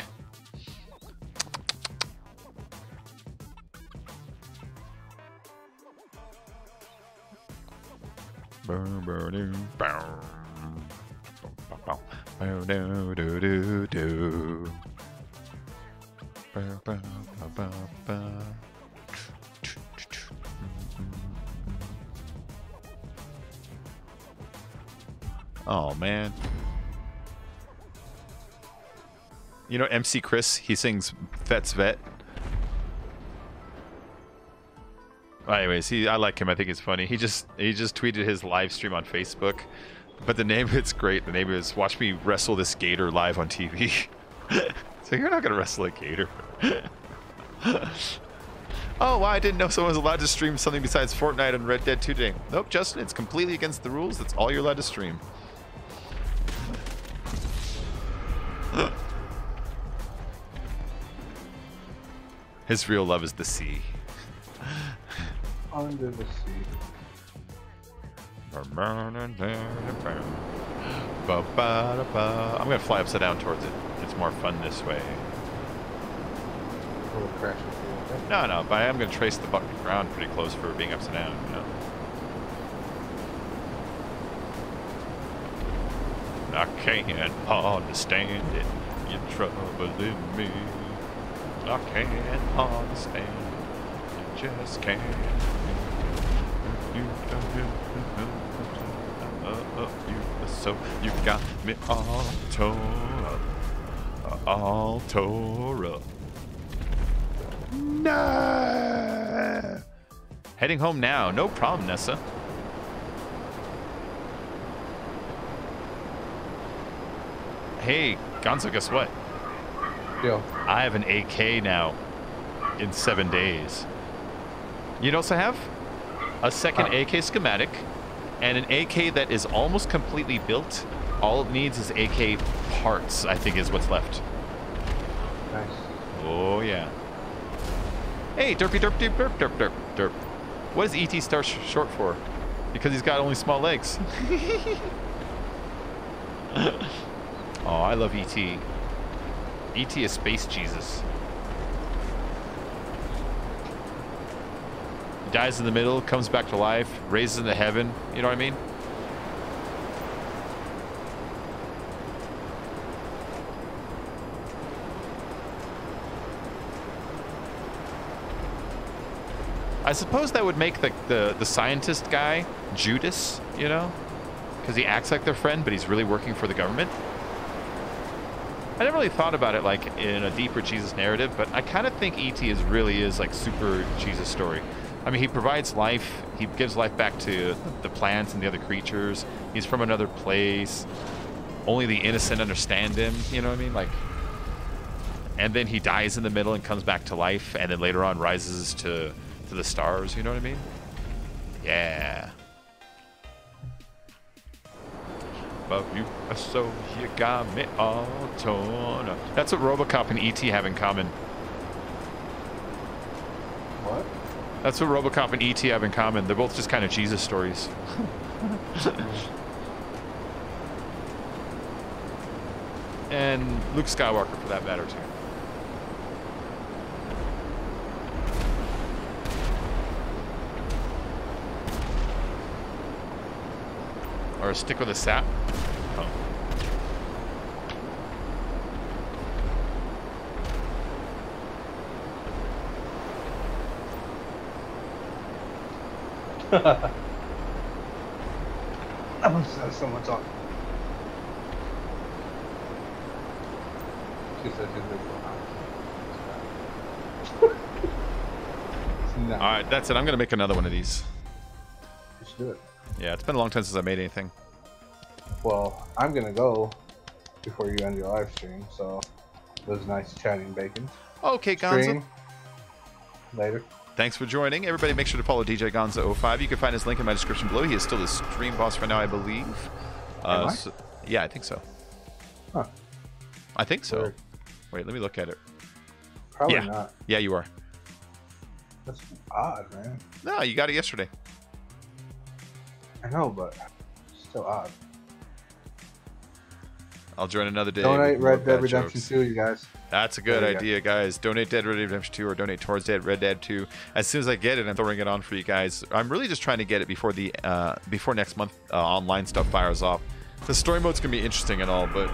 Oh man. You know MC Chris, he sings Vet's Vet. Anyways, I like him. I think he's funny. He just tweeted his live stream on Facebook, but the name it's great. The name is "Watch me wrestle this gator live on TV." So you're not gonna wrestle a gator. Oh, wow, I didn't know someone was allowed to stream something besides Fortnite and Red Dead 2 today. Nope, Justin, it's completely against the rules. That's all you're allowed to stream. His real love is the sea. Under the sea. I'm gonna fly upside down towards it. It's more fun this way. Will crash into you, okay? No, but I am gonna trace the ground pretty close for being upside down, you know. I can't understand it. You're troubling me. I can't understand it. You just can't. So you got me all tore up. No. Heading home now. No problem, Nessa. Hey, Gonzo, guess what? Yo. I have an AK now in 7 days. You'd also have a second AK schematic and an AK that is almost completely built. All it needs is AK parts, I think is what's left. Nice. Oh, yeah. Hey, derpy derp derp derp derp derp derp. What is ET Star short for? Because he's got only small legs. Oh, I love ET. ET is Space Jesus. He dies in the middle, comes back to life, raises into heaven. You know what I mean? I suppose that would make the scientist guy Judas, you know? Because he acts like their friend, but he's really working for the government. I never really thought about it like in a deeper Jesus narrative, but I kind of think E.T. really is like super Jesus story. I mean, he provides life. He gives life back to the plants and the other creatures. He's from another place. Only the innocent understand him. You know what I mean? Like, and then he dies in the middle and comes back to life, and then later on rises to the stars. You know what I mean? Yeah. But you, so you got me all torn up. That's what RoboCop and E.T. have in common. What? That's what RoboCop and E.T. have in common. They're both just kind of Jesus stories. And Luke Skywalker, for that matter, too. Or a stick with a sap. Oh. I must have someone talking. She said she's no. All right, that's it. I'm gonna make another one of these. You should do it. Yeah, it's been a long time since I made anything. Well, I'm gonna go before you end your live stream, so it was nice chatting, Bacon. Okay, Gonzo. Stream later. Thanks for joining. Everybody make sure to follow DJ Gonzo05. You can find his link in my description below. He is still the stream boss right now, I believe. Am I? So, yeah, I think so. Huh. I think so. Weird. Wait, let me look at it. Probably Yeah. not. Yeah, you are. That's odd, man. No, you got it yesterday. I know, but still odd. I'll join another day. Donate with more Red Dead bad Redemption jokes. 2, you guys. That's a good There you go. idea, guys. Donate Dead Red Dead Redemption 2 or donate towards Red Dead 2. As soon as I get it, I'm throwing it on for you guys. I'm really just trying to get it before the before next month online stuff fires off. The story mode's gonna be interesting and all, but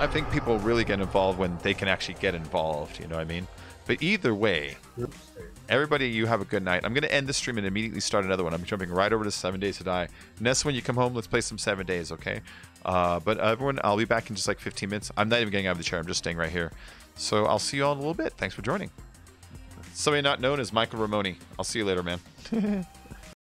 I think people really get involved when they can actually get involved. You know what I mean? But either way, everybody, you have a good night. I'm going to end the stream and immediately start another one. I'm jumping right over to 7 Days to Die. Nessa, when you come home, let's play some 7 Days, okay? But everyone, I'll be back in just like 15 minutes. I'm not even getting out of the chair. I'm just staying right here. So I'll see you all in a little bit. Thanks for joining. Somebody not known as Michael Ramoni. I'll see you later, man.